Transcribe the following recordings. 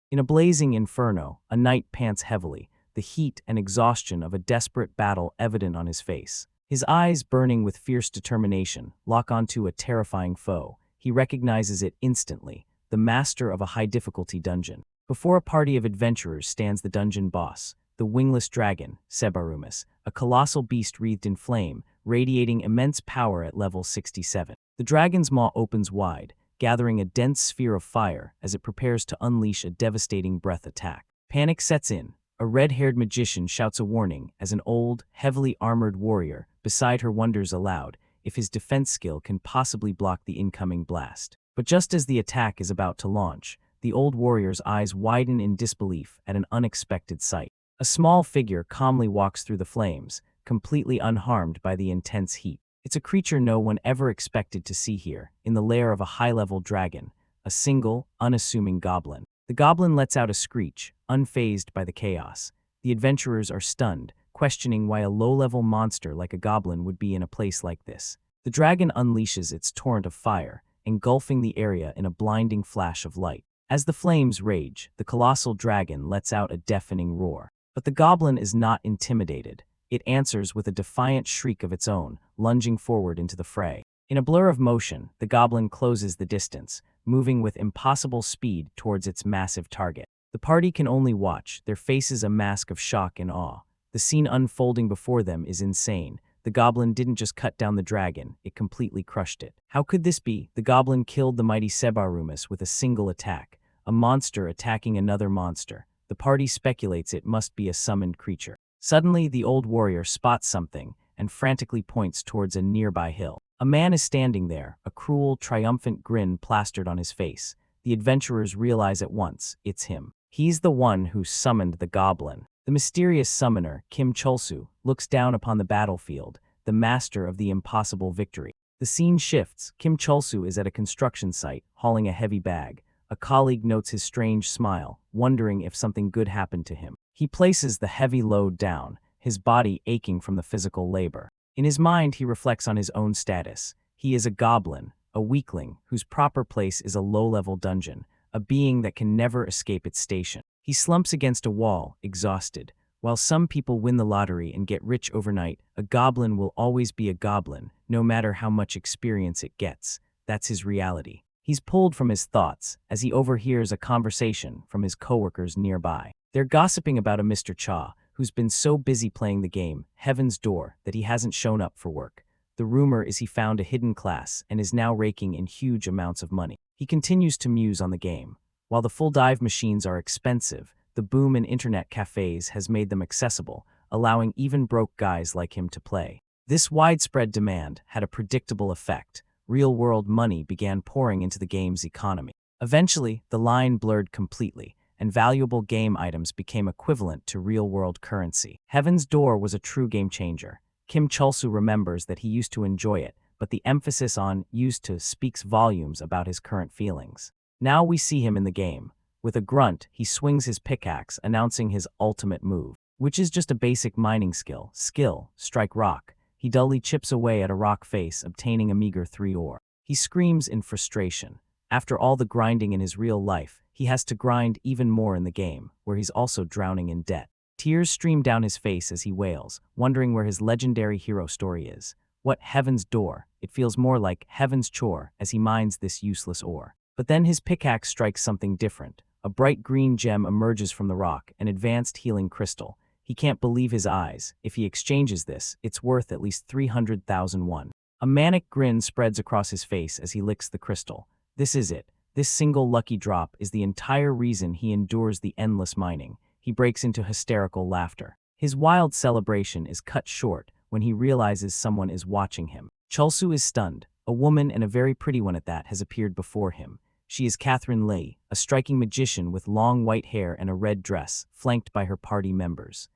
In a blazing inferno, a knight pants heavily, the heat and exhaustion of a desperate battle evident on his face. His eyes, burning with fierce determination, lock onto a terrifying foe. He recognizes it instantly, the master of a high-difficulty dungeon. Before a party of adventurers stands the dungeon boss, the wingless dragon, Sebarumus, a colossal beast wreathed in flame, radiating immense power at level 67. The dragon's maw opens wide, gathering a dense sphere of fire as it prepares to unleash a devastating breath attack. Panic sets in. A red-haired magician shouts a warning as an old, heavily armored warrior beside her wonders aloud if his defense skill can possibly block the incoming blast. But just as the attack is about to launch, the old warrior's eyes widen in disbelief at an unexpected sight. A small figure calmly walks through the flames, completely unharmed by the intense heat. It's a creature no one ever expected to see here, in the lair of a high-level dragon, a single, unassuming goblin. The goblin lets out a screech, unfazed by the chaos. The adventurers are stunned, questioning why a low-level monster like a goblin would be in a place like this. The dragon unleashes its torrent of fire, engulfing the area in a blinding flash of light. As the flames rage, the colossal dragon lets out a deafening roar. But the goblin is not intimidated. It answers with a defiant shriek of its own, lunging forward into the fray. In a blur of motion, the goblin closes the distance, moving with impossible speed towards its massive target. The party can only watch, their faces a mask of shock and awe. The scene unfolding before them is insane. The goblin didn't just cut down the dragon, it completely crushed it. How could this be? The goblin killed the mighty Sebarumus with a single attack, a monster attacking another monster. The party speculates it must be a summoned creature. Suddenly, the old warrior spots something and frantically points towards a nearby hill. A man is standing there, a cruel, triumphant grin plastered on his face. The adventurers realize at once, it's him. He's the one who summoned the goblin. The mysterious summoner, Kim Chulsu, looks down upon the battlefield, the master of the impossible victory. The scene shifts. Kim Chulsu is at a construction site, hauling a heavy bag. A colleague notes his strange smile, wondering if something good happened to him. He places the heavy load down, his body aching from the physical labor. In his mind, he reflects on his own status. He is a goblin, a weakling, whose proper place is a low-level dungeon, a being that can never escape its station. He slumps against a wall, exhausted. While some people win the lottery and get rich overnight, a goblin will always be a goblin, no matter how much experience it gets. That's his reality. He's pulled from his thoughts as he overhears a conversation from his coworkers nearby. They're gossiping about a Mr. Cha, who's been so busy playing the game, Heaven's Door, that he hasn't shown up for work. The rumor is he found a hidden class and is now raking in huge amounts of money. He continues to muse on the game. While the full dive machines are expensive, the boom in internet cafes has made them accessible, allowing even broke guys like him to play. This widespread demand had a predictable effect. Real-world money began pouring into the game's economy. Eventually, the line blurred completely, and valuable game items became equivalent to real-world currency. Heaven's Door was a true game-changer. Kim Chulsu remembers that he used to enjoy it, but the emphasis on used to speaks volumes about his current feelings. Now we see him in the game. With a grunt, he swings his pickaxe, announcing his ultimate move, which is just a basic mining skill, strike rock. He dully chips away at a rock face, obtaining a meager 3 ore. He screams in frustration. After all the grinding in his real life, he has to grind even more in the game, where he's also drowning in debt. Tears stream down his face as he wails, wondering where his legendary hero story is. What Heaven's Door? It feels more like Heaven's Chore as he mines this useless ore. But then his pickaxe strikes something different. A bright green gem emerges from the rock, an advanced healing crystal. He can't believe his eyes. If he exchanges this, it's worth at least 300,000 won. A manic grin spreads across his face as he licks the crystal. This is it. This single lucky drop is the entire reason he endures the endless mining. He breaks into hysterical laughter. His wild celebration is cut short when he realizes someone is watching him. Chulsu is stunned. A woman, and a very pretty one at that, has appeared before him. She is Catherine Lei, a striking magician with long white hair and a red dress, flanked by her party members.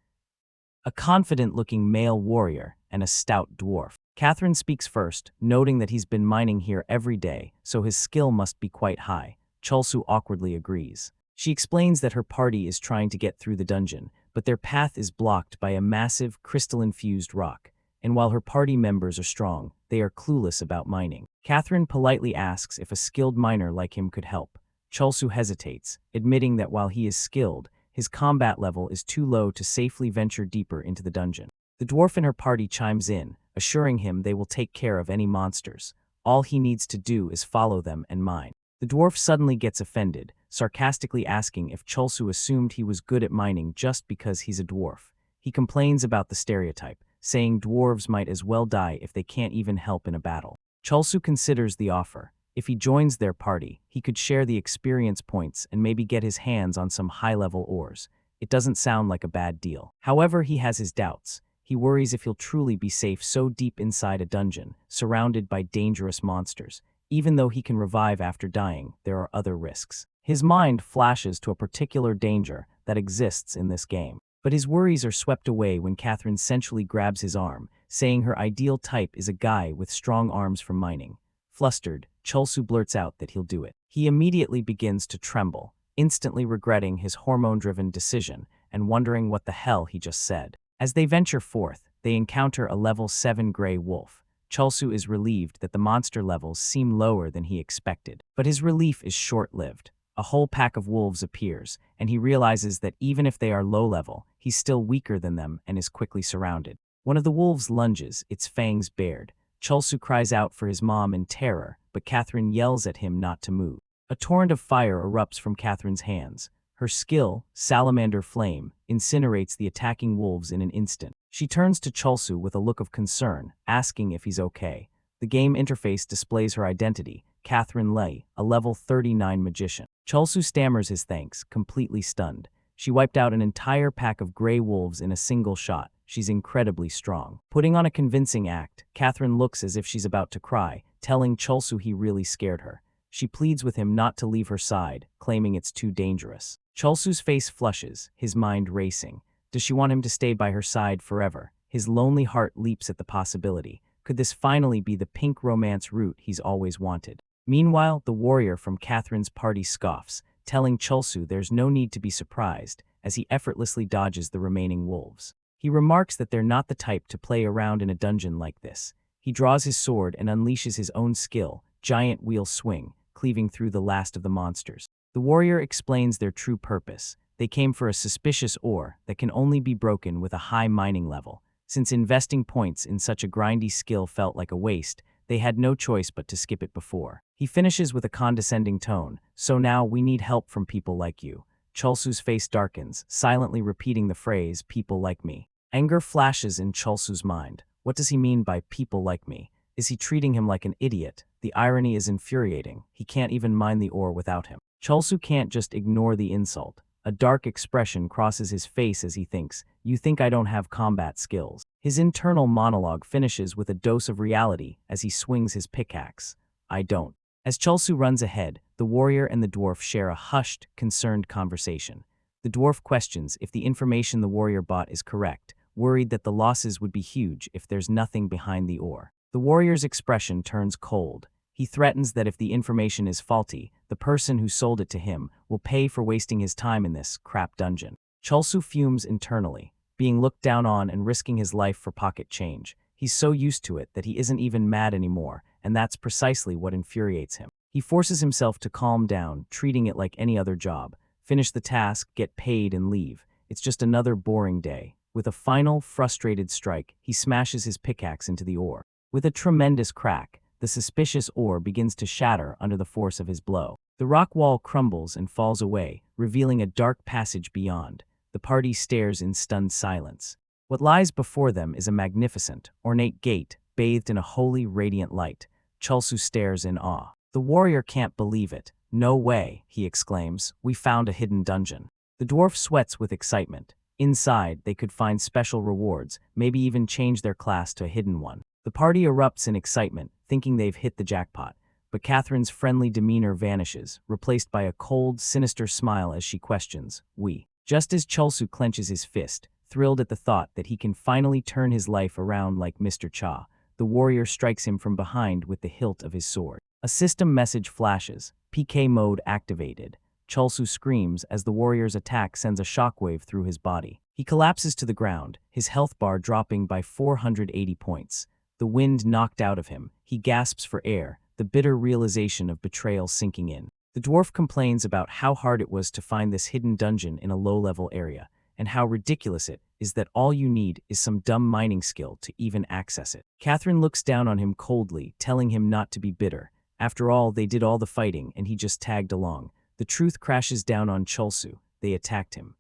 A confident-looking male warrior and a stout dwarf. Catherine speaks first, noting that he's been mining here every day, so his skill must be quite high. Chulsu awkwardly agrees. She explains that her party is trying to get through the dungeon, but their path is blocked by a massive, crystal-infused rock, and while her party members are strong, they are clueless about mining. Catherine politely asks if a skilled miner like him could help. Cholsu hesitates, admitting that while he is skilled, his combat level is too low to safely venture deeper into the dungeon. The dwarf in her party chimes in, assuring him they will take care of any monsters. All he needs to do is follow them and mine. The dwarf suddenly gets offended, sarcastically asking if Cholsu assumed he was good at mining just because he's a dwarf. He complains about the stereotype, saying dwarves might as well die if they can't even help in a battle. Cholsu considers the offer. If he joins their party, he could share the experience points and maybe get his hands on some high-level ores. It doesn't sound like a bad deal. However, he has his doubts. He worries if he'll truly be safe so deep inside a dungeon, surrounded by dangerous monsters. Even though he can revive after dying, there are other risks. His mind flashes to a particular danger that exists in this game. But his worries are swept away when Catherine sensually grabs his arm, saying her ideal type is a guy with strong arms from mining. Flustered, Cholsu blurts out that he'll do it. He immediately begins to tremble, instantly regretting his hormone-driven decision and wondering what the hell he just said. As they venture forth, they encounter a level 7 gray wolf. Cholsu is relieved that the monster levels seem lower than he expected, but his relief is short-lived. A whole pack of wolves appears, and he realizes that even if they are low-level, he's still weaker than them and is quickly surrounded. One of the wolves lunges, its fangs bared. Cholsu cries out for his mom in terror, but Catherine yells at him not to move. A torrent of fire erupts from Catherine's hands. Her skill, Salamander Flame, incinerates the attacking wolves in an instant. She turns to Cholsu with a look of concern, asking if he's okay. The game interface displays her identity, Catherine Lei, a level 39 magician. Cholsu stammers his thanks, completely stunned. She wiped out an entire pack of gray wolves in a single shot. She's incredibly strong. Putting on a convincing act, Catherine looks as if she's about to cry, telling Cholsu he really scared her. She pleads with him not to leave her side, claiming it's too dangerous. Cholsu's face flushes, his mind racing. Does she want him to stay by her side forever? His lonely heart leaps at the possibility. Could this finally be the pink romance route he's always wanted? Meanwhile, the warrior from Catherine's party scoffs, telling Cholsu there's no need to be surprised, as he effortlessly dodges the remaining wolves. He remarks that they're not the type to play around in a dungeon like this. He draws his sword and unleashes his own skill, Giant Wheel Swing, cleaving through the last of the monsters. The warrior explains their true purpose. They came for a suspicious ore that can only be broken with a high mining level. Since investing points in such a grindy skill felt like a waste, they had no choice but to skip it before. He finishes with a condescending tone, so now we need help from people like you. Cholsu's face darkens, silently repeating the phrase, people like me. Anger flashes in Cholsu's mind. What does he mean by people like me? Is he treating him like an idiot? The irony is infuriating. He can't even mine the ore without him. Cholsu can't just ignore the insult. A dark expression crosses his face as he thinks, you think I don't have combat skills. His internal monologue finishes with a dose of reality as he swings his pickaxe. I don't. As Cholsu runs ahead, the warrior and the dwarf share a hushed, concerned conversation. The dwarf questions if the information the warrior bought is correct, worried that the losses would be huge if there's nothing behind the ore. The warrior's expression turns cold. He threatens that if the information is faulty, the person who sold it to him will pay for wasting his time in this crap dungeon. Cholsu fumes internally, being looked down on and risking his life for pocket change. He's so used to it that he isn't even mad anymore, and that's precisely what infuriates him. He forces himself to calm down, treating it like any other job. Finish the task, get paid, and leave. It's just another boring day. With a final, frustrated strike, he smashes his pickaxe into the ore. With a tremendous crack, the suspicious ore begins to shatter under the force of his blow. The rock wall crumbles and falls away, revealing a dark passage beyond. The party stares in stunned silence. What lies before them is a magnificent, ornate gate, bathed in a holy, radiant light. Cholsu stares in awe. The warrior can't believe it. No way, he exclaims. We found a hidden dungeon. The dwarf sweats with excitement. Inside, they could find special rewards, maybe even change their class to a hidden one. The party erupts in excitement, thinking they've hit the jackpot. But Catherine's friendly demeanor vanishes, replaced by a cold, sinister smile as she questions, we. Just as Cholsu clenches his fist, thrilled at the thought that he can finally turn his life around like Mr. Cha, the warrior strikes him from behind with the hilt of his sword. A system message flashes, PK mode activated. Cholsu screams as the warrior's attack sends a shockwave through his body. He collapses to the ground, his health bar dropping by 480 points. The wind knocked out of him. He gasps for air, the bitter realization of betrayal sinking in. The dwarf complains about how hard it was to find this hidden dungeon in a low-level area, and how ridiculous it is that all you need is some dumb mining skill to even access it. Catherine looks down on him coldly, telling him not to be bitter. After all, they did all the fighting and he just tagged along. The truth crashes down on Chulsu. They attacked him.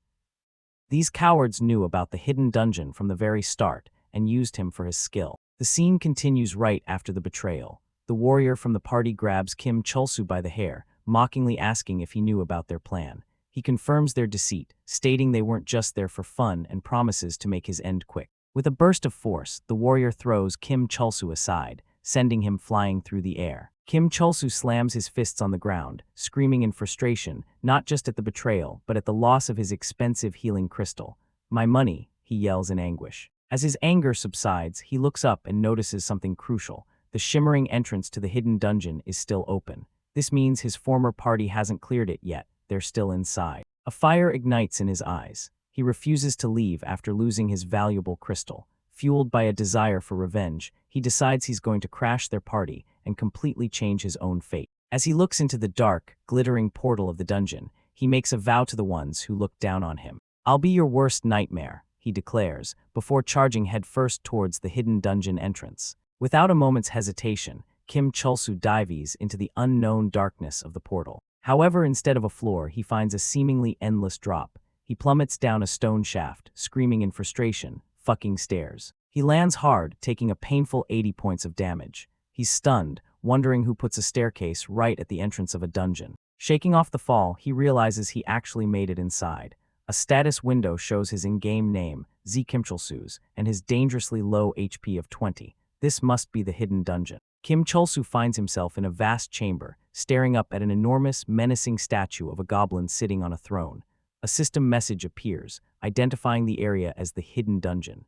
These cowards knew about the hidden dungeon from the very start and used him for his skill. The scene continues right after the betrayal. The warrior from the party grabs Kim Chulsu by the hair, mockingly asking if he knew about their plan. He confirms their deceit, stating they weren't just there for fun and promises to make his end quick. With a burst of force, the warrior throws Kim Chulsu aside, sending him flying through the air. Kim Chulsu slams his fists on the ground, screaming in frustration, not just at the betrayal, but at the loss of his expensive healing crystal. "My money," he yells in anguish. As his anger subsides, he looks up and notices something crucial. The shimmering entrance to the hidden dungeon is still open. This means his former party hasn't cleared it yet. They're still inside. A fire ignites in his eyes. He refuses to leave after losing his valuable crystal. Fueled by a desire for revenge, he decides he's going to crash their party and completely change his own fate. As he looks into the dark, glittering portal of the dungeon, he makes a vow to the ones who look down on him. "I'll be your worst nightmare," he declares, before charging headfirst towards the hidden dungeon entrance. Without a moment's hesitation, Kim Chulsu dives into the unknown darkness of the portal. However, instead of a floor, he finds a seemingly endless drop. He plummets down a stone shaft, screaming in frustration, "Fucking stairs." He lands hard, taking a painful 80 points of damage. He's stunned, wondering who puts a staircase right at the entrance of a dungeon. Shaking off the fall, he realizes he actually made it inside. A status window shows his in-game name, Z Kim Chulsu's, and his dangerously low HP of 20. This must be the hidden dungeon. Kim Chulsu finds himself in a vast chamber, staring up at an enormous, menacing statue of a goblin sitting on a throne. A system message appears, identifying the area as the hidden dungeon.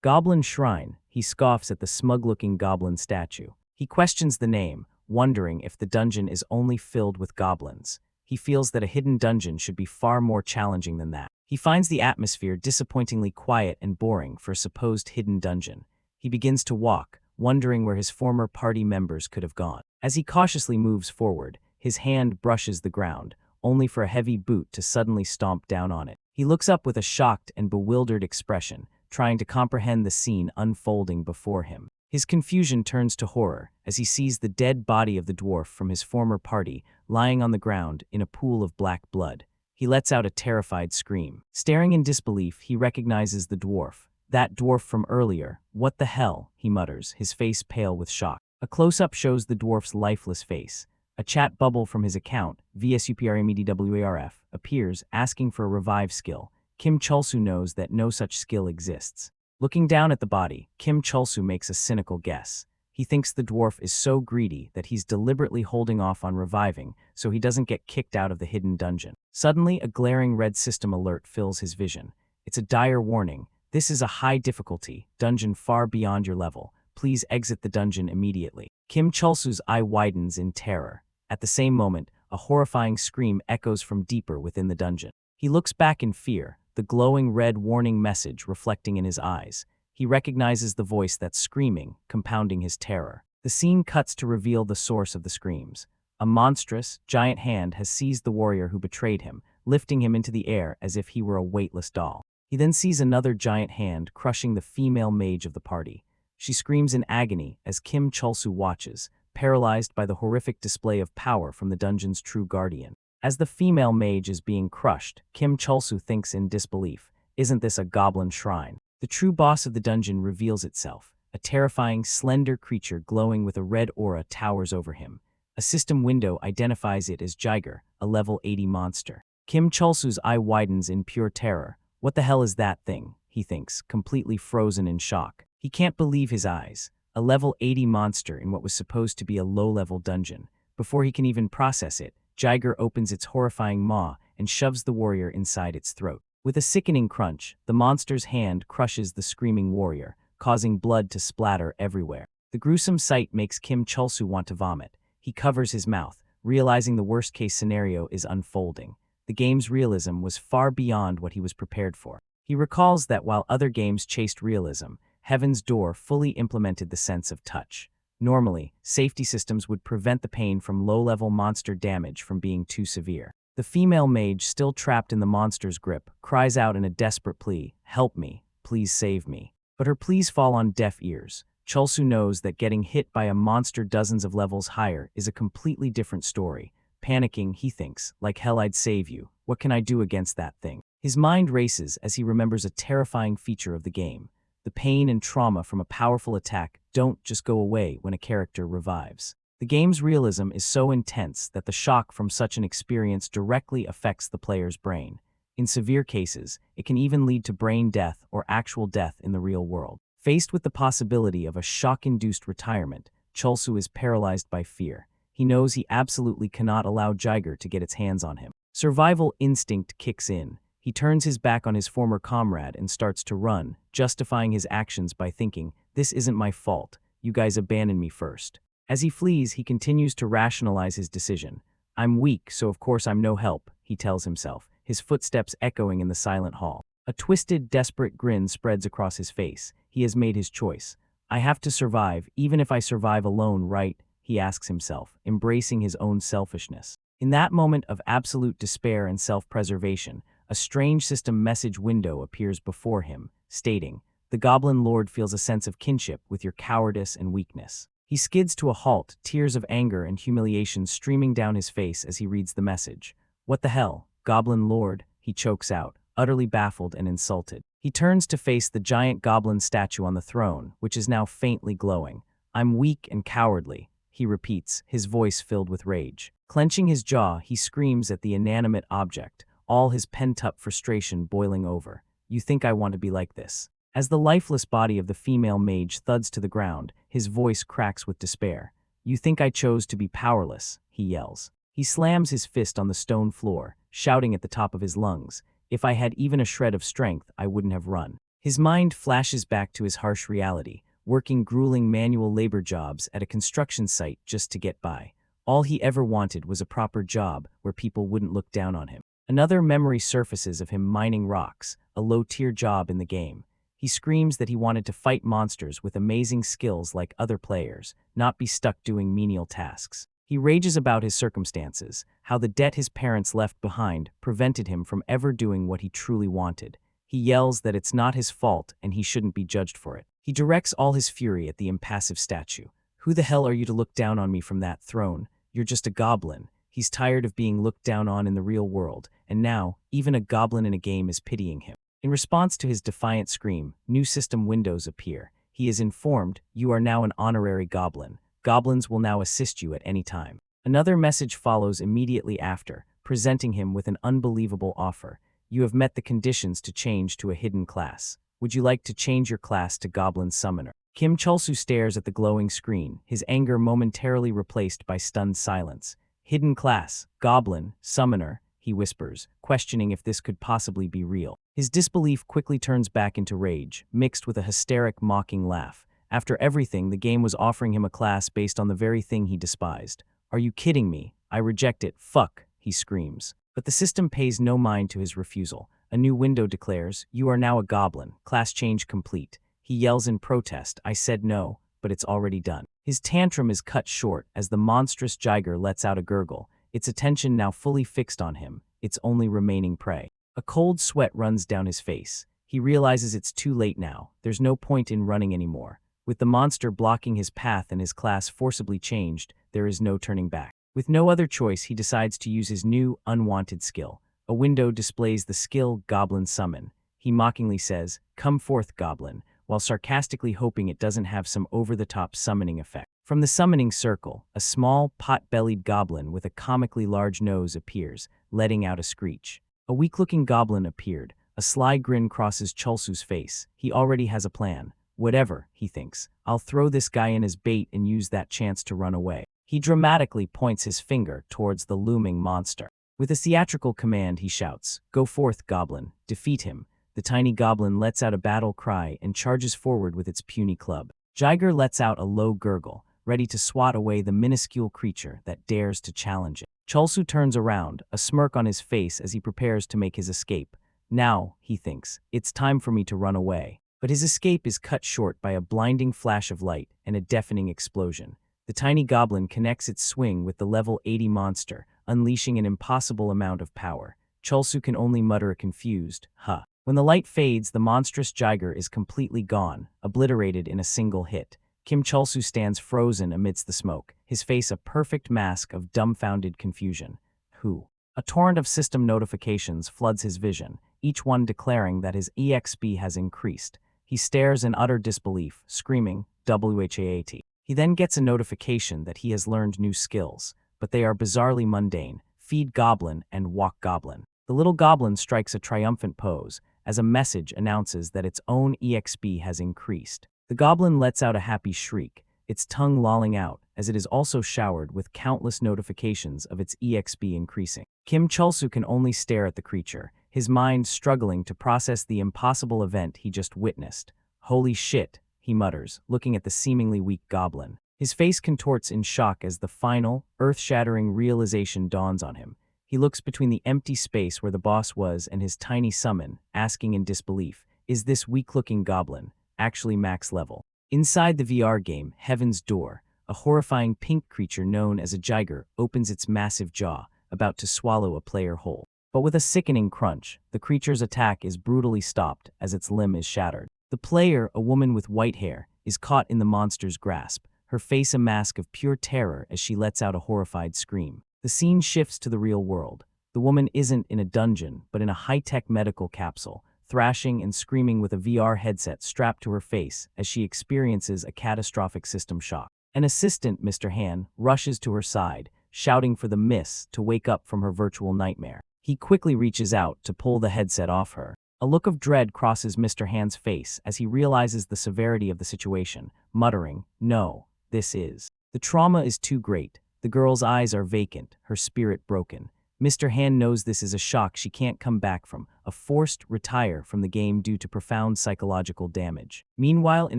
"Goblin Shrine," he scoffs at the smug-looking goblin statue. He questions the name, wondering if the dungeon is only filled with goblins. He feels that a hidden dungeon should be far more challenging than that. He finds the atmosphere disappointingly quiet and boring for a supposed hidden dungeon. He begins to walk, wondering where his former party members could have gone. As he cautiously moves forward, his hand brushes the ground, only for a heavy boot to suddenly stomp down on it. He looks up with a shocked and bewildered expression, trying to comprehend the scene unfolding before him. His confusion turns to horror as he sees the dead body of the dwarf from his former party lying on the ground in a pool of black blood. He lets out a terrified scream. Staring in disbelief, he recognizes the dwarf. "That dwarf from earlier. What the hell?" he mutters, his face pale with shock. A close-up shows the dwarf's lifeless face. A chat bubble from his account, VSUPRMEDWARF, appears, asking for a revive skill. Kim Chulsu knows that no such skill exists. Looking down at the body, Kim Chulsu makes a cynical guess. He thinks the dwarf is so greedy that he's deliberately holding off on reviving so he doesn't get kicked out of the hidden dungeon. Suddenly, a glaring red system alert fills his vision. It's a dire warning. "This is a high-difficulty dungeon far beyond your level. Please exit the dungeon immediately." Kim Chulsu's eye widens in terror. At the same moment, a horrifying scream echoes from deeper within the dungeon. He looks back in fear, the glowing red warning message reflecting in his eyes. He recognizes the voice that's screaming, compounding his terror. The scene cuts to reveal the source of the screams. A monstrous, giant hand has seized the warrior who betrayed him, lifting him into the air as if he were a weightless doll. He then sees another giant hand crushing the female mage of the party. She screams in agony as Kim Chulsu watches, paralyzed by the horrific display of power from the dungeon's true guardian. As the female mage is being crushed, Kim Chulsu thinks in disbelief, "Isn't this a goblin shrine?" The true boss of the dungeon reveals itself. A terrifying, slender creature glowing with a red aura towers over him. A system window identifies it as Jiger, a level 80 monster. Kim Chulsu's eye widens in pure terror. "What the hell is that thing?" he thinks, completely frozen in shock. He can't believe his eyes. A level 80 monster in what was supposed to be a low-level dungeon. Before he can even process it, Jiger opens its horrifying maw and shoves the warrior inside its throat. With a sickening crunch, the monster's hand crushes the screaming warrior, causing blood to splatter everywhere. The gruesome sight makes Kim Chulsu want to vomit. He covers his mouth, realizing the worst-case scenario is unfolding. The game's realism was far beyond what he was prepared for. He recalls that while other games chased realism, Heaven's Door fully implemented the sense of touch. Normally, safety systems would prevent the pain from low-level monster damage from being too severe. The female mage, still trapped in the monster's grip, cries out in a desperate plea, "Help me, please save me." But her pleas fall on deaf ears. Chulsu knows that getting hit by a monster dozens of levels higher is a completely different story. Panicking, he thinks, "Like hell I'd save you. What can I do against that thing?" His mind races as he remembers a terrifying feature of the game. The pain and trauma from a powerful attack don't just go away when a character revives. The game's realism is so intense that the shock from such an experience directly affects the player's brain. In severe cases, it can even lead to brain death or actual death in the real world. Faced with the possibility of a shock-induced retirement, Chulsu is paralyzed by fear. He knows he absolutely cannot allow Jiger to get its hands on him. Survival instinct kicks in. He turns his back on his former comrade and starts to run, justifying his actions by thinking, "This isn't my fault. You guys abandoned me first." As he flees, he continues to rationalize his decision. "I'm weak, so of course I'm no help," he tells himself, his footsteps echoing in the silent hall. A twisted, desperate grin spreads across his face. He has made his choice. "I have to survive, even if I survive alone, right?" he asks himself, embracing his own selfishness. In that moment of absolute despair and self-preservation, a strange system message window appears before him, stating, "The Goblin Lord feels a sense of kinship with your cowardice and weakness." He skids to a halt, tears of anger and humiliation streaming down his face as he reads the message. "What the hell, Goblin Lord?" he chokes out, utterly baffled and insulted. He turns to face the giant goblin statue on the throne, which is now faintly glowing. "I'm weak and cowardly," he repeats, his voice filled with rage. Clenching his jaw, he screams at the inanimate object, all his pent-up frustration boiling over. "You think I want to be like this?" As the lifeless body of the female mage thuds to the ground, his voice cracks with despair. "You think I chose to be powerless," he yells. He slams his fist on the stone floor, shouting at the top of his lungs, "If I had even a shred of strength, I wouldn't have run." His mind flashes back to his harsh reality, working grueling manual labor jobs at a construction site just to get by. All he ever wanted was a proper job where people wouldn't look down on him. Another memory surfaces of him mining rocks, a low-tier job in the game. He screams that he wanted to fight monsters with amazing skills like other players, not be stuck doing menial tasks. He rages about his circumstances, how the debt his parents left behind prevented him from ever doing what he truly wanted. He yells that it's not his fault and he shouldn't be judged for it. He directs all his fury at the impassive statue. "Who the hell are you to look down on me from that throne? You're just a goblin." He's tired of being looked down on in the real world, and now, even a goblin in a game is pitying him. In response to his defiant scream, new system windows appear. He is informed, "You are now an honorary goblin. Goblins will now assist you at any time." Another message follows immediately after, presenting him with an unbelievable offer. "You have met the conditions to change to a hidden class. Would you like to change your class to Goblin Summoner?" Kim Chulsu stares at the glowing screen, his anger momentarily replaced by stunned silence. "Hidden class, Goblin, Summoner," he whispers, questioning if this could possibly be real. His disbelief quickly turns back into rage, mixed with a hysteric, mocking laugh. After everything, the game was offering him a class based on the very thing he despised. "Are you kidding me? I reject it. Fuck," he screams. But the system pays no mind to his refusal. A new window declares, "You are now a goblin. Class change complete." He yells in protest, "I said no, but it's already done." His tantrum is cut short as the monstrous Jiger lets out a gurgle, its attention now fully fixed on him, its only remaining prey. A cold sweat runs down his face. He realizes it's too late now. There's no point in running anymore. With the monster blocking his path and his class forcibly changed, there is no turning back. With no other choice, he decides to use his new, unwanted skill. A window displays the skill Goblin Summon. He mockingly says, "Come forth, Goblin," while sarcastically hoping it doesn't have some over-the-top summoning effect. From the summoning circle, a small, pot-bellied goblin with a comically large nose appears, letting out a screech. A weak-looking goblin appeared. A sly grin crosses Chulsu's face. He already has a plan. "Whatever," he thinks. "I'll throw this guy in as bait and use that chance to run away." He dramatically points his finger towards the looming monster. With a theatrical command, he shouts, "Go forth, Goblin. Defeat him." The tiny goblin lets out a battle cry and charges forward with its puny club. Jiger lets out a low gurgle, ready to swat away the minuscule creature that dares to challenge it. Chulsu turns around, a smirk on his face as he prepares to make his escape. "Now," he thinks, "it's time for me to run away." But his escape is cut short by a blinding flash of light and a deafening explosion. The tiny goblin connects its swing with the level 80 monster, unleashing an impossible amount of power. Chulsu can only mutter a confused, huh. When the light fades, the monstrous Jiger is completely gone, obliterated in a single hit. Kim Chulsu stands frozen amidst the smoke, his face a perfect mask of dumbfounded confusion. Who? A torrent of system notifications floods his vision, each one declaring that his EXP has increased. He stares in utter disbelief, screaming, WHAT. He then gets a notification that he has learned new skills, but they are bizarrely mundane: Feed Goblin and Walk Goblin. The little goblin strikes a triumphant pose, as a message announces that its own EXP has increased. The goblin lets out a happy shriek, its tongue lolling out, as it is also showered with countless notifications of its EXP increasing. Kim Chulsu can only stare at the creature, his mind struggling to process the impossible event he just witnessed. Holy shit, he mutters, looking at the seemingly weak goblin. His face contorts in shock as the final, earth-shattering realization dawns on him. He looks between the empty space where the boss was and his tiny summon, asking in disbelief, is this weak-looking goblin actually max level? Inside the VR game, Heaven's Door, a horrifying pink creature known as a Jiger opens its massive jaw, about to swallow a player whole. But with a sickening crunch, the creature's attack is brutally stopped as its limb is shattered. The player, a woman with white hair, is caught in the monster's grasp, her face a mask of pure terror as she lets out a horrified scream. The scene shifts to the real world. The woman isn't in a dungeon, but in a high-tech medical capsule, thrashing and screaming with a VR headset strapped to her face as she experiences a catastrophic system shock. An assistant, Mr. Han, rushes to her side, shouting for the miss to wake up from her virtual nightmare. He quickly reaches out to pull the headset off her. A look of dread crosses Mr. Han's face as he realizes the severity of the situation, muttering, "No, this is." The trauma is too great. The girl's eyes are vacant, her spirit broken. Mr. Han knows this is a shock she can't come back from, a forced retire from the game due to profound psychological damage. Meanwhile, in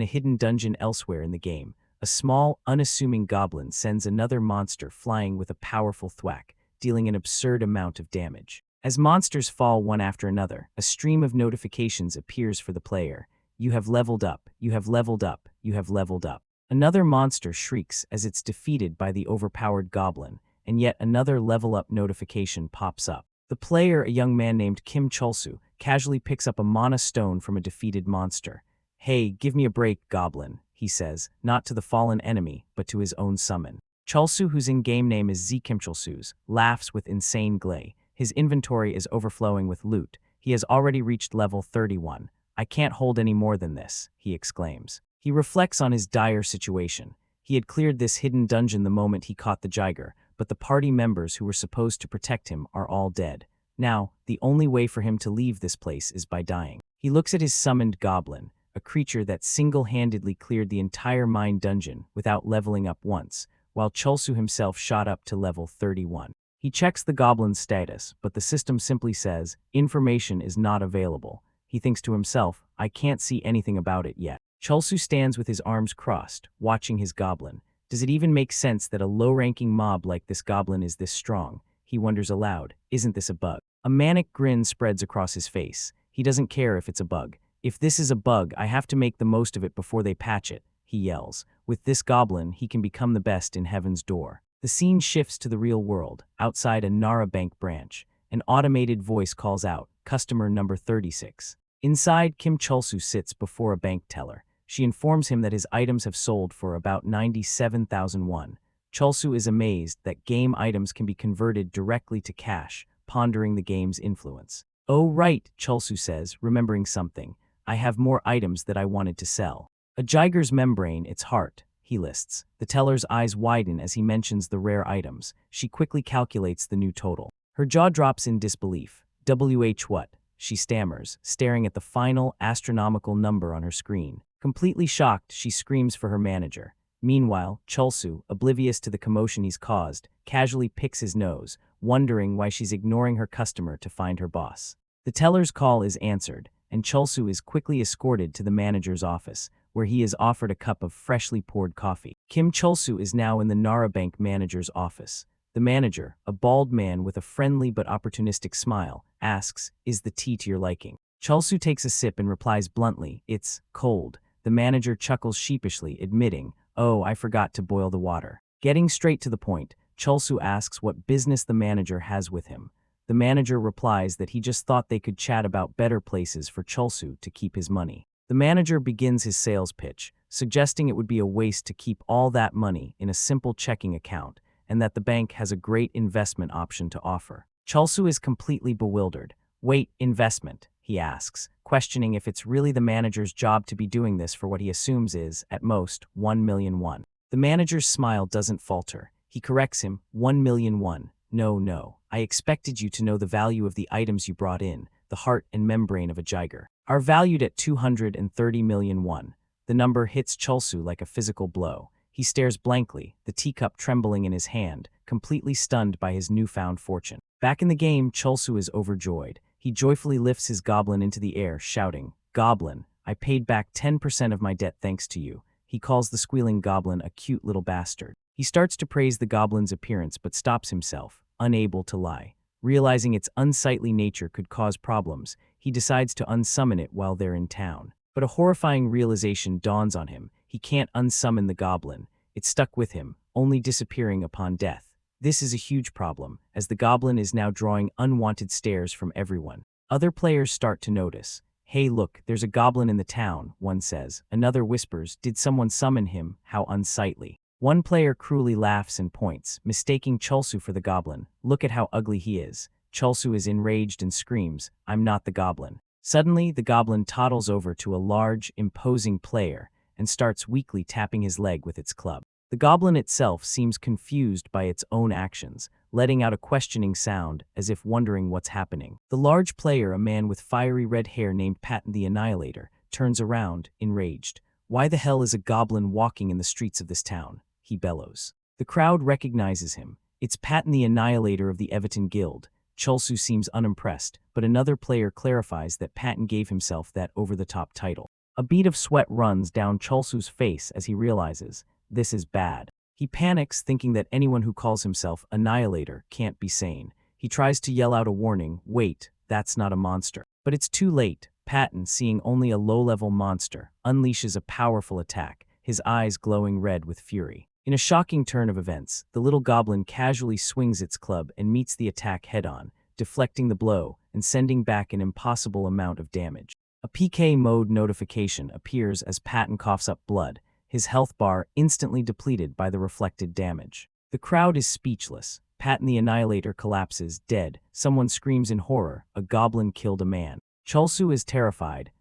a hidden dungeon elsewhere in the game, a small, unassuming goblin sends another monster flying with a powerful thwack, dealing an absurd amount of damage. As monsters fall one after another, a stream of notifications appears for the player. You have leveled up, you have leveled up, you have leveled up. Another monster shrieks as it's defeated by the overpowered goblin, and yet another level-up notification pops up. The player, a young man named Kim Chulsu, casually picks up a mana stone from a defeated monster. "Hey, give me a break, goblin," he says, not to the fallen enemy, but to his own summon. Chulsu, whose in-game name is Z Kim Chulsus, laughs with insane glee. His inventory is overflowing with loot. He has already reached level 31. "I can't hold any more than this," he exclaims. He reflects on his dire situation. He had cleared this hidden dungeon the moment he caught the Jiger, but the party members who were supposed to protect him are all dead. Now, the only way for him to leave this place is by dying. He looks at his summoned goblin, a creature that single-handedly cleared the entire mine dungeon without leveling up once, while Chulsu himself shot up to level 31. He checks the goblin's status, but the system simply says, "Information is not available." He thinks to himself, "I can't see anything about it yet." Chulsu stands with his arms crossed, watching his goblin. Does it even make sense that a low-ranking mob like this goblin is this strong? He wonders aloud, isn't this a bug? A manic grin spreads across his face. He doesn't care if it's a bug. "If this is a bug, I have to make the most of it before they patch it," he yells. With this goblin, he can become the best in Heaven's Door. The scene shifts to the real world, outside a Nara Bank branch. An automated voice calls out, "Customer number 36. Inside, Kim Chulsu sits before a bank teller. She informs him that his items have sold for about 97,000 won. Chulsu is amazed that game items can be converted directly to cash, pondering the game's influence. "Oh right," Chulsu says, remembering something. "I have more items that I wanted to sell." "A Jiger's membrane, its heart," he lists. The teller's eyes widen as he mentions the rare items. She quickly calculates the new total. Her jaw drops in disbelief. "WH what?" she stammers, staring at the final, astronomical number on her screen. Completely shocked, she screams for her manager. Meanwhile, Chulsu, oblivious to the commotion he's caused, casually picks his nose, wondering why she's ignoring her customer to find her boss. The teller's call is answered, and Chulsu is quickly escorted to the manager's office, where he is offered a cup of freshly poured coffee. Kim Chulsu is now in the Nara Bank manager's office. The manager, a bald man with a friendly but opportunistic smile, asks, "Is the tea to your liking?" Chulsu takes a sip and replies bluntly, "It's cold." The manager chuckles sheepishly, admitting, "Oh, I forgot to boil the water." Getting straight to the point, Chulsu asks what business the manager has with him. The manager replies that he just thought they could chat about better places for Chulsu to keep his money. The manager begins his sales pitch, suggesting it would be a waste to keep all that money in a simple checking account, and that the bank has a great investment option to offer. Chulsu is completely bewildered. "Wait, investment?" he asks, questioning if it's really the manager's job to be doing this for what he assumes is, at most, 1 million won. The manager's smile doesn't falter. He corrects him, 1 million won. No, I expected you to know the value of the items you brought in, the heart and membrane of a jiger, are valued at 230 million won. The number hits Chulsu like a physical blow. He stares blankly, the teacup trembling in his hand, completely stunned by his newfound fortune. Back in the game, Chulsu is overjoyed. He joyfully lifts his goblin into the air, shouting, "Goblin, I paid back 10% of my debt thanks to you." He calls the squealing goblin a cute little bastard. He starts to praise the goblin's appearance but stops himself, unable to lie. Realizing its unsightly nature could cause problems, he decides to unsummon it while they're in town. But a horrifying realization dawns on him. He can't unsummon the goblin. It's stuck with him, only disappearing upon death. This is a huge problem, as the goblin is now drawing unwanted stares from everyone. Other players start to notice. "Hey look, there's a goblin in the town," one says. Another whispers, "Did someone summon him? How unsightly." One player cruelly laughs and points, mistaking Chulsu for the goblin. "Look at how ugly he is." Chulsu is enraged and screams, "I'm not the goblin." Suddenly, the goblin toddles over to a large, imposing player and starts weakly tapping his leg with its club. The goblin itself seems confused by its own actions, letting out a questioning sound as if wondering what's happening. The large player, a man with fiery red hair named Patton the Annihilator, turns around, enraged. "Why the hell is a goblin walking in the streets of this town?" he bellows. The crowd recognizes him. It's Patton the Annihilator of the Everton Guild. Chulsu seems unimpressed, but another player clarifies that Patton gave himself that over-the-top title. A bead of sweat runs down Chulsu's face as he realizes, this is bad. He panics, thinking that anyone who calls himself Annihilator can't be sane. He tries to yell out a warning, "Wait, that's not a monster." But it's too late. Patton, seeing only a low-level monster, unleashes a powerful attack, his eyes glowing red with fury. In a shocking turn of events, the little goblin casually swings its club and meets the attack head-on, deflecting the blow and sending back an impossible amount of damage. A PK mode notification appears as Patton coughs up blood, his health bar instantly depleted by the reflected damage. The crowd is speechless. Patton the Annihilator collapses, dead. Someone screams in horror, "A goblin killed a man." Chulsu is terrified.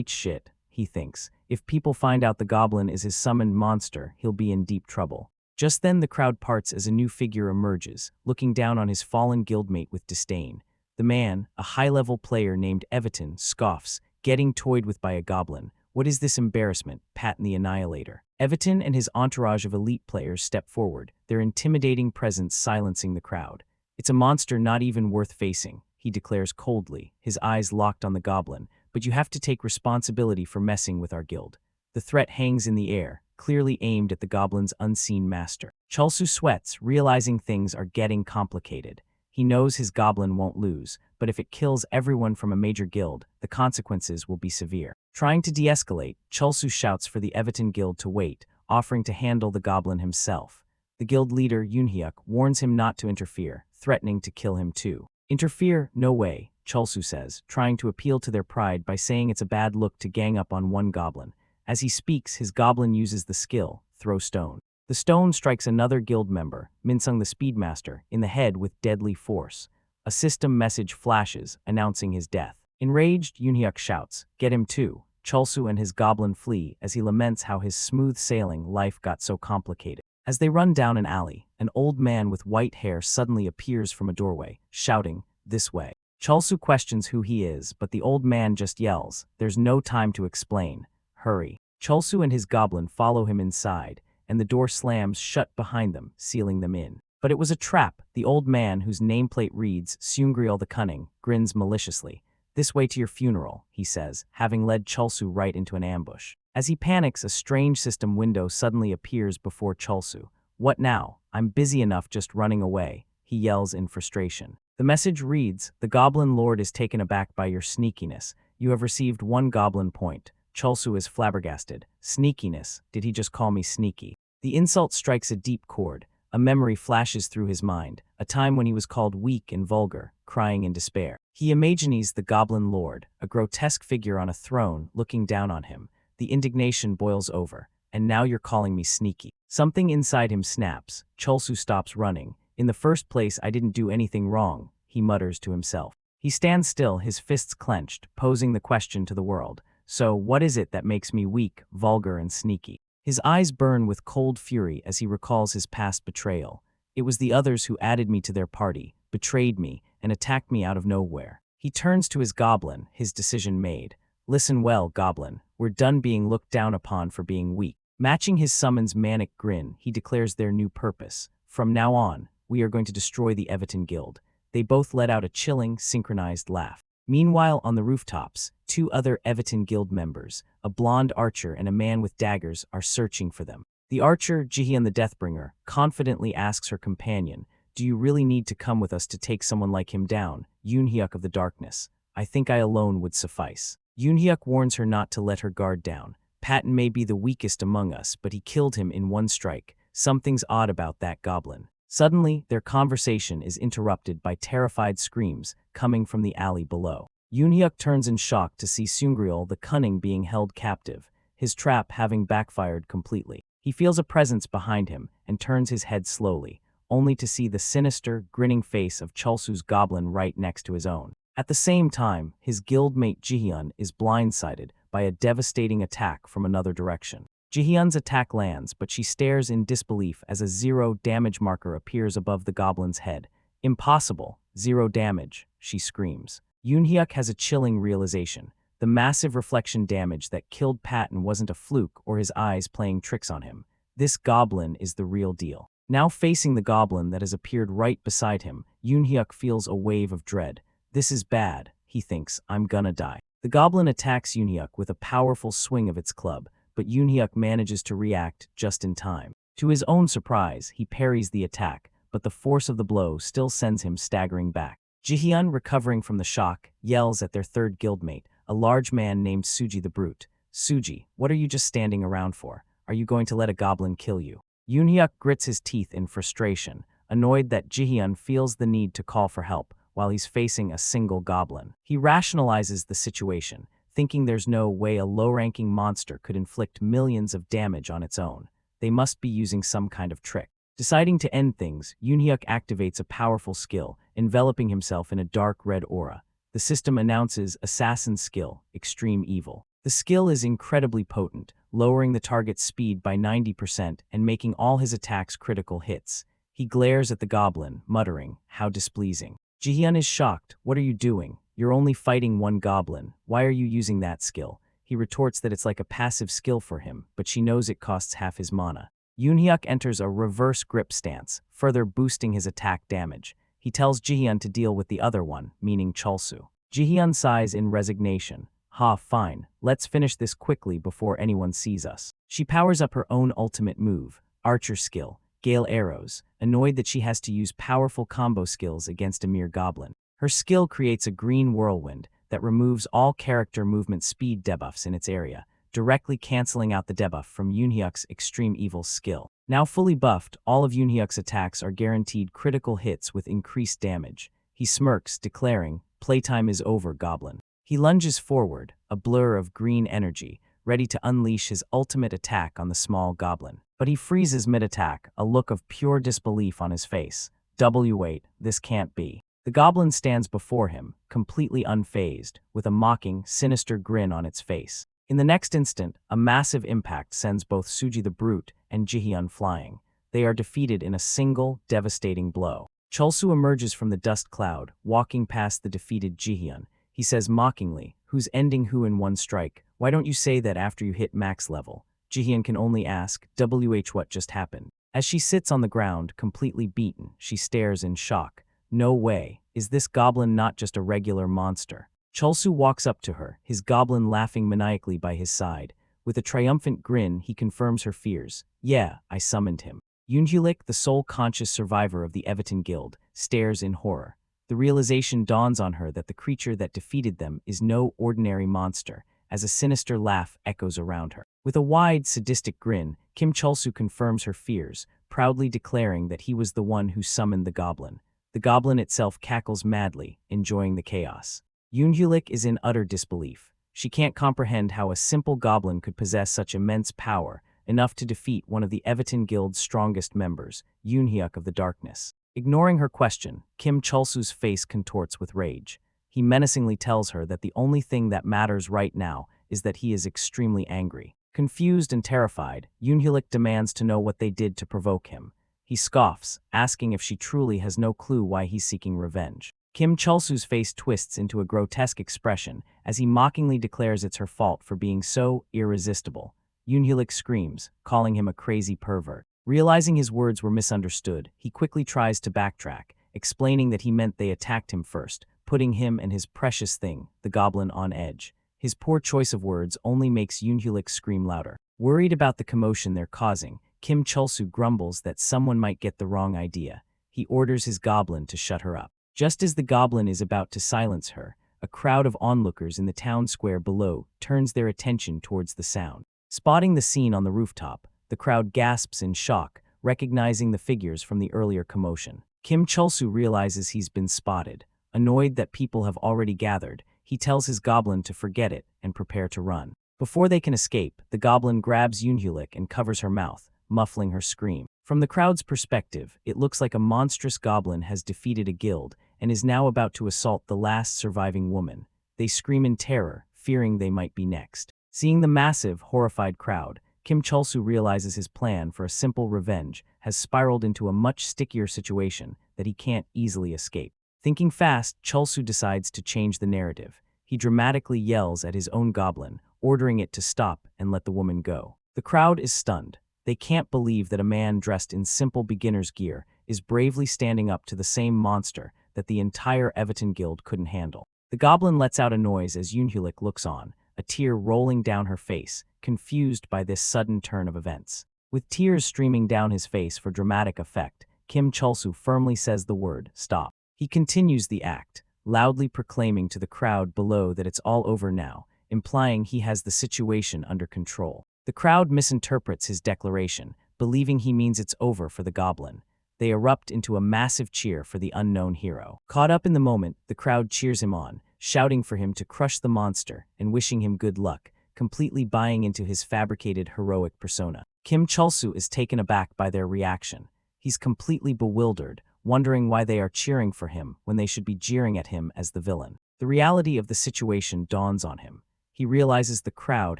Shit, he thinks. If people find out the goblin is his summoned monster, he'll be in deep trouble. Just then the crowd parts as a new figure emerges, looking down on his fallen guildmate with disdain. The man, a high-level player named Everton, scoffs, "Getting toyed with by a goblin. What is this embarrassment?" Patton the Annihilator. Everton and his entourage of elite players step forward, their intimidating presence silencing the crowd. "It's a monster not even worth facing," he declares coldly, his eyes locked on the goblin, "but you have to take responsibility for messing with our guild." The threat hangs in the air, clearly aimed at the goblin's unseen master. Chulsu sweats, realizing things are getting complicated. He knows his goblin won't lose, but if it kills everyone from a major guild, the consequences will be severe. Trying to de-escalate, Chulsu shouts for the Everton Guild to wait, offering to handle the goblin himself. The guild leader, Yoonhyuk, warns him not to interfere, threatening to kill him too. "Interfere? No way," Chulsu says, trying to appeal to their pride by saying it's a bad look to gang up on one goblin. As he speaks, his goblin uses the skill, Throw Stone. The stone strikes another guild member, Minsung the Speedmaster, in the head with deadly force. A system message flashes, announcing his death. Enraged, Yoonhyuk shouts, "Get him too." Chulsu and his goblin flee as he laments how his smooth-sailing life got so complicated. As they run down an alley, an old man with white hair suddenly appears from a doorway, shouting, "This way." Chulsu questions who he is, but the old man just yells, "There's no time to explain. Hurry." Chulsu and his goblin follow him inside, and the door slams shut behind them, sealing them in. But it was a trap. The old man, whose nameplate reads, Seungriel the Cunning, grins maliciously. "This way to your funeral," he says, having led Chulsu right into an ambush. As he panics, a strange system window suddenly appears before Chulsu. "What now? I'm busy enough just running away," he yells in frustration. The message reads, "The Goblin Lord is taken aback by your sneakiness. You have received 1 goblin point." Cholsu is flabbergasted. Sneakiness? Did he just call me sneaky? The insult strikes a deep chord. A memory flashes through his mind, a time when he was called weak and vulgar, crying in despair. He imagines the Goblin Lord, a grotesque figure on a throne, looking down on him. The indignation boils over. "And now you're calling me sneaky." Something inside him snaps. Cholsu stops running. "In the first place, I didn't do anything wrong," he mutters to himself. He stands still, his fists clenched, posing the question to the world. "So, what is it that makes me weak, vulgar, and sneaky?" His eyes burn with cold fury as he recalls his past betrayal. It was the others who added me to their party, betrayed me, and attacked me out of nowhere. He turns to his goblin, his decision made. "Listen well, goblin. We're done being looked down upon for being weak." Matching his summon's manic grin, he declares their new purpose. "From now on, we are going to destroy the Everton Guild." They both let out a chilling, synchronized laugh. Meanwhile, on the rooftops, 2 other Everton Guild members, a blonde archer and a man with daggers, are searching for them. The archer, Jihyun the Deathbringer, confidently asks her companion, "Do you really need to come with us to take someone like him down, Yoonhyuk of the Darkness? I think I alone would suffice." Yoonhyuk warns her not to let her guard down. "Patton may be the weakest among us, but he killed him in 1 strike. Something's odd about that goblin." Suddenly, their conversation is interrupted by terrified screams coming from the alley below. Yoonhyuk turns in shock to see Seungryul the Cunning being held captive, his trap having backfired completely. He feels a presence behind him and turns his head slowly, only to see the sinister, grinning face of Cholsu's goblin right next to his own. At the same time, his guildmate Jihyun is blindsided by a devastating attack from another direction. Jihyun's attack lands, but she stares in disbelief as a 0 damage marker appears above the goblin's head. "Impossible, 0 damage," she screams. Yoonhyuk has a chilling realization. The massive reflection damage that killed Patton wasn't a fluke or his eyes playing tricks on him. This goblin is the real deal. Now facing the goblin that has appeared right beside him, Yoonhyuk feels a wave of dread. "This is bad," he thinks. "I'm gonna die." The goblin attacks Yoonhyuk with a powerful swing of its club, but Yoonhyuk manages to react just in time. To his own surprise, he parries the attack, but the force of the blow still sends him staggering back. Jihyun, recovering from the shock, yells at their 3rd guildmate, a large man named Suji the Brute. "Suji, what are you just standing around for? Are you going to let a goblin kill you?" Yoonhyuk grits his teeth in frustration, annoyed that Jihyun feels the need to call for help while he's facing a single goblin. He rationalizes the situation, thinking there's no way a low-ranking monster could inflict millions of damage on its own. They must be using some kind of trick. Deciding to end things, Yoonhyuk activates a powerful skill, enveloping himself in a dark red aura. The system announces Assassin Skill, Extreme Evil. The skill is incredibly potent, lowering the target's speed by 90% and making all his attacks critical hits. He glares at the goblin, muttering, "How displeasing." Jihyun is shocked. "What are you doing? You're only fighting 1 goblin. Why are you using that skill?" He retorts that it's like a passive skill for him, but she knows it costs half his mana. Yoonhyuk enters a reverse grip stance, further boosting his attack damage. He tells Jihyun to deal with the other one, meaning Cholsu. Jihyun sighs in resignation. "Ha, fine. Let's finish this quickly before anyone sees us." She powers up her own ultimate move, Archer Skill, Gale Arrows, annoyed that she has to use powerful combo skills against a mere goblin. Her skill creates a green whirlwind that removes all character movement speed debuffs in its area, directly canceling out the debuff from Yoonhyuk's Extreme Evil skill. Now fully buffed, all of Yoonhyuk's attacks are guaranteed critical hits with increased damage. He smirks, declaring, "Playtime is over, goblin." He lunges forward, a blur of green energy, ready to unleash his ultimate attack on the small goblin. But he freezes mid-attack, a look of pure disbelief on his face. "W8, this can't be." The goblin stands before him, completely unfazed, with a mocking, sinister grin on its face. In the next instant, a massive impact sends both Suji the Brute and Jihyun flying. They are defeated in a single, devastating blow. Cholsu emerges from the dust cloud, walking past the defeated Jihyun. He says mockingly, "Who's ending who in 1 strike? Why don't you say that after you hit max level?" Jihyun can only ask, "WH, what just happened?" As she sits on the ground, completely beaten, she stares in shock. "No way. Is this goblin not just a regular monster?" Cholsu walks up to her, his goblin laughing maniacally by his side. With a triumphant grin, he confirms her fears. "Yeah, I summoned him." Yoonhyuk, the sole conscious survivor of the Everton Guild, stares in horror. The realization dawns on her that the creature that defeated them is no ordinary monster, as a sinister laugh echoes around her. With a wide, sadistic grin, Kim Chulsu confirms her fears, proudly declaring that he was the one who summoned the goblin. The goblin itself cackles madly, enjoying the chaos. Yoonhyulik is in utter disbelief. She can't comprehend how a simple goblin could possess such immense power, enough to defeat one of the Evitan Guild's strongest members, Yoonhyuk of the Darkness. Ignoring her question, Kim Chulsu's face contorts with rage. He menacingly tells her that the only thing that matters right now is that he is extremely angry. Confused and terrified, Yoonhyulik demands to know what they did to provoke him. He scoffs, asking if she truly has no clue why he's seeking revenge. Kim Chulsu's face twists into a grotesque expression as he mockingly declares it's her fault for being so irresistible. Yoonhyulik screams, calling him a crazy pervert. Realizing his words were misunderstood, he quickly tries to backtrack, explaining that he meant they attacked him first, putting him and his precious thing, the goblin, on edge. His poor choice of words only makes Yoonhyulik scream louder. Worried about the commotion they're causing, Kim Chulsu grumbles that someone might get the wrong idea. He orders his goblin to shut her up. Just as the goblin is about to silence her, a crowd of onlookers in the town square below turns their attention towards the sound. Spotting the scene on the rooftop, the crowd gasps in shock, recognizing the figures from the earlier commotion. Kim Chulsu realizes he's been spotted. Annoyed that people have already gathered, he tells his goblin to forget it and prepare to run. Before they can escape, the goblin grabs Yoonhyulik and covers her mouth, muffling her scream. From the crowd's perspective, it looks like a monstrous goblin has defeated a guild and is now about to assault the last surviving woman. They scream in terror, fearing they might be next. Seeing the massive, horrified crowd, Kim Chulsu realizes his plan for a simple revenge has spiraled into a much stickier situation that he can't easily escape. Thinking fast, Chulsu decides to change the narrative. He dramatically yells at his own goblin, ordering it to stop and let the woman go. The crowd is stunned. They can't believe that a man dressed in simple beginner's gear is bravely standing up to the same monster that the entire Evitan Guild couldn't handle. The goblin lets out a noise as Yoonhyulik looks on, a tear rolling down her face, confused by this sudden turn of events. With tears streaming down his face for dramatic effect, Kim Chulsu firmly says the word, "Stop." He continues the act, loudly proclaiming to the crowd below that it's all over now, implying he has the situation under control. The crowd misinterprets his declaration, believing he means it's over for the goblin. They erupt into a massive cheer for the unknown hero. Caught up in the moment, the crowd cheers him on, shouting for him to crush the monster and wishing him good luck, completely buying into his fabricated heroic persona. Kim Chulsu is taken aback by their reaction. He's completely bewildered, wondering why they are cheering for him when they should be jeering at him as the villain. The reality of the situation dawns on him. He realizes the crowd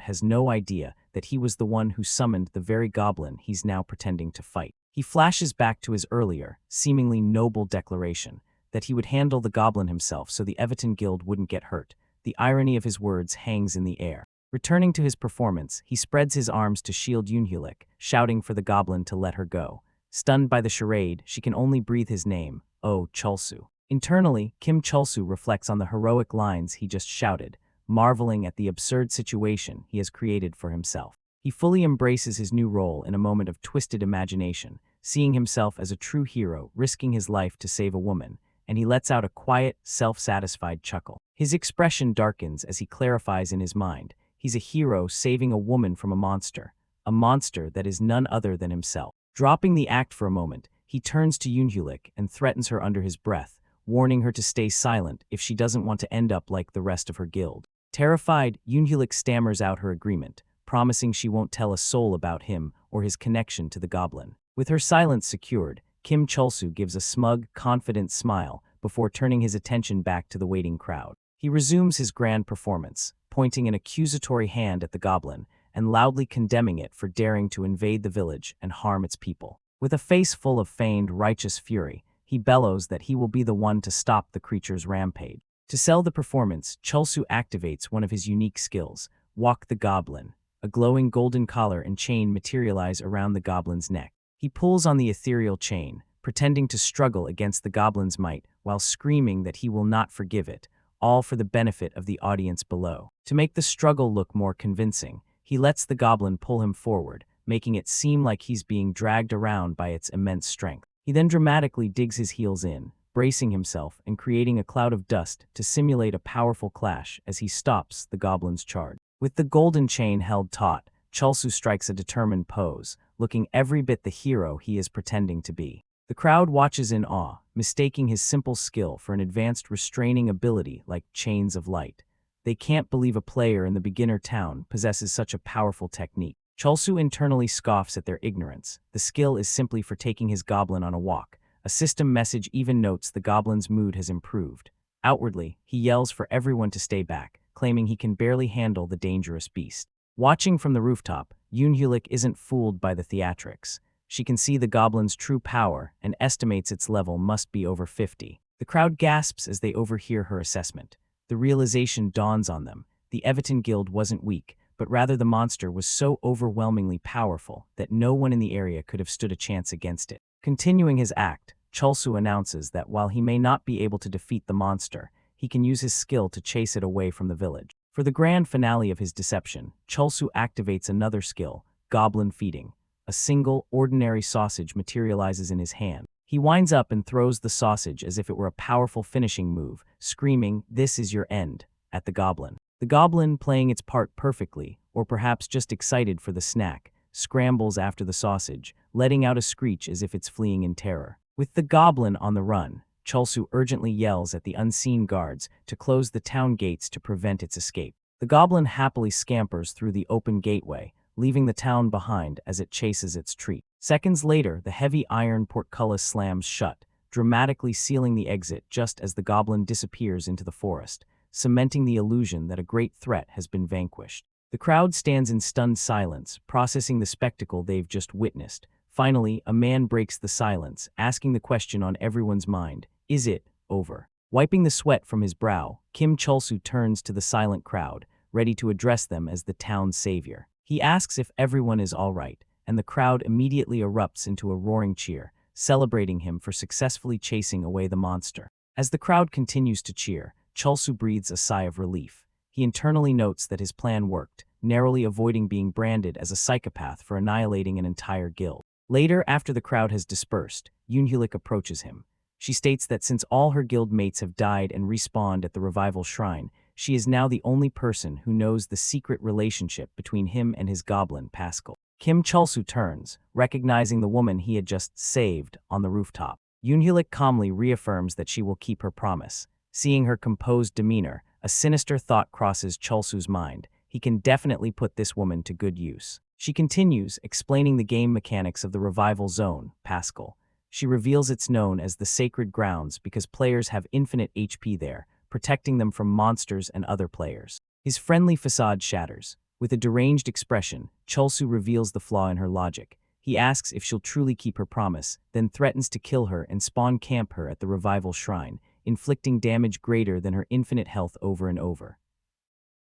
has no idea that he was the one who summoned the very goblin he's now pretending to fight. He flashes back to his earlier, seemingly noble declaration, that he would handle the goblin himself so the Evitan Guild wouldn't get hurt. The irony of his words hangs in the air. Returning to his performance, he spreads his arms to shield Yoonhyulik, shouting for the goblin to let her go. Stunned by the charade, she can only breathe his name, "Oh, Chulsu." Internally, Kim Chulsu reflects on the heroic lines he just shouted, marveling at the absurd situation he has created for himself. He fully embraces his new role in a moment of twisted imagination, seeing himself as a true hero risking his life to save a woman, and he lets out a quiet, self-satisfied chuckle. His expression darkens as he clarifies in his mind. He's a hero saving a woman from a monster that is none other than himself. Dropping the act for a moment, he turns to Yoonhyulik and threatens her under his breath, warning her to stay silent if she doesn't want to end up like the rest of her guild. Terrified, Yoonhyulik stammers out her agreement, promising she won't tell a soul about him or his connection to the goblin. With her silence secured, Kim Chulsu gives a smug, confident smile before turning his attention back to the waiting crowd. He resumes his grand performance, pointing an accusatory hand at the goblin and loudly condemning it for daring to invade the village and harm its people. With a face full of feigned righteous fury, he bellows that he will be the one to stop the creature's rampage. To sell the performance, Chulsu activates one of his unique skills, Walk the Goblin. A glowing golden collar and chain materialize around the goblin's neck. He pulls on the ethereal chain, pretending to struggle against the goblin's might while screaming that he will not forgive it, all for the benefit of the audience below. To make the struggle look more convincing, he lets the goblin pull him forward, making it seem like he's being dragged around by its immense strength. He then dramatically digs his heels in, bracing himself and creating a cloud of dust to simulate a powerful clash as he stops the goblin's charge. With the golden chain held taut, Chulsu strikes a determined pose, looking every bit the hero he is pretending to be. The crowd watches in awe, mistaking his simple skill for an advanced restraining ability like chains of light. They can't believe a player in the beginner town possesses such a powerful technique. Chulsu internally scoffs at their ignorance. The skill is simply for taking his goblin on a walk. A system message even notes the goblin's mood has improved. Outwardly, he yells for everyone to stay back, claiming he can barely handle the dangerous beast. Watching from the rooftop, Yoonhulik isn't fooled by the theatrics. She can see the goblin's true power and estimates its level must be over 50. The crowd gasps as they overhear her assessment. The realization dawns on them. The Everton Guild wasn't weak, but rather the monster was so overwhelmingly powerful that no one in the area could have stood a chance against it. Continuing his act, Chulsu announces that while he may not be able to defeat the monster, he can use his skill to chase it away from the village. For the grand finale of his deception, Chulsu activates another skill, Goblin Feeding. A single, ordinary sausage materializes in his hand. He winds up and throws the sausage as if it were a powerful finishing move, screaming, "This is your end," at the goblin. The goblin, playing its part perfectly, or perhaps just excited for the snack, scrambles after the sausage, letting out a screech as if it's fleeing in terror. With the goblin on the run, Chulsu urgently yells at the unseen guards to close the town gates to prevent its escape. The goblin happily scampers through the open gateway, leaving the town behind as it chases its treat. Seconds later, the heavy iron portcullis slams shut, dramatically sealing the exit just as the goblin disappears into the forest, cementing the illusion that a great threat has been vanquished. The crowd stands in stunned silence, processing the spectacle they've just witnessed. Finally, a man breaks the silence, asking the question on everyone's mind, "Is it over?" Wiping the sweat from his brow, Kim Chulsu turns to the silent crowd, ready to address them as the town's savior. He asks if everyone is all right, and the crowd immediately erupts into a roaring cheer, celebrating him for successfully chasing away the monster. As the crowd continues to cheer, Chulsu breathes a sigh of relief. He internally notes that his plan worked, narrowly avoiding being branded as a psychopath for annihilating an entire guild. Later, after the crowd has dispersed, Yoonhulik approaches him. She states that since all her guild mates have died and respawned at the revival shrine, she is now the only person who knows the secret relationship between him and his goblin, Pascal. Kim Chulsu turns, recognizing the woman he had just saved on the rooftop. Yoonhulik calmly reaffirms that she will keep her promise. Seeing her composed demeanor, a sinister thought crosses Chulsu's mind. He can definitely put this woman to good use. She continues, explaining the game mechanics of the revival zone, Pascal. She reveals it's known as the Sacred Grounds because players have infinite HP there, protecting them from monsters and other players. His friendly facade shatters. With a deranged expression, Chulsu reveals the flaw in her logic. He asks if she'll truly keep her promise, then threatens to kill her and spawn camp her at the revival shrine, inflicting damage greater than her infinite health over and over.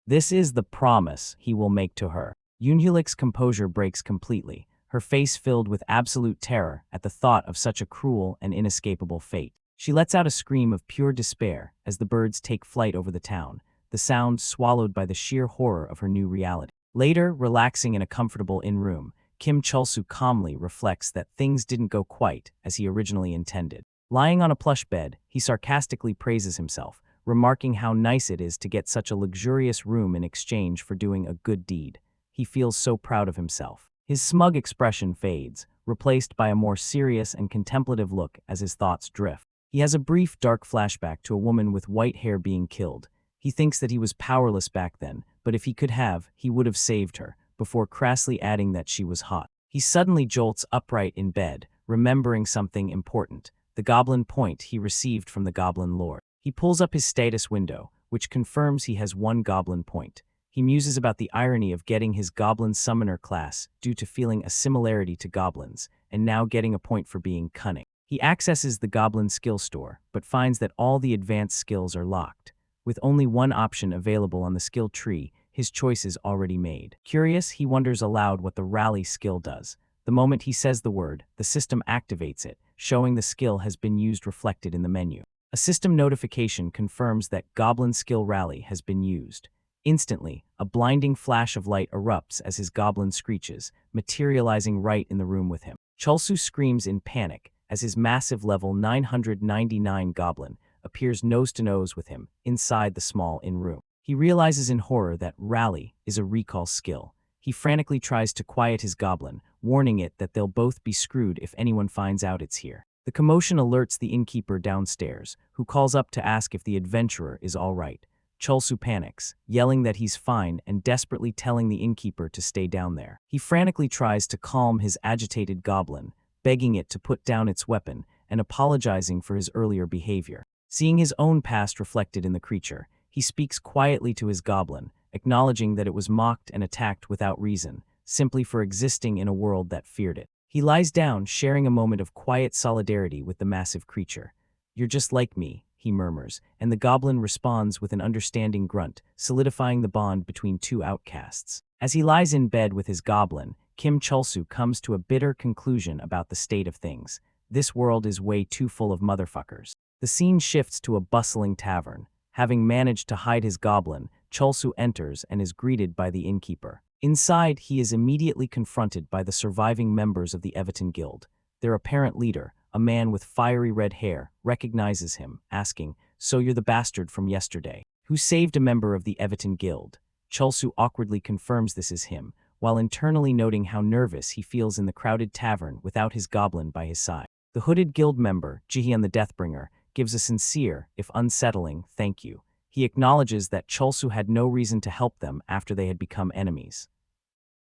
This is the promise he will make to her. Yoonhulik's composure breaks completely, her face filled with absolute terror at the thought of such a cruel and inescapable fate. She lets out a scream of pure despair as the birds take flight over the town, the sound swallowed by the sheer horror of her new reality. Later, relaxing in a comfortable inn-room, Kim Chulsu calmly reflects that things didn't go quite as he originally intended. Lying on a plush bed, he sarcastically praises himself, remarking how nice it is to get such a luxurious room in exchange for doing a good deed. He feels so proud of himself. His smug expression fades, replaced by a more serious and contemplative look as his thoughts drift. He has a brief, dark flashback to a woman with white hair being killed. He thinks that he was powerless back then, but if he could have, he would have saved her, before crassly adding that she was hot. He suddenly jolts upright in bed, remembering something important, the goblin point he received from the Goblin Lord. He pulls up his status window, which confirms he has one goblin point. He muses about the irony of getting his Goblin Summoner class due to feeling a similarity to goblins, and now getting a point for being cunning. He accesses the Goblin skill store, but finds that all the advanced skills are locked. With only one option available on the skill tree, his choice is already made. Curious, he wonders aloud what the Rally skill does. The moment he says the word, the system activates it, showing the skill has been used reflected in the menu. A system notification confirms that Goblin Skill Rally has been used. Instantly, a blinding flash of light erupts as his goblin screeches, materializing right in the room with him. Chulsu screams in panic, as his massive level 999 goblin appears nose to nose with him inside the small inn room. He realizes in horror that rally is a recall skill. He frantically tries to quiet his goblin, warning it that they'll both be screwed if anyone finds out it's here. The commotion alerts the innkeeper downstairs, who calls up to ask if the adventurer is all right. Chulsu panics, yelling that he's fine and desperately telling the innkeeper to stay down there. He frantically tries to calm his agitated goblin, begging it to put down its weapon and apologizing for his earlier behavior. Seeing his own past reflected in the creature, he speaks quietly to his goblin, acknowledging that it was mocked and attacked without reason, simply for existing in a world that feared it. He lies down, sharing a moment of quiet solidarity with the massive creature. "You're just like me," he murmurs, and the goblin responds with an understanding grunt, solidifying the bond between two outcasts. As he lies in bed with his goblin, Kim Chulsu comes to a bitter conclusion about the state of things. This world is way too full of motherfuckers. The scene shifts to a bustling tavern. Having managed to hide his goblin, Chulsu enters and is greeted by the innkeeper. Inside, he is immediately confronted by the surviving members of the Everton Guild. Their apparent leader, a man with fiery red hair, recognizes him, asking, "So you're the bastard from yesterday, who saved a member of the Everton Guild?" Chulsu awkwardly confirms this is him, while internally noting how nervous he feels in the crowded tavern without his goblin by his side. The hooded guild member, Jihyun the Deathbringer, gives a sincere, if unsettling, thank you. He acknowledges that Chulsu had no reason to help them after they had become enemies.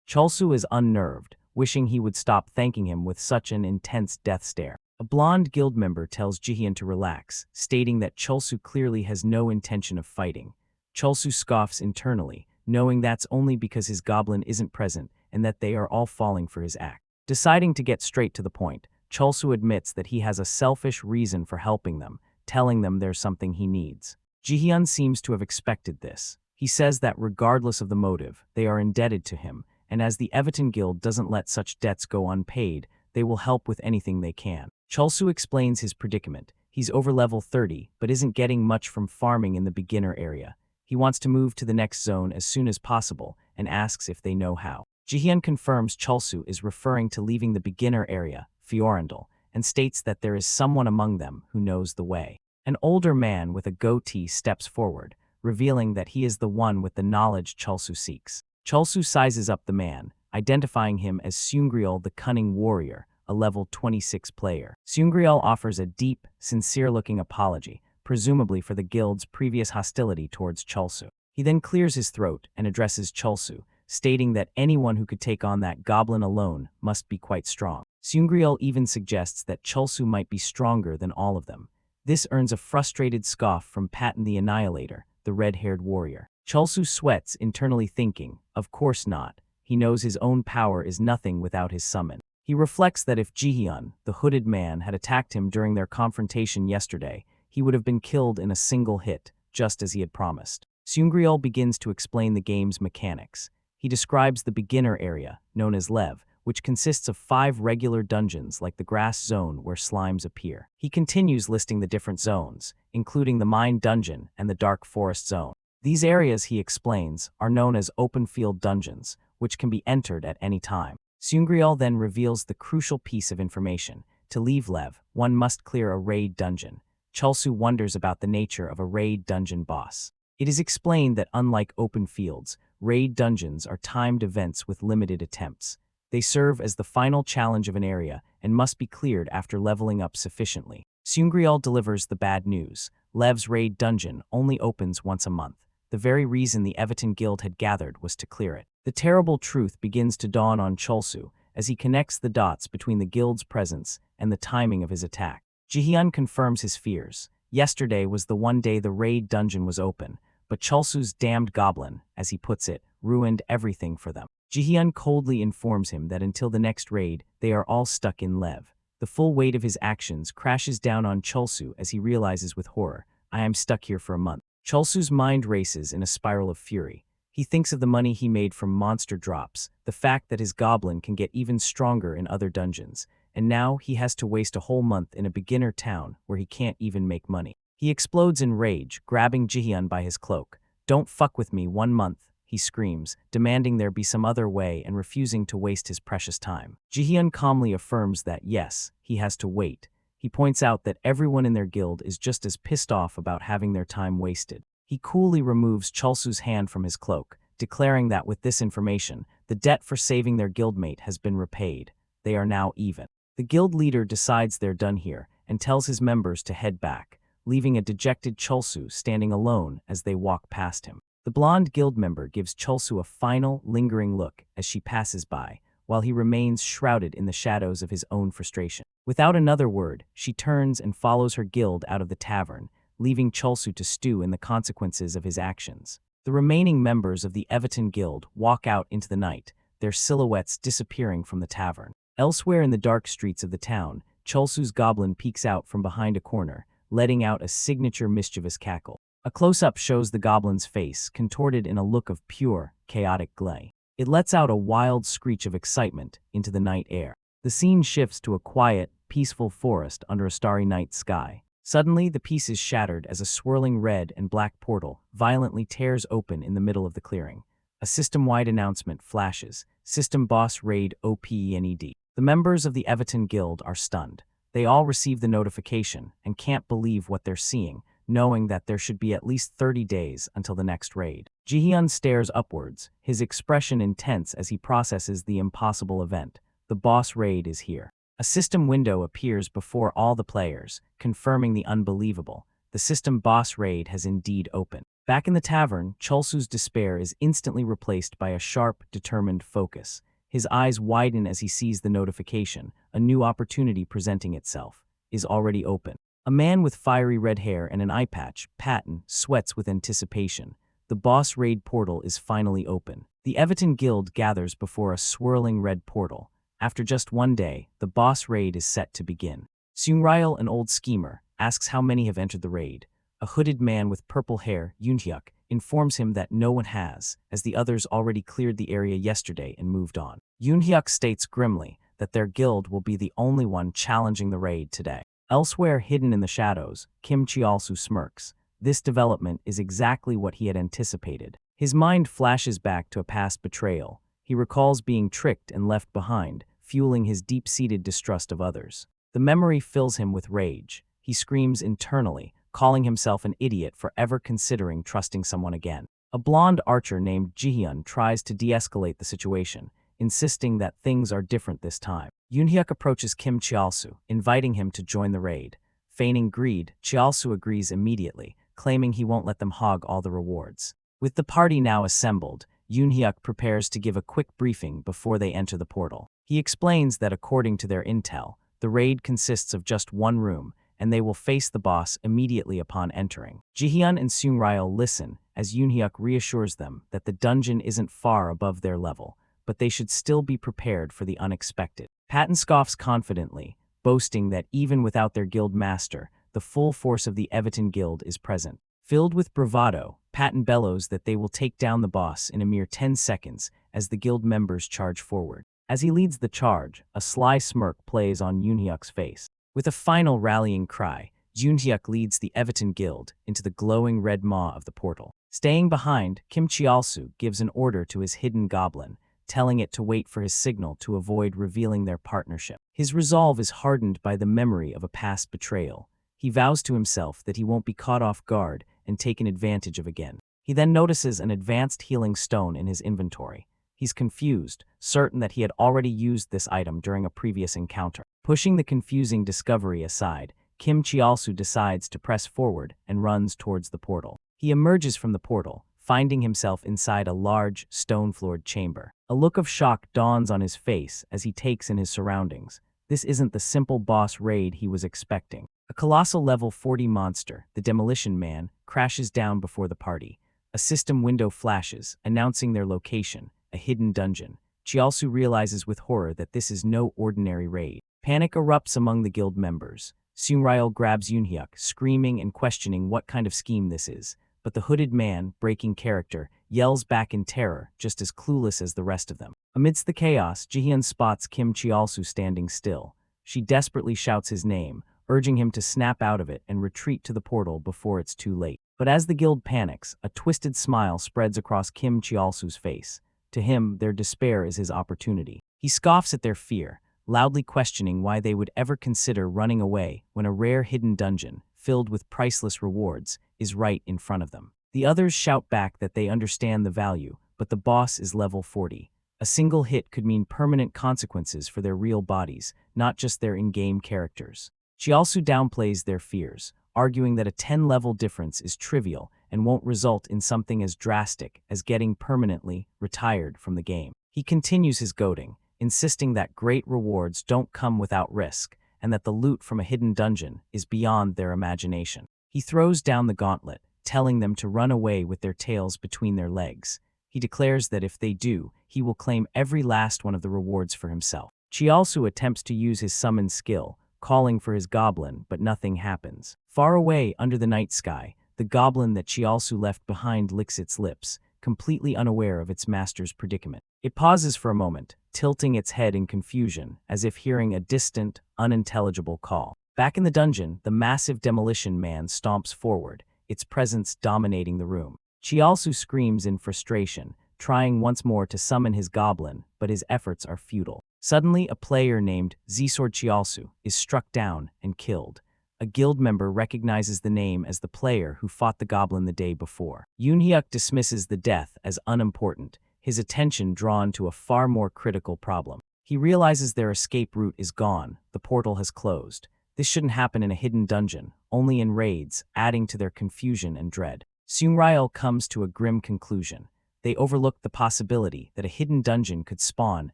Chulsu is unnerved, wishing he would stop thanking him with such an intense death stare. A blonde guild member tells Jihyun to relax, stating that Chulsu clearly has no intention of fighting. Chulsu scoffs internally, knowing that's only because his goblin isn't present and that they are all falling for his act. Deciding to get straight to the point, Chulsu admits that he has a selfish reason for helping them, telling them there's something he needs. Jihyun seems to have expected this. He says that regardless of the motive, they are indebted to him, and as the Everton Guild doesn't let such debts go unpaid, they will help with anything they can. Chulsu explains his predicament. He's over level 30, but isn't getting much from farming in the beginner area. He wants to move to the next zone as soon as possible and asks if they know how. Jihyun confirms Chulsu is referring to leaving the beginner area, Fiorindal, and states that there is someone among them who knows the way. An older man with a goatee steps forward, revealing that he is the one with the knowledge Chulsu seeks. Chulsu sizes up the man, identifying him as Seungriel the Cunning Warrior, a level 26 player. Seungriel offers a deep, sincere-looking apology, presumably for the guild's previous hostility towards Chulsu. He then clears his throat and addresses Chulsu, stating that anyone who could take on that goblin alone must be quite strong. Seungriel even suggests that Chulsu might be stronger than all of them. This earns a frustrated scoff from Patton the Annihilator, the red-haired warrior. Chulsu sweats, internally thinking, of course not. He knows his own power is nothing without his summon. He reflects that if Jihyun, the hooded man, had attacked him during their confrontation yesterday, he would have been killed in a single hit, just as he had promised. Seungriel begins to explain the game's mechanics. He describes the beginner area, known as Lev, which consists of 5 regular dungeons like the grass zone where slimes appear. He continues listing the different zones, including the mine dungeon and the dark forest zone. These areas, he explains, are known as open field dungeons, which can be entered at any time. Seungriel then reveals the crucial piece of information. To leave Lev, one must clear a raid dungeon. Chulsu wonders about the nature of a raid dungeon boss. It is explained that unlike open fields, raid dungeons are timed events with limited attempts. They serve as the final challenge of an area and must be cleared after leveling up sufficiently. Seungriel delivers the bad news. Lev's raid dungeon only opens once a month. The very reason the Everton Guild had gathered was to clear it. The terrible truth begins to dawn on Chulsu as he connects the dots between the guild's presence and the timing of his attack. Jihyun confirms his fears. Yesterday was the one day the raid dungeon was open, but Chulsu's damned goblin, as he puts it, ruined everything for them. Jihyun coldly informs him that until the next raid, they are all stuck in Lev. The full weight of his actions crashes down on Chulsu as he realizes with horror, I am stuck here for a month. Chulsu's mind races in a spiral of fury. He thinks of the money he made from monster drops, the fact that his goblin can get even stronger in other dungeons, and now he has to waste a whole month in a beginner town where he can't even make money. He explodes in rage, grabbing Jihyun by his cloak. Don't fuck with me 1 month, he screams, demanding there be some other way and refusing to waste his precious time. Jihyun calmly affirms that yes, he has to wait. He points out that everyone in their guild is just as pissed off about having their time wasted. He coolly removes Cholsu's hand from his cloak, declaring that with this information, the debt for saving their guildmate has been repaid. They are now even. The guild leader decides they're done here and tells his members to head back, leaving a dejected Cholsu standing alone as they walk past him. The blonde guild member gives Cholsu a final, lingering look as she passes by, while he remains shrouded in the shadows of his own frustration. Without another word, she turns and follows her guild out of the tavern, leaving Cholsu to stew in the consequences of his actions. The remaining members of the Everton Guild walk out into the night, their silhouettes disappearing from the tavern. Elsewhere in the dark streets of the town, Cholsu's goblin peeks out from behind a corner, letting out a signature mischievous cackle. A close-up shows the goblin's face, contorted in a look of pure, chaotic glee. It lets out a wild screech of excitement into the night air. The scene shifts to a quiet, peaceful forest under a starry night sky. Suddenly, the peace is shattered as a swirling red and black portal violently tears open in the middle of the clearing. A system-wide announcement flashes: System Boss Raid OPENED. The members of the Everton Guild are stunned. They all receive the notification and can't believe what they're seeing, knowing that there should be at least 30 days until the next raid. Jihyun stares upwards, his expression intense as he processes the impossible event. The boss raid is here. A system window appears before all the players, confirming the unbelievable. The system boss raid has indeed opened. Back in the tavern, Cholsu's despair is instantly replaced by a sharp, determined focus. His eyes widen as he sees the notification. A new opportunity presenting itself is already open. A man with fiery red hair and an eye patch, Patton, sweats with anticipation. The boss raid portal is finally open. The Everton Guild gathers before a swirling red portal. After just one day, the boss raid is set to begin. Seungrail, an old schemer, asks how many have entered the raid. A hooded man with purple hair, Yoonhyuk, informs him that no one has, as the others already cleared the area yesterday and moved on. Yoonhyuk states grimly that their guild will be the only one challenging the raid today. Elsewhere, hidden in the shadows, Kim Chialsu smirks. This development is exactly what he had anticipated. His mind flashes back to a past betrayal. He recalls being tricked and left behind, fueling his deep-seated distrust of others. The memory fills him with rage. He screams internally, calling himself an idiot for ever considering trusting someone again. A blonde archer named Jihyun tries to de-escalate the situation, insisting that things are different this time. Yoonhyuk approaches Kim Chialsu, inviting him to join the raid. Feigning greed, Chialsu agrees immediately, claiming he won't let them hog all the rewards. With the party now assembled, Yoonhyuk prepares to give a quick briefing before they enter the portal. He explains that according to their intel, the raid consists of just one room, and they will face the boss immediately upon entering. Jihyun and Seungrail listen as Yoonhyuk reassures them that the dungeon isn't far above their level, but they should still be prepared for the unexpected. Patton scoffs confidently, boasting that even without their guild master, the full force of the Everton Guild is present. Filled with bravado, Patton bellows that they will take down the boss in a mere 10 seconds as the guild members charge forward. As he leads the charge, a sly smirk plays on Yoonhyuk's face. With a final rallying cry, Yoonhyuk leads the Everton Guild into the glowing red maw of the portal. Staying behind, Kim Chialsu gives an order to his hidden goblin, telling it to wait for his signal to avoid revealing their partnership. His resolve is hardened by the memory of a past betrayal. He vows to himself that he won't be caught off guard and taken advantage of again. He then notices an advanced healing stone in his inventory. He's confused, certain that he had already used this item during a previous encounter. Pushing the confusing discovery aside, Kim Chialsu decides to press forward and runs towards the portal. He emerges from the portal, finding himself inside a large, stone-floored chamber. A look of shock dawns on his face as he takes in his surroundings. This isn't the simple boss raid he was expecting. A colossal level 40 monster, the Demolition Man, crashes down before the party. A system window flashes, announcing their location, a hidden dungeon. Chialsu realizes with horror that this is no ordinary raid. Panic erupts among the guild members. Seungrail grabs Yoonhyuk, screaming and questioning what kind of scheme this is. But the hooded man, breaking character, yells back in terror, just as clueless as the rest of them. Amidst the chaos, Jihyun spots Kim Chialsu standing still. She desperately shouts his name, urging him to snap out of it and retreat to the portal before it's too late. But as the guild panics, a twisted smile spreads across Kim Chialsu's face. To him, their despair is his opportunity. He scoffs at their fear, loudly questioning why they would ever consider running away when a rare hidden dungeon, filled with priceless rewards, is right in front of them. The others shout back that they understand the value, but the boss is level 40. A single hit could mean permanent consequences for their real bodies, not just their in-game characters. Chialsu downplays their fears, arguing that a 10-level difference is trivial and won't result in something as drastic as getting permanently retired from the game. He continues his goading, insisting that great rewards don't come without risk and that the loot from a hidden dungeon is beyond their imagination. He throws down the gauntlet, telling them to run away with their tails between their legs. He declares that if they do, he will claim every last one of the rewards for himself. Chialsu attempts to use his summon skill, calling for his goblin, but nothing happens. Far away under the night sky, the goblin that Chialsu left behind licks its lips, completely unaware of its master's predicament. It pauses for a moment, tilting its head in confusion, as if hearing a distant, unintelligible call. Back in the dungeon, the massive demolition man stomps forward, its presence dominating the room. Chialsu screams in frustration, trying once more to summon his goblin, but his efforts are futile. Suddenly, a player named Zsword Chialsu is struck down and killed. A guild member recognizes the name as the player who fought the goblin the day before. Yoonhyuk dismisses the death as unimportant, his attention drawn to a far more critical problem. He realizes their escape route is gone, the portal has closed. This shouldn't happen in a hidden dungeon, only in raids, adding to their confusion and dread. Seungryul comes to a grim conclusion. They overlooked the possibility that a hidden dungeon could spawn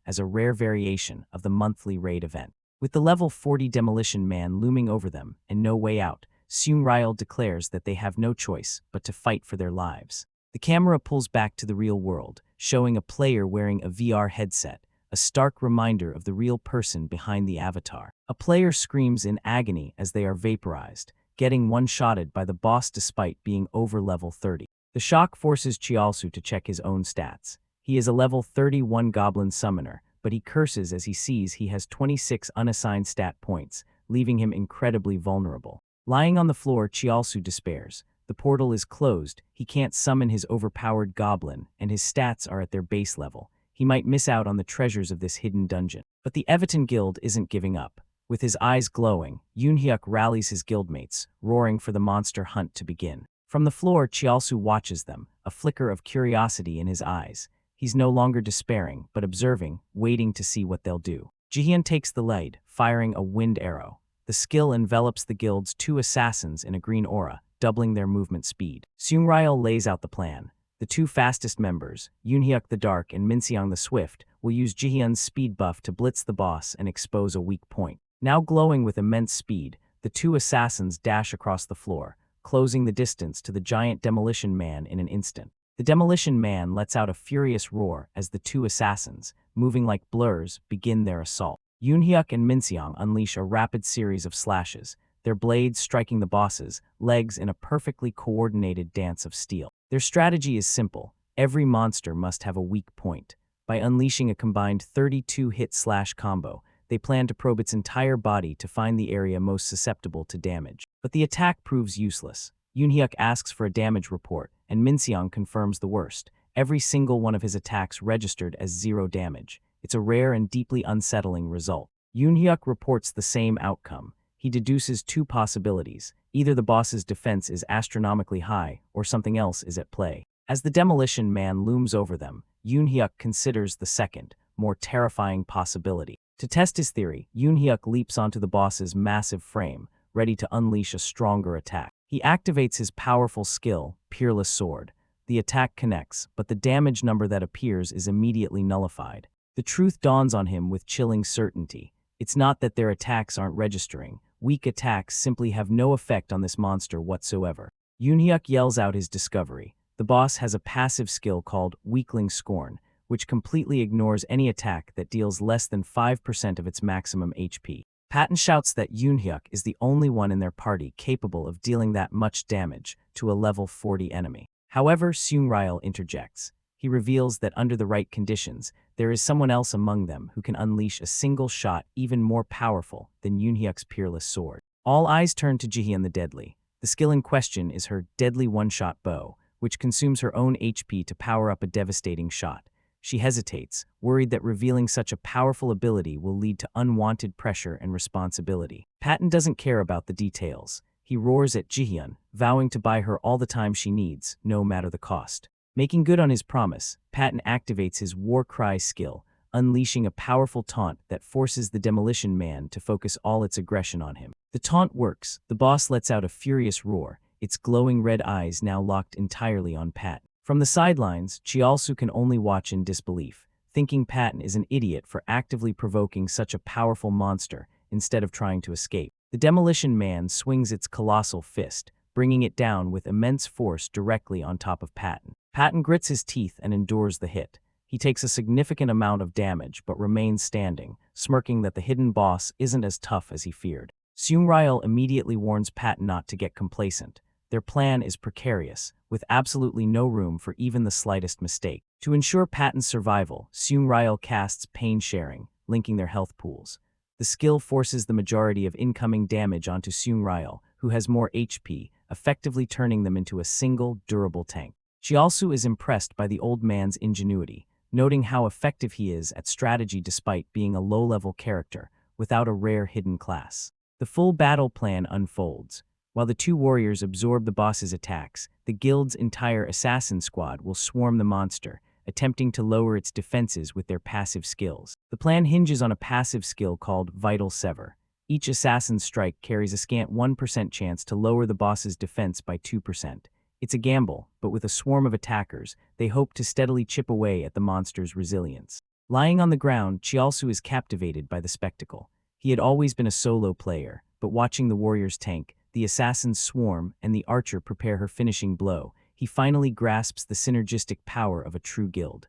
as a rare variation of the monthly raid event. With the level 40 demolition man looming over them and no way out, Seungryul declares that they have no choice but to fight for their lives. The camera pulls back to the real world, showing a player wearing a VR headset, a stark reminder of the real person behind the avatar. A player screams in agony as they are vaporized, getting one-shotted by the boss despite being over level 30. The shock forces Chialsu to check his own stats. He is a level 31 goblin summoner, but he curses as he sees he has 26 unassigned stat points, leaving him incredibly vulnerable. Lying on the floor, Chialsu despairs. The portal is closed, he can't summon his overpowered goblin, and his stats are at their base level. He might miss out on the treasures of this hidden dungeon. But the Everton Guild isn't giving up. With his eyes glowing, Yoonhyuk rallies his guildmates, roaring for the monster hunt to begin. From the floor, Chialsu watches them, a flicker of curiosity in his eyes. He's no longer despairing, but observing, waiting to see what they'll do. Jihyun takes the lead, firing a wind arrow. The skill envelops the guild's 2 assassins in a green aura, doubling their movement speed. Seungryul lays out the plan. The 2 fastest members, Yoonhyuk the Dark and Minseong the Swift, will use Jihyun's speed buff to blitz the boss and expose a weak point. Now glowing with immense speed, the 2 assassins dash across the floor, closing the distance to the giant demolition man in an instant. The demolition man lets out a furious roar as the 2 assassins, moving like blurs, begin their assault. Yoonhyuk and Minseong unleash a rapid series of slashes, their blades striking the boss's legs in a perfectly coordinated dance of steel. Their strategy is simple. Every monster must have a weak point. By unleashing a combined 32-hit slash combo, they plan to probe its entire body to find the area most susceptible to damage. But the attack proves useless. Yoonhyuk asks for a damage report, and Minseong confirms the worst. Every single one of his attacks registered as 0 damage. It's a rare and deeply unsettling result. Yoonhyuk reports the same outcome. He deduces 2 possibilities. Either the boss's defense is astronomically high, or something else is at play. As the demolition man looms over them, Yoonhyuk considers the second, more terrifying possibility. To test his theory, Yoonhyuk leaps onto the boss's massive frame, ready to unleash a stronger attack. He activates his powerful skill, Peerless Sword. The attack connects, but the damage number that appears is immediately nullified. The truth dawns on him with chilling certainty. It's not that their attacks aren't registering. Weak attacks simply have no effect on this monster whatsoever. Yoonhyuk yells out his discovery. The boss has a passive skill called Weakling Scorn, which completely ignores any attack that deals less than 5% of its maximum HP. Patton shouts that Yoonhyuk is the only one in their party capable of dealing that much damage to a level 40 enemy. However, Seungryul interjects. He reveals that under the right conditions, there is someone else among them who can unleash a single shot even more powerful than Yoonhyuk's Peerless Sword. All eyes turn to Jihyun the Deadly. The skill in question is her deadly one-shot bow, which consumes her own HP to power up a devastating shot. She hesitates, worried that revealing such a powerful ability will lead to unwanted pressure and responsibility. Patton doesn't care about the details. He roars at Jihyun, vowing to buy her all the time she needs, no matter the cost. Making good on his promise, Patton activates his War Cry skill, unleashing a powerful taunt that forces the Demolition Man to focus all its aggression on him. The taunt works. The boss lets out a furious roar, its glowing red eyes now locked entirely on Patton. From the sidelines, Chialsu can only watch in disbelief, thinking Patton is an idiot for actively provoking such a powerful monster instead of trying to escape. The Demolition Man swings its colossal fist, bringing it down with immense force directly on top of Patton. Patton grits his teeth and endures the hit. He takes a significant amount of damage but remains standing, smirking that the hidden boss isn't as tough as he feared. Seung-ryul immediately warns Patton not to get complacent. Their plan is precarious, with absolutely no room for even the slightest mistake. To ensure Patton's survival, Seung-ryul casts Pain Sharing, linking their health pools. The skill forces the majority of incoming damage onto Seung-ryul, who has more HP, effectively turning them into a single, durable tank. Chialsu is impressed by the old man's ingenuity, noting how effective he is at strategy despite being a low-level character, without a rare hidden class. The full battle plan unfolds. While the two warriors absorb the boss's attacks, the guild's entire assassin squad will swarm the monster, attempting to lower its defenses with their passive skills. The plan hinges on a passive skill called Vital Sever. Each assassin's strike carries a scant 1% chance to lower the boss's defense by 2%. It's a gamble, but with a swarm of attackers, they hope to steadily chip away at the monster's resilience. Lying on the ground, Chialsu is captivated by the spectacle. He had always been a solo player, but watching the warriors tank, the assassins swarm, and the archer prepare her finishing blow, he finally grasps the synergistic power of a true guild.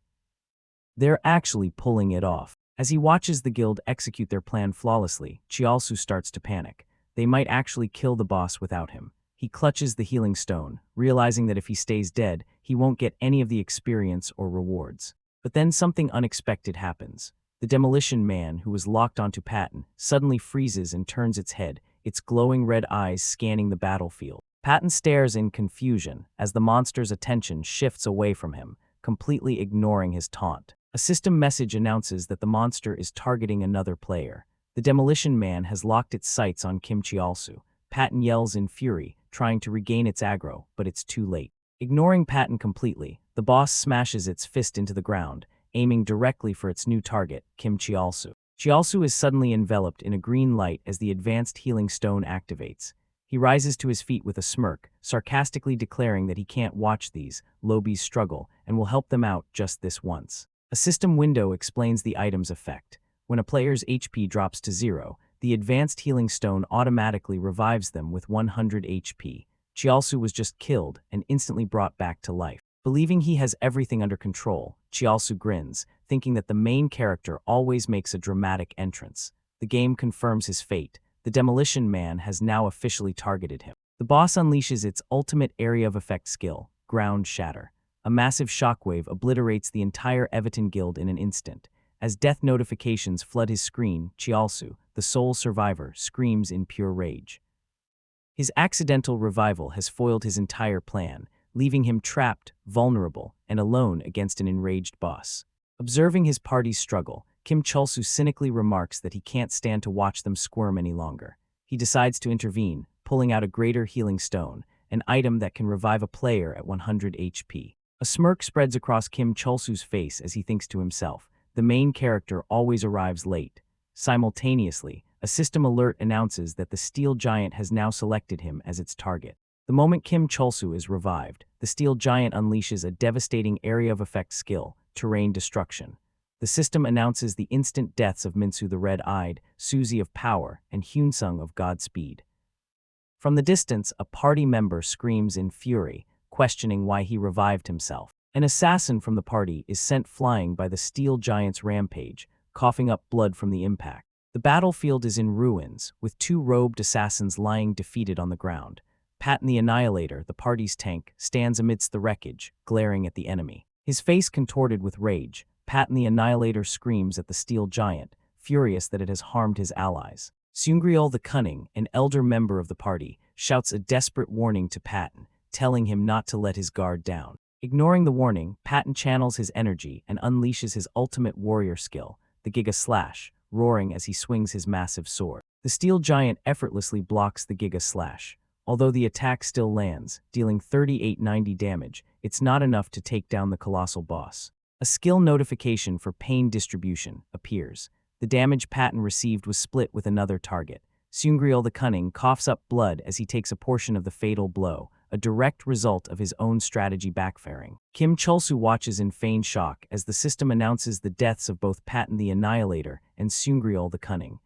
They're actually pulling it off. As he watches the guild execute their plan flawlessly, Chialsu starts to panic. They might actually kill the boss without him. He clutches the healing stone, realizing that if he stays dead, he won't get any of the experience or rewards. But then something unexpected happens. The Demolition Man, who was locked onto Patton, suddenly freezes and turns its head, its glowing red eyes scanning the battlefield. Patton stares in confusion as the monster's attention shifts away from him, completely ignoring his taunt. A system message announces that the monster is targeting another player. The Demolition Man has locked its sights on Kim Chialsu. Patton yells in fury, trying to regain its aggro, but it's too late. Ignoring Patton completely, the boss smashes its fist into the ground, aiming directly for its new target, Kim Chialsu. Chialsu is suddenly enveloped in a green light as the advanced healing stone activates. He rises to his feet with a smirk, sarcastically declaring that he can't watch these lowbies struggle and will help them out just this once. A system window explains the item's effect. When a player's HP drops to 0, the advanced healing stone automatically revives them with 100 HP. Chialsu was just killed and instantly brought back to life. Believing he has everything under control, Chialsu grins, thinking that the main character always makes a dramatic entrance. The game confirms his fate. The Demolition Man has now officially targeted him. The boss unleashes its ultimate area of effect skill, Ground Shatter. A massive shockwave obliterates the entire Everton Guild in an instant. As death notifications flood his screen, Chialsu, the sole survivor, screams in pure rage. His accidental revival has foiled his entire plan, leaving him trapped, vulnerable, and alone against an enraged boss. Observing his party's struggle, Kim Chialsu cynically remarks that he can't stand to watch them squirm any longer. He decides to intervene, pulling out a greater healing stone, an item that can revive a player at 100 HP. A smirk spreads across Kim Chialsu's face as he thinks to himself, the main character always arrives late. Simultaneously, a system alert announces that the Steel Giant has now selected him as its target. The moment Kim Chialsu is revived, the Steel Giant unleashes a devastating area of effect skill, Terrain Destruction. The system announces the instant deaths of Minsu the Red-Eyed, Suzy of Power, and Hyunsung of Godspeed. From the distance, a party member screams in fury, questioning why he revived himself. An assassin from the party is sent flying by the Steel Giant's rampage, coughing up blood from the impact. The battlefield is in ruins, with two robed assassins lying defeated on the ground. Patton the Annihilator, the party's tank, stands amidst the wreckage, glaring at the enemy. His face contorted with rage, Patton the Annihilator screams at the Steel Giant, furious that it has harmed his allies. Seung-ryul the Cunning, an elder member of the party, shouts a desperate warning to Patton, telling him not to let his guard down. Ignoring the warning, Patton channels his energy and unleashes his ultimate warrior skill, the Giga Slash, roaring as he swings his massive sword. The steel giant effortlessly blocks the Giga Slash. Although the attack still lands, dealing 3890 damage, it's not enough to take down the colossal boss. A skill notification for pain distribution appears. The damage Patton received was split with another target. Seungriel the Cunning coughs up blood as he takes a portion of the fatal blow, a direct result of his own strategy backfiring. Kim Chulsu watches in feigned shock as the system announces the deaths of both Patton the Annihilator and Seungriel the Cunning.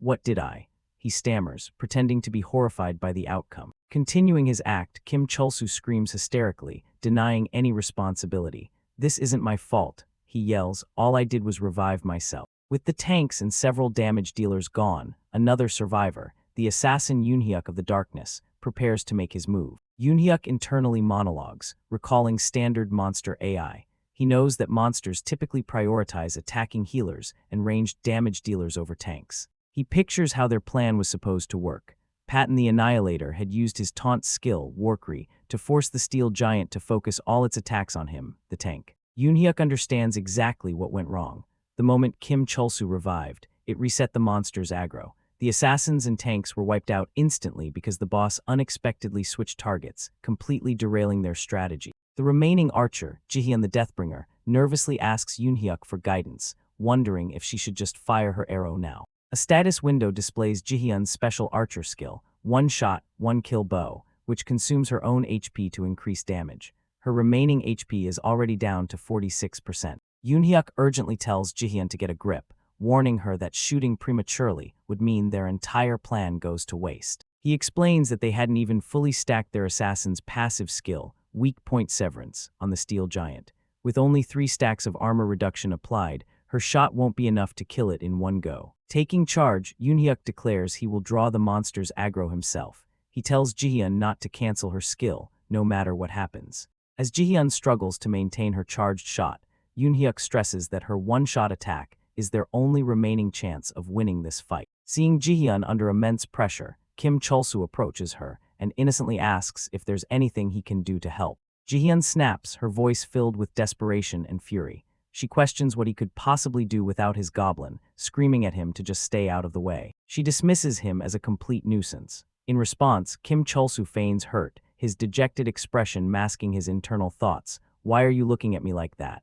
What did I? He stammers, pretending to be horrified by the outcome. Continuing his act, Kim Chulsu screams hysterically, denying any responsibility. This isn't my fault, he yells, all I did was revive myself. With the tanks and several damage dealers gone, another survivor, the assassin Yoonhyuk of the Darkness, prepares to make his move. Yoonhyuk internally monologues, recalling standard monster AI. He knows that monsters typically prioritize attacking healers and ranged damage dealers over tanks. He pictures how their plan was supposed to work. Patton the Annihilator had used his taunt skill, Warkri, to force the steel giant to focus all its attacks on him, the tank. Yoonhyuk understands exactly what went wrong. The moment Kim Chulsu revived, it reset the monster's aggro. The assassins and tanks were wiped out instantly because the boss unexpectedly switched targets, completely derailing their strategy. The remaining archer, Jihyun the Deathbringer, nervously asks Yoonhyuk for guidance, wondering if she should just fire her arrow now. A status window displays Jihyun's special archer skill, one shot, one kill bow, which consumes her own HP to increase damage. Her remaining HP is already down to 46%. Yoonhyuk urgently tells Jihyun to get a grip, warning her that shooting prematurely would mean their entire plan goes to waste. He explains that they hadn't even fully stacked their assassin's passive skill, Weak Point Severance, on the steel giant. With only 3 stacks of armor reduction applied, her shot won't be enough to kill it in one go. Taking charge, Yoonhyuk declares he will draw the monster's aggro himself. He tells Jihyun not to cancel her skill, no matter what happens. As Jihyun struggles to maintain her charged shot, Yoonhyuk stresses that her one-shot attack is their only remaining chance of winning this fight. Seeing Jihyun under immense pressure, Kim Chulsu approaches her and innocently asks if there's anything he can do to help. Jihyun snaps, her voice filled with desperation and fury. She questions what he could possibly do without his goblin, screaming at him to just stay out of the way. She dismisses him as a complete nuisance. In response, Kim Chulsu feigns hurt, his dejected expression masking his internal thoughts. Why are you looking at me like that?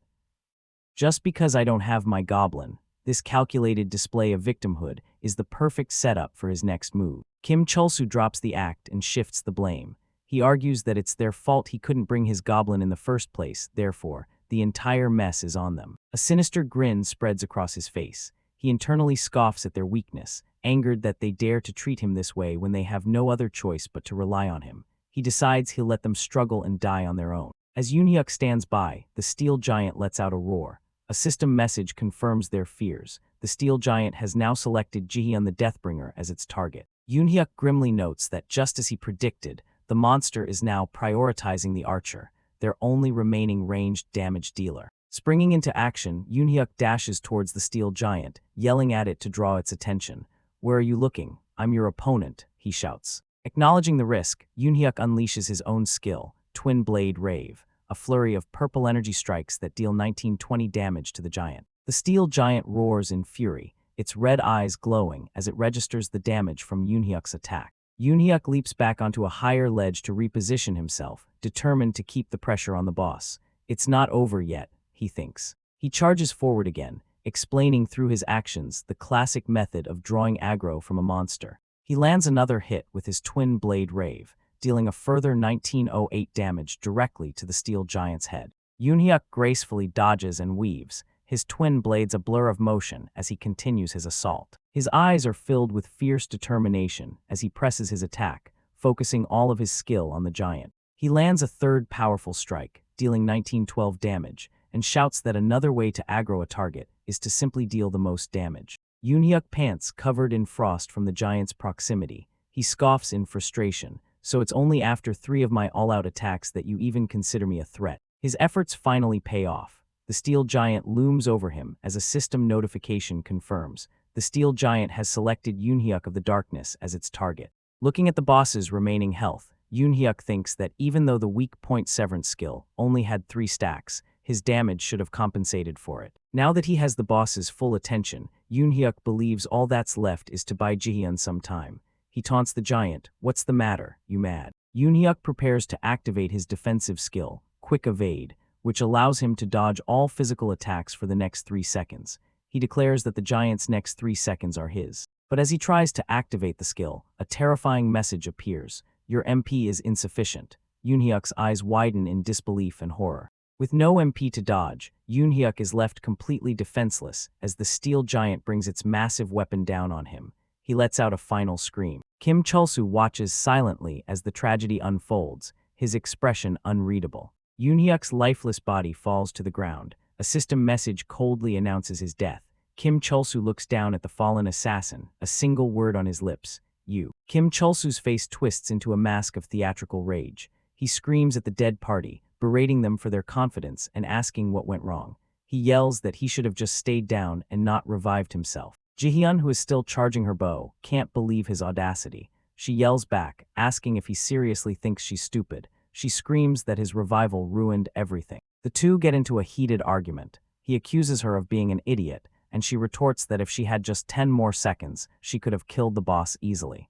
Just because I don't have my goblin. This calculated display of victimhood is the perfect setup for his next move. Kim Chulsu drops the act and shifts the blame. He argues that it's their fault he couldn't bring his goblin in the first place, therefore, the entire mess is on them. A sinister grin spreads across his face. He internally scoffs at their weakness, angered that they dare to treat him this way when they have no other choice but to rely on him. He decides he'll let them struggle and die on their own. As Yoonhyuk stands by, the steel giant lets out a roar. A system message confirms their fears. The steel giant has now selected Jihyun the Deathbringer as its target. Yoonhyuk grimly notes that just as he predicted, the monster is now prioritizing the archer, their only remaining ranged damage dealer. Springing into action, Yoonhyuk dashes towards the steel giant, yelling at it to draw its attention. "Where are you looking? I'm your opponent," he shouts. Acknowledging the risk, Yoonhyuk unleashes his own skill, Twin Blade Rave, a flurry of purple energy strikes that deal 1920 damage to the giant. The steel giant roars in fury, its red eyes glowing as it registers the damage from Yoonhyuk's attack. Yoonhyuk leaps back onto a higher ledge to reposition himself, determined to keep the pressure on the boss. It's not over yet, he thinks. He charges forward again, explaining through his actions the classic method of drawing aggro from a monster. He lands another hit with his Twin Blade Rave, dealing a further 1908 damage directly to the steel giant's head. Yoonhyuk gracefully dodges and weaves, his twin blades a blur of motion as he continues his assault. His eyes are filled with fierce determination as he presses his attack, focusing all of his skill on the giant. He lands a third powerful strike, dealing 1912 damage, and shouts that another way to aggro a target is to simply deal the most damage. Yoonhyuk pants covered in frost from the giant's proximity. He scoffs in frustration. "So it's only after 3 of my all-out attacks that you even consider me a threat." His efforts finally pay off. The steel giant looms over him as a system notification confirms. The steel giant has selected Yoonhyuk of the Darkness as its target. Looking at the boss's remaining health, Yoonhyuk thinks that even though the weak point severance skill only had 3 stacks, his damage should have compensated for it. Now that he has the boss's full attention, Yoonhyuk believes all that's left is to buy Jihyun some time. He taunts the giant, "What's the matter, you mad?" Yoonhyuk prepares to activate his defensive skill, Quick Evade, which allows him to dodge all physical attacks for the next 3 seconds. He declares that the giant's next 3 seconds are his. But as he tries to activate the skill, a terrifying message appears. "Your MP is insufficient." Yoonhyuk's eyes widen in disbelief and horror. With no MP to dodge, Yoonhyuk is left completely defenseless as the steel giant brings its massive weapon down on him. He lets out a final scream. Kim Chulsoo watches silently as the tragedy unfolds, his expression unreadable. Yoonhyuk's lifeless body falls to the ground. A system message coldly announces his death. Kim Chulsoo looks down at the fallen assassin, a single word on his lips, "You." Kim Chulsoo's face twists into a mask of theatrical rage. He screams at the dead party, berating them for their confidence and asking what went wrong. He yells that he should have just stayed down and not revived himself. Jihyun, who is still charging her bow, can't believe his audacity. She yells back, asking if he seriously thinks she's stupid. She screams that his revival ruined everything. The two get into a heated argument. He accuses her of being an idiot, and she retorts that if she had just 10 more seconds, she could have killed the boss easily.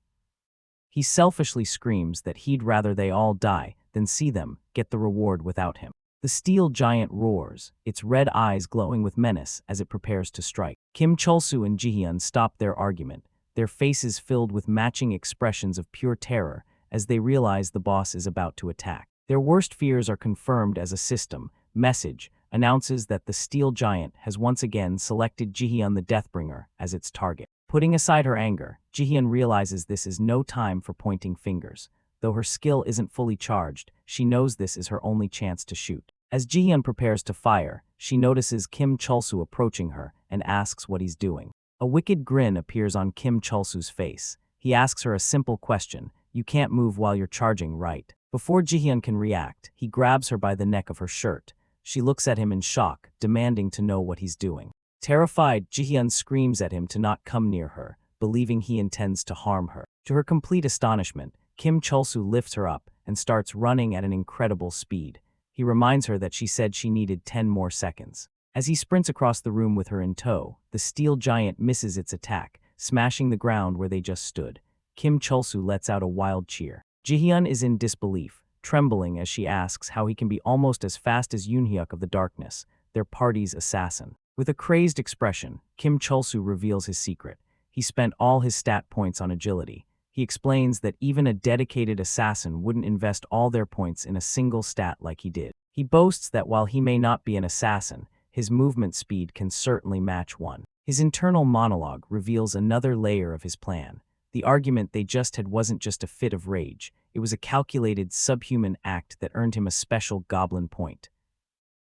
He selfishly screams that he'd rather they all die than see them get the reward without him. The steel giant roars, its red eyes glowing with menace as it prepares to strike. Kim Chulsoo and Jihyun stop their argument, their faces filled with matching expressions of pure terror as they realize the boss is about to attack. Their worst fears are confirmed as a system message announces that the steel giant has once again selected Jihyun the Deathbringer as its target. Putting aside her anger, Jihyun realizes this is no time for pointing fingers. Though her skill isn't fully charged, she knows this is her only chance to shoot. As Jihyun prepares to fire, she notices Kim Chulsoo approaching her and asks what he's doing. A wicked grin appears on Kim Chulsoo's face. He asks her a simple question, "You can't move while you're charging, right?" Before Jihyun can react, he grabs her by the neck of her shirt. She looks at him in shock, demanding to know what he's doing. Terrified, Jihyun screams at him to not come near her, believing he intends to harm her. To her complete astonishment, Kim Chulsoo lifts her up and starts running at an incredible speed. He reminds her that she said she needed 10 more seconds. As he sprints across the room with her in tow, the steel giant misses its attack, smashing the ground where they just stood. Kim Chulsoo lets out a wild cheer. Jihyun is in disbelief, trembling as she asks how he can be almost as fast as Yoonhyuk of the darkness, their party's assassin. With a crazed expression, Kim Chulsoo reveals his secret. He spent all his stat points on agility. He explains that even a dedicated assassin wouldn't invest all their points in a single stat like he did. He boasts that while he may not be an assassin, his movement speed can certainly match one. His internal monologue reveals another layer of his plan. The argument they just had wasn't just a fit of rage, it was a calculated subhuman act that earned him a special Goblin point.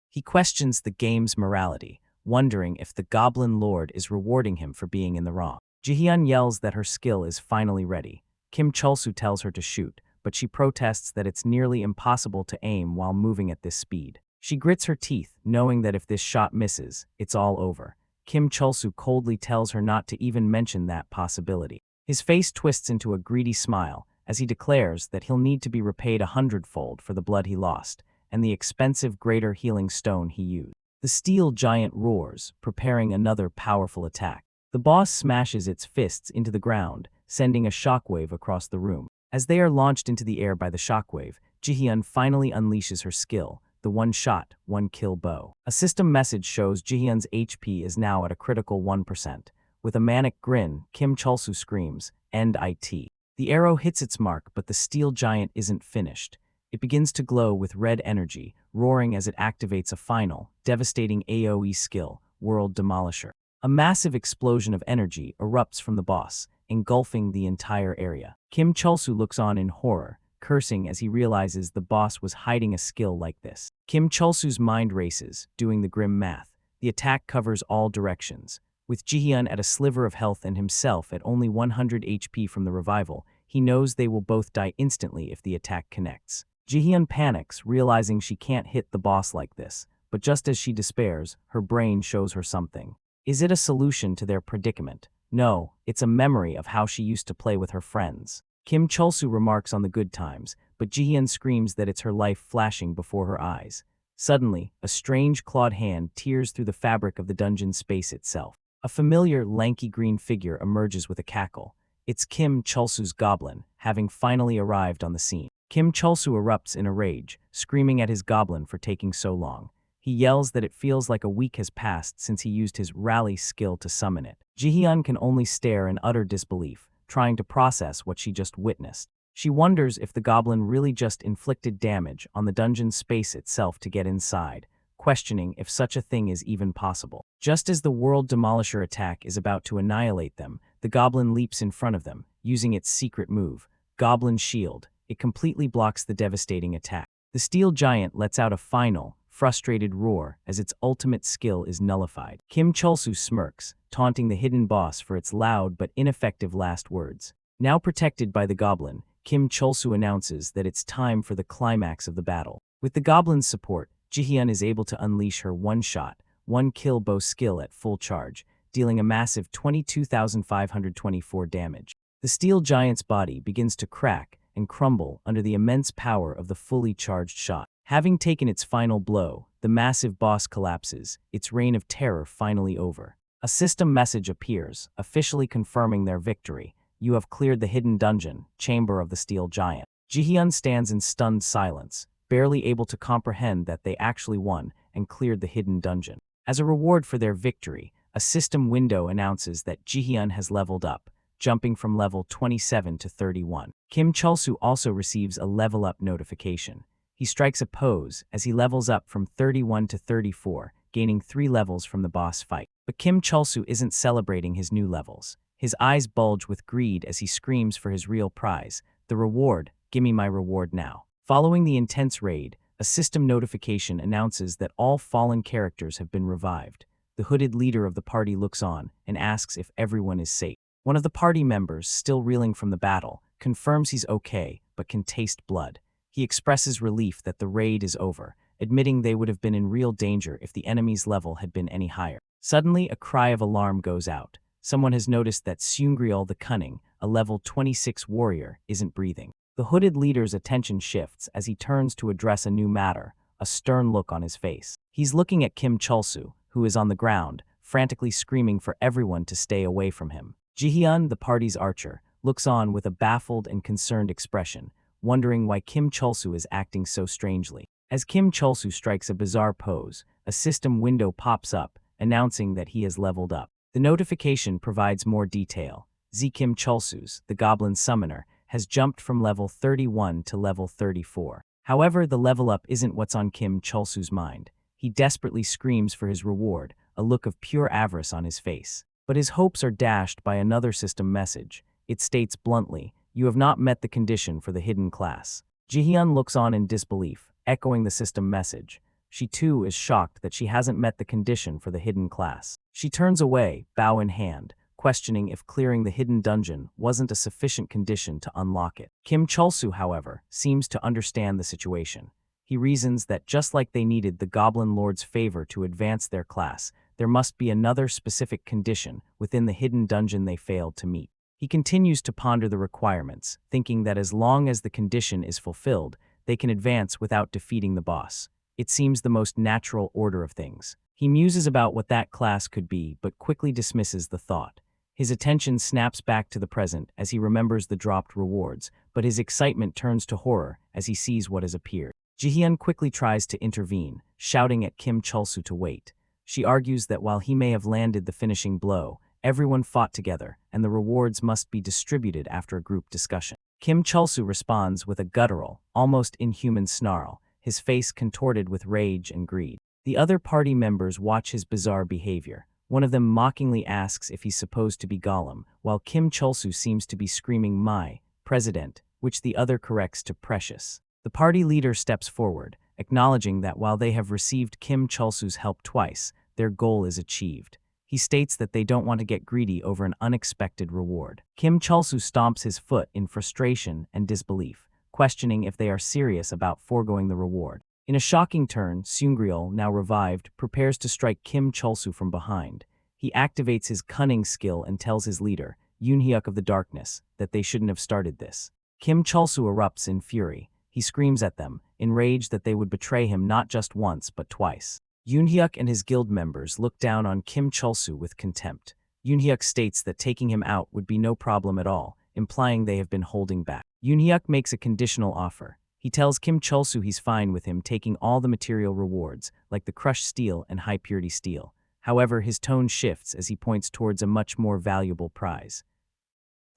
He questions the game's morality, wondering if the Goblin Lord is rewarding him for being in the wrong. Jihyun yells that her skill is finally ready. Kim Chulsoo tells her to shoot, but she protests that it's nearly impossible to aim while moving at this speed. She grits her teeth, knowing that if this shot misses, it's all over. Kim Chulsoo coldly tells her not to even mention that possibility. His face twists into a greedy smile as he declares that he'll need to be repaid 100-fold for the blood he lost and the expensive greater healing stone he used. The steel giant roars, preparing another powerful attack. The boss smashes its fists into the ground, sending a shockwave across the room. As they are launched into the air by the shockwave, Jihyun finally unleashes her skill, the one-shot, one-kill bow. A system message shows Jihyun's HP is now at a critical 1%. With a manic grin, Kim Chulsoo screams, "End IT." The arrow hits its mark, but the steel giant isn't finished. It begins to glow with red energy, roaring as it activates a final, devastating AoE skill, World Demolisher. A massive explosion of energy erupts from the boss, engulfing the entire area. Kim Chulsoo looks on in horror, cursing as he realizes the boss was hiding a skill like this. Kim Chulsoo's mind races, doing the grim math. The attack covers all directions. With Jihyun at a sliver of health and himself at only 100 HP from the revival, he knows they will both die instantly if the attack connects. Jihyun panics, realizing she can't hit the boss like this, but just as she despairs, her brain shows her something. Is it a solution to their predicament? No, it's a memory of how she used to play with her friends. Kim Chulsu remarks on the good times, but Jihyun screams that it's her life flashing before her eyes. Suddenly, a strange clawed hand tears through the fabric of the dungeon space itself. A familiar, lanky green figure emerges with a cackle. It's Kim Chulsu's Goblin, having finally arrived on the scene. Kim Chulsu erupts in a rage, screaming at his Goblin for taking so long. He yells that it feels like a week has passed since he used his rally skill to summon it. Jihyun can only stare in utter disbelief, trying to process what she just witnessed. She wonders if the Goblin really just inflicted damage on the dungeon space itself to get inside, questioning if such a thing is even possible. Just as the World Demolisher attack is about to annihilate them, the Goblin leaps in front of them, using its secret move, Goblin Shield. It completely blocks the devastating attack. The steel giant lets out a final, frustrated roar as its ultimate skill is nullified. Kim Chulsu smirks, taunting the hidden boss for its loud but ineffective last words. Now protected by the Goblin, Kim Chulsu announces that it's time for the climax of the battle. With the Goblin's support, Jihyun is able to unleash her one-shot, one-kill bow skill at full charge, dealing a massive 22,524 damage. The steel giant's body begins to crack and crumble under the immense power of the fully charged shot. Having taken its final blow, the massive boss collapses, its reign of terror finally over. A system message appears, officially confirming their victory. You have cleared the hidden dungeon, Chamber of the Steel Giant. Jihyun stands in stunned silence, barely able to comprehend that they actually won and cleared the hidden dungeon. As a reward for their victory, a system window announces that Jihyun has leveled up, jumping from level 27 to 31. Kim Chulsu also receives a level up notification. He strikes a pose as he levels up from 31 to 34, gaining 3 levels from the boss fight. But Kim Chulsu isn't celebrating his new levels. His eyes bulge with greed as he screams for his real prize, the reward, gimme my reward now. Following the intense raid, a system notification announces that all fallen characters have been revived. The hooded leader of the party looks on and asks if everyone is safe. One of the party members, still reeling from the battle, confirms he's okay but can taste blood. He expresses relief that the raid is over, admitting they would have been in real danger if the enemy's level had been any higher. Suddenly, a cry of alarm goes out. Someone has noticed that Seungryul the Cunning, a level 26 warrior, isn't breathing. The hooded leader's attention shifts as he turns to address a new matter, a stern look on his face. He's looking at Kim Chulsu, who is on the ground, frantically screaming for everyone to stay away from him. Jihyun, the party's archer, looks on with a baffled and concerned expression, wondering why Kim Chulsu is acting so strangely. As Kim Chulsu strikes a bizarre pose, a system window pops up, announcing that he has leveled up. The notification provides more detail. Kim Chulsu's, the Goblin Summoner, has jumped from level 31 to level 34. However, the level up isn't what's on Kim Chulsu's mind. He desperately screams for his reward, a look of pure avarice on his face. But his hopes are dashed by another system message. It states bluntly, "You have not met the condition for the hidden class." Jihyun looks on in disbelief, echoing the system message. She too is shocked that she hasn't met the condition for the hidden class. She turns away, bow in hand, questioning if clearing the hidden dungeon wasn't a sufficient condition to unlock it. Kim Chulsu, however, seems to understand the situation. He reasons that just like they needed the Goblin Lord's favor to advance their class, there must be another specific condition within the hidden dungeon they failed to meet. He continues to ponder the requirements, thinking that as long as the condition is fulfilled, they can advance without defeating the boss. It seems the most natural order of things. He muses about what that class could be, but quickly dismisses the thought. His attention snaps back to the present as he remembers the dropped rewards, but his excitement turns to horror as he sees what has appeared. Jihyun quickly tries to intervene, shouting at Kim Chulsu to wait. She argues that while he may have landed the finishing blow, everyone fought together, and the rewards must be distributed after a group discussion. Kim Chulsu responds with a guttural, almost inhuman snarl, his face contorted with rage and greed. The other party members watch his bizarre behavior. One of them mockingly asks if he's supposed to be Gollum, while Kim Chulsu seems to be screaming "My President," which the other corrects to "Precious." The party leader steps forward, acknowledging that while they have received Kim Chulsu's help twice, their goal is achieved. He states that they don't want to get greedy over an unexpected reward. Kim Chulsu stomps his foot in frustration and disbelief, questioning if they are serious about foregoing the reward. In a shocking turn, Seungryul, now revived, prepares to strike Kim Chulsu from behind. He activates his cunning skill and tells his leader, Yoonhyuk of the darkness, that they shouldn't have started this. Kim Chulsoo erupts in fury. He screams at them, enraged that they would betray him not just once but twice. Yoonhyuk and his guild members look down on Kim Chulsoo with contempt. Yoonhyuk states that taking him out would be no problem at all, implying they have been holding back. Yoonhyuk makes a conditional offer. He tells Kim Chulsoo he's fine with him taking all the material rewards, like the crushed steel and high-purity steel. However, his tone shifts as he points towards a much more valuable prize.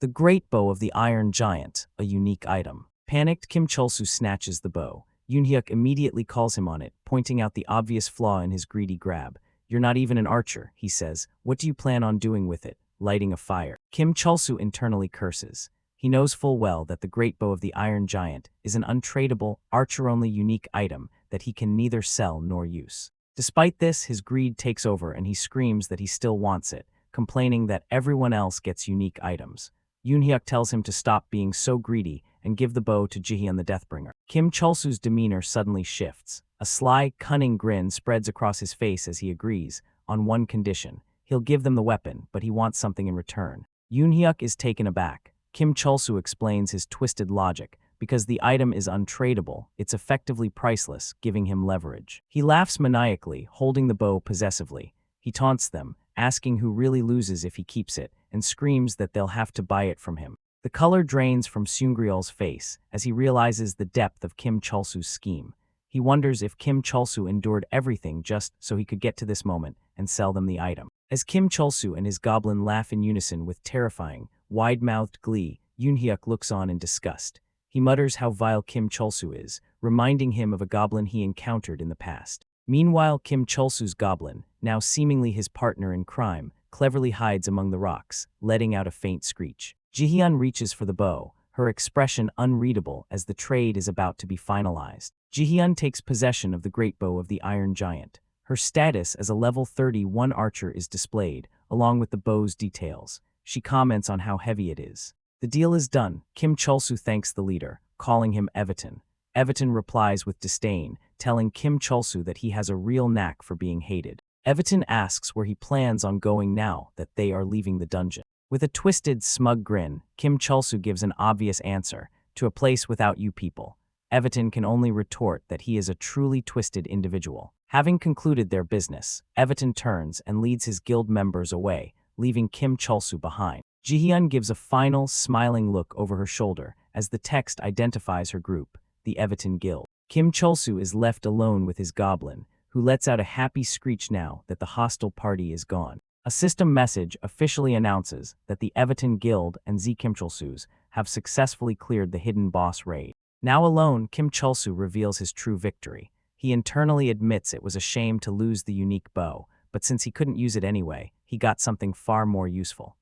The great bow of the Iron Giant, a unique item. Panicked, Kim Chulsoo snatches the bow. Yoonhyuk immediately calls him on it, pointing out the obvious flaw in his greedy grab. "You're not even an archer," he says. "What do you plan on doing with it? Lighting a fire?" Kim Chulsoo internally curses. He knows full well that the great bow of the Iron Giant is an untradeable, archer-only unique item that he can neither sell nor use. Despite this, his greed takes over and he screams that he still wants it, complaining that everyone else gets unique items. Yoonhyuk tells him to stop being so greedy and give the bow to Jihyun the Deathbringer. Kim Chulsoo's demeanor suddenly shifts. A sly, cunning grin spreads across his face as he agrees, on one condition. He'll give them the weapon, but he wants something in return. Yoonhyuk is taken aback. Kim Chulsoo explains his twisted logic. Because the item is untradeable, it's effectively priceless, giving him leverage. He laughs maniacally, holding the bow possessively. He taunts them, asking who really loses if he keeps it, and screams that they'll have to buy it from him. The color drains from Seungryul's face as he realizes the depth of Kim Chulsoo's scheme. He wonders if Kim Chulsoo endured everything just so he could get to this moment and sell them the item. As Kim Chulsoo and his goblin laugh in unison with terrifying, wide-mouthed glee, Yoonhyuk looks on in disgust. He mutters how vile Kim Chulsoo is, reminding him of a goblin he encountered in the past. Meanwhile, Kim Chulsoo's goblin, now seemingly his partner in crime, cleverly hides among the rocks, letting out a faint screech. Jihyun reaches for the bow, her expression unreadable as the trade is about to be finalized. Jihyun takes possession of the great bow of the Iron Giant. Her status as a level 31 archer is displayed, along with the bow's details. She comments on how heavy it is. The deal is done. Kim Chulsoo thanks the leader, calling him Everton. Everton replies with disdain, telling Kim Chulsoo that he has a real knack for being hated. Everton asks where he plans on going now that they are leaving the dungeon. With a twisted, smug grin, Kim Chulsoo gives an obvious answer, to a place without you people. Everton can only retort that he is a truly twisted individual. Having concluded their business, Everton turns and leads his guild members away, leaving Kim Chulsoo behind. Jihyun gives a final, smiling look over her shoulder as the text identifies her group, the Everton Guild. Kim Chulsoo is left alone with his goblin, who lets out a happy screech now that the hostile party is gone. A system message officially announces that the Everton Guild and Kim Chulsoo's have successfully cleared the hidden boss raid. Now alone, Kim Chulsoo reveals his true victory. He internally admits it was a shame to lose the unique bow, but since he couldn't use it anyway, he got something far more useful.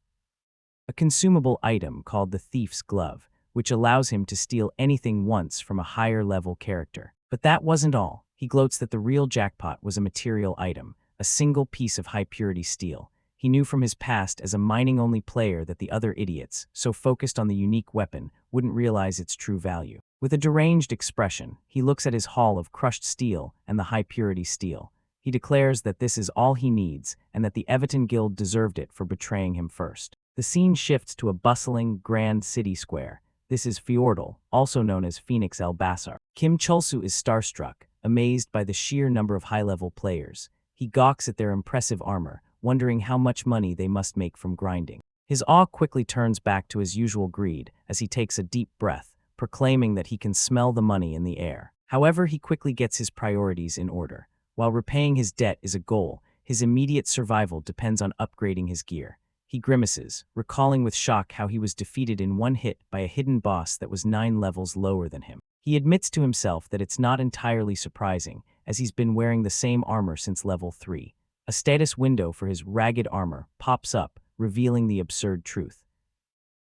A consumable item called the Thief's Glove, which allows him to steal anything once from a higher-level character. But that wasn't all. He gloats that the real jackpot was a material item, a single piece of high-purity steel. He knew from his past as a mining-only player that the other idiots, so focused on the unique weapon, wouldn't realize its true value. With a deranged expression, he looks at his haul of crushed steel and the high-purity steel. He declares that this is all he needs and that the Everton Guild deserved it for betraying him first. The scene shifts to a bustling, grand city square. This is Fjordal, also known as Phoenix El Bassar. Kim Chulsoo is starstruck, amazed by the sheer number of high-level players. He gawks at their impressive armor, wondering how much money they must make from grinding. His awe quickly turns back to his usual greed as he takes a deep breath, proclaiming that he can smell the money in the air. However, he quickly gets his priorities in order. While repaying his debt is a goal, his immediate survival depends on upgrading his gear. He grimaces, recalling with shock how he was defeated in one hit by a hidden boss that was 9 levels lower than him. He admits to himself that it's not entirely surprising, as he's been wearing the same armor since level 3. A status window for his ragged armor pops up, revealing the absurd truth.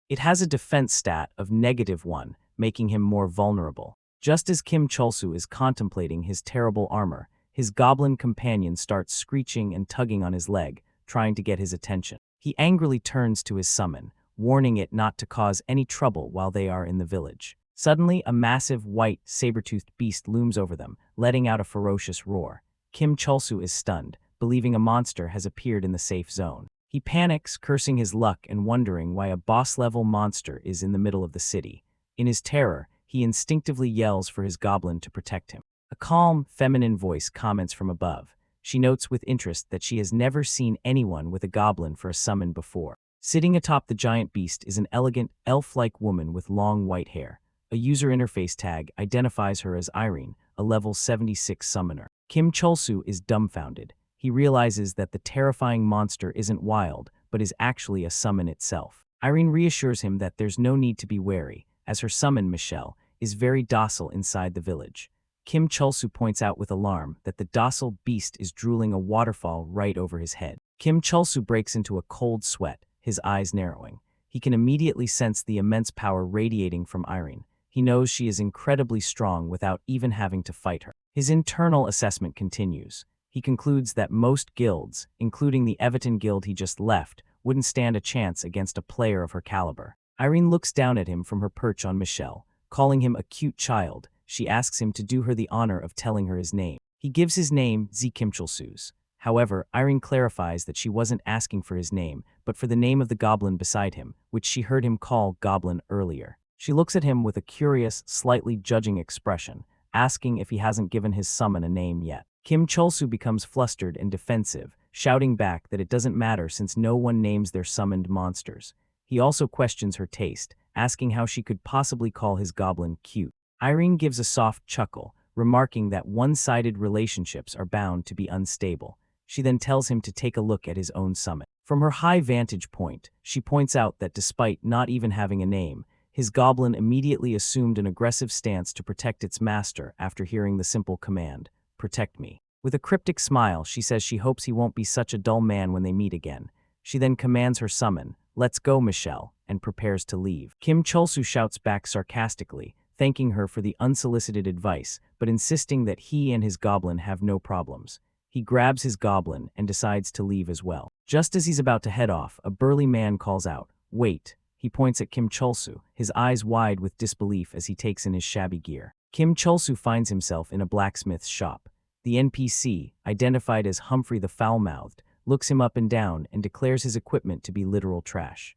It has a defense stat of -1, making him more vulnerable. Just as Kim Chulsoo is contemplating his terrible armor, his goblin companion starts screeching and tugging on his leg, trying to get his attention. He angrily turns to his summon, warning it not to cause any trouble while they are in the village. Suddenly, a massive, white, saber-toothed beast looms over them, letting out a ferocious roar. Kim Chulsoo is stunned, believing a monster has appeared in the safe zone. He panics, cursing his luck and wondering why a boss-level monster is in the middle of the city. In his terror, he instinctively yells for his goblin to protect him. A calm, feminine voice comments from above. She notes with interest that she has never seen anyone with a goblin for a summon before. Sitting atop the giant beast is an elegant, elf-like woman with long white hair. A user interface tag identifies her as Irene, a level 76 summoner. Kim Cholsu is dumbfounded. He realizes that the terrifying monster isn't wild, but is actually a summon itself. Irene reassures him that there's no need to be wary, as her summon, Michelle, is very docile inside the village. Kim Cholsu points out with alarm that the docile beast is drooling a waterfall right over his head. Kim Cholsu breaks into a cold sweat, his eyes narrowing. He can immediately sense the immense power radiating from Irene. He knows she is incredibly strong without even having to fight her. His internal assessment continues. He concludes that most guilds, including the Everton guild he just left, wouldn't stand a chance against a player of her caliber. Irene looks down at him from her perch on Michelle. Calling him a cute child, she asks him to do her the honor of telling her his name. He gives his name, Z Kimchelsus. However, Irene clarifies that she wasn't asking for his name, but for the name of the goblin beside him, which she heard him call Goblin earlier. She looks at him with a curious, slightly judging expression, asking if he hasn't given his summon a name yet. Kim Cholsu becomes flustered and defensive, shouting back that it doesn't matter since no one names their summoned monsters. He also questions her taste, asking how she could possibly call his goblin cute. Irene gives a soft chuckle, remarking that one-sided relationships are bound to be unstable. She then tells him to take a look at his own summon. From her high vantage point, she points out that despite not even having a name, his goblin immediately assumed an aggressive stance to protect its master after hearing the simple command, "Protect me." With a cryptic smile, she says she hopes he won't be such a dull man when they meet again. She then commands her summon, "Let's go, Michelle," and prepares to leave. Kim Cholsu shouts back sarcastically, thanking her for the unsolicited advice, but insisting that he and his goblin have no problems. He grabs his goblin and decides to leave as well. Just as he's about to head off, a burly man calls out, "Wait." He points at Kim Cholsu, his eyes wide with disbelief as he takes in his shabby gear. Kim Cholsu finds himself in a blacksmith's shop. The NPC, identified as Humphrey the Foul-Mouthed, looks him up and down and declares his equipment to be literal trash.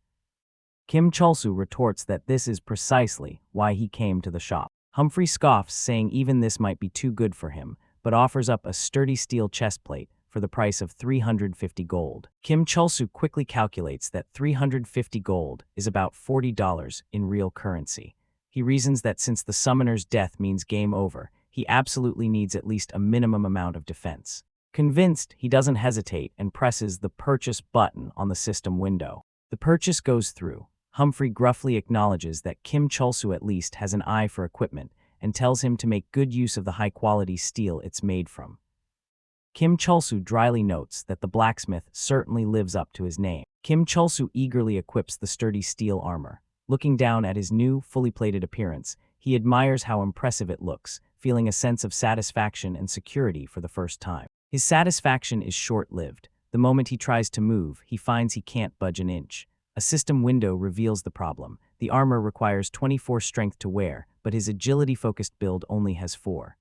Kim Cholsu retorts that this is precisely why he came to the shop. Humphrey scoffs, saying even this might be too good for him, but offers up a sturdy steel chestplate for the price of 350 gold. Kim Cholsu quickly calculates that 350 gold is about $40 in real currency. He reasons that since the summoner's death means game over, he absolutely needs at least a minimum amount of defense. Convinced, he doesn't hesitate and presses the purchase button on the system window. The purchase goes through. Humphrey gruffly acknowledges that Kim Cholsu at least has an eye for equipment and tells him to make good use of the high-quality steel it's made from. Kim Cholsu dryly notes that the blacksmith certainly lives up to his name. Kim Cholsu eagerly equips the sturdy steel armor. Looking down at his new, fully plated appearance, he admires how impressive it looks, feeling a sense of satisfaction and security for the first time. His satisfaction is short-lived. The moment he tries to move, he finds he can't budge an inch. A system window reveals the problem. The armor requires 24 strength to wear, but his agility-focused build only has 4.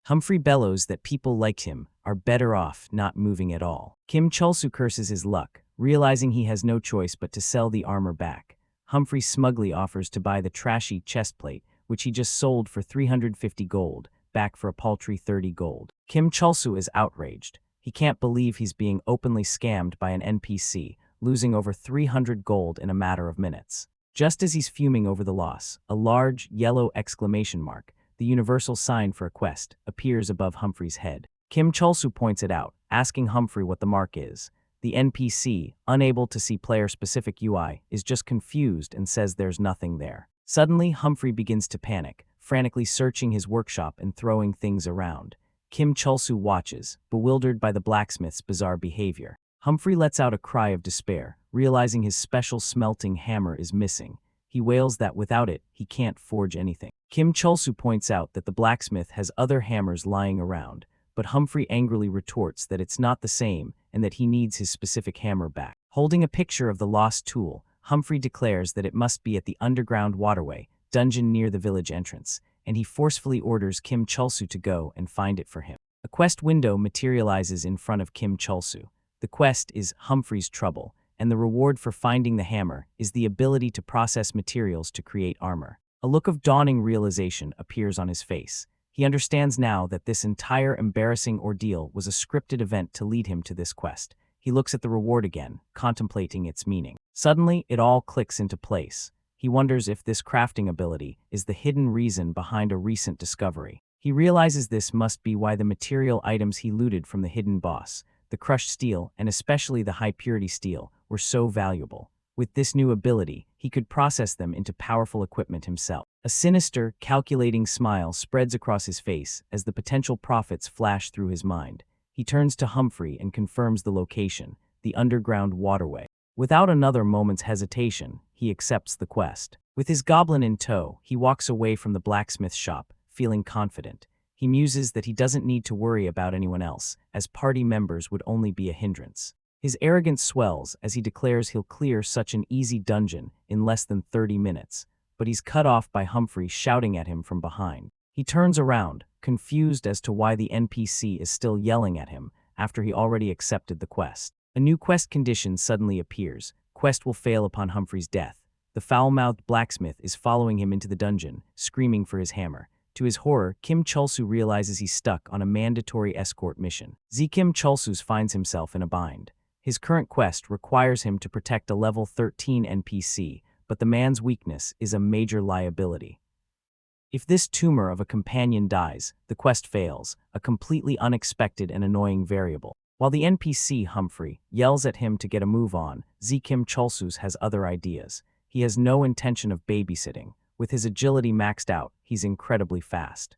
Humphrey bellows that people like him are better off not moving at all. Kim Cholsu curses his luck, realizing he has no choice but to sell the armor back. Humphrey smugly offers to buy the trashy chestplate, which he just sold for 350 gold, back for a paltry 30 gold. Kim Cholsu is outraged. He can't believe he's being openly scammed by an NPC, losing over 300 gold in a matter of minutes. Just as he's fuming over the loss, a large, yellow exclamation mark, the universal sign for a quest, appears above Humphrey's head. Kim Cholsu points it out, asking Humphrey what the mark is. The NPC, unable to see player-specific UI, is just confused and says there's nothing there. Suddenly, Humphrey begins to panic, frantically searching his workshop and throwing things around. Kim Cholsu watches, bewildered by the blacksmith's bizarre behavior. Humphrey lets out a cry of despair, realizing his special smelting hammer is missing. He wails that without it, he can't forge anything. Kim Cholsu points out that the blacksmith has other hammers lying around, but Humphrey angrily retorts that it's not the same and that he needs his specific hammer back. Holding a picture of the lost tool, Humphrey declares that it must be at the underground waterway, dungeon near the village entrance, and he forcefully orders Kim Cholsu to go and find it for him. A quest window materializes in front of Kim Cholsu. The quest is Humphrey's Trouble, and the reward for finding the hammer is the ability to process materials to create armor. A look of dawning realization appears on his face. He understands now that this entire embarrassing ordeal was a scripted event to lead him to this quest. He looks at the reward again, contemplating its meaning. Suddenly, it all clicks into place. He wonders if this crafting ability is the hidden reason behind a recent discovery. He realizes this must be why the material items he looted from the hidden boss, the crushed steel and especially the high-purity steel, were so valuable. With this new ability, he could process them into powerful equipment himself. A sinister, calculating smile spreads across his face as the potential profits flash through his mind. He turns to Humphrey and confirms the location, the underground waterway. Without another moment's hesitation, he accepts the quest. With his goblin in tow, he walks away from the blacksmith shop, feeling confident. He muses that he doesn't need to worry about anyone else, as party members would only be a hindrance. His arrogance swells as he declares he'll clear such an easy dungeon in less than 30 minutes, but he's cut off by Humphrey shouting at him from behind. He turns around, confused as to why the NPC is still yelling at him after he already accepted the quest. A new quest condition suddenly appears. Quest will fail upon Humphrey's death. The foul-mouthed blacksmith is following him into the dungeon, screaming for his hammer. To his horror, Kim Chulsu realizes he's stuck on a mandatory escort mission. Kim Chulsu finds himself in a bind. His current quest requires him to protect a level 13 NPC, but the man's weakness is a major liability. If this tumor of a companion dies, the quest fails, a completely unexpected and annoying variable. While the NPC, Humphrey, yells at him to get a move on, Kim Chulsu has other ideas. He has no intention of babysitting. With his agility maxed out, he's incredibly fast.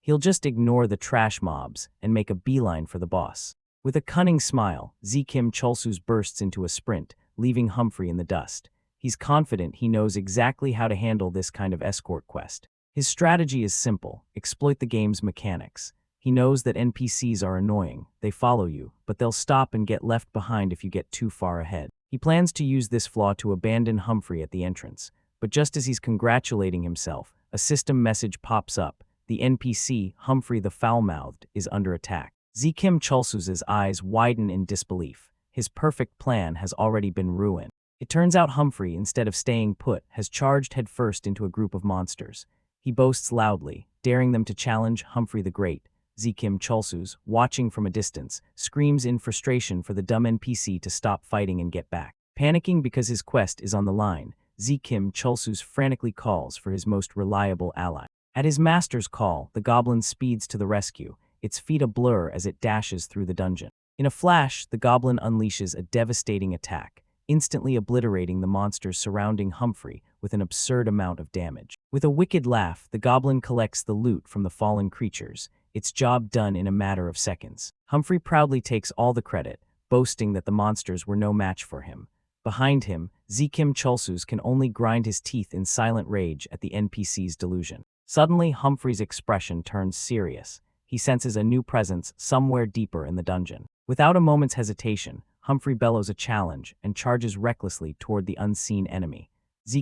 He'll just ignore the trash mobs and make a beeline for the boss. With a cunning smile, Kim Chulsu bursts into a sprint, leaving Humphrey in the dust. He's confident he knows exactly how to handle this kind of escort quest. His strategy is simple: exploit the game's mechanics. He knows that NPCs are annoying. They follow you, but they'll stop and get left behind if you get too far ahead. He plans to use this flaw to abandon Humphrey at the entrance. But just as he's congratulating himself, a system message pops up. The NPC, Humphrey the Foul-Mouthed, is under attack. Kim Chulsu's eyes widen in disbelief. His perfect plan has already been ruined. It turns out Humphrey, instead of staying put, has charged headfirst into a group of monsters. He boasts loudly, daring them to challenge Humphrey the Great. Kim Chulsu, watching from a distance, screams in frustration for the dumb NPC to stop fighting and get back. Panicking because his quest is on the line, Kim Chulsu frantically calls for his most reliable ally. At his master's call, the goblin speeds to the rescue, its feet a blur as it dashes through the dungeon. In a flash, the goblin unleashes a devastating attack, instantly obliterating the monsters surrounding Humphrey with an absurd amount of damage. With a wicked laugh, the goblin collects the loot from the fallen creatures, its job done in a matter of seconds. Humphrey proudly takes all the credit, boasting that the monsters were no match for him. Behind him, Kim Chulsu can only grind his teeth in silent rage at the NPC's delusion. Suddenly, Humphrey's expression turns serious. He senses a new presence somewhere deeper in the dungeon. Without a moment's hesitation, Humphrey bellows a challenge and charges recklessly toward the unseen enemy.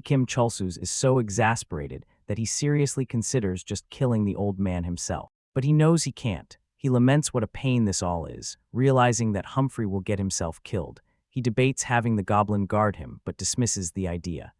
Kim Chulsu is so exasperated that he seriously considers just killing the old man himself. But he knows he can't. He laments what a pain this all is, realizing that Humphrey will get himself killed. He debates having the goblin guard him, but dismisses the idea.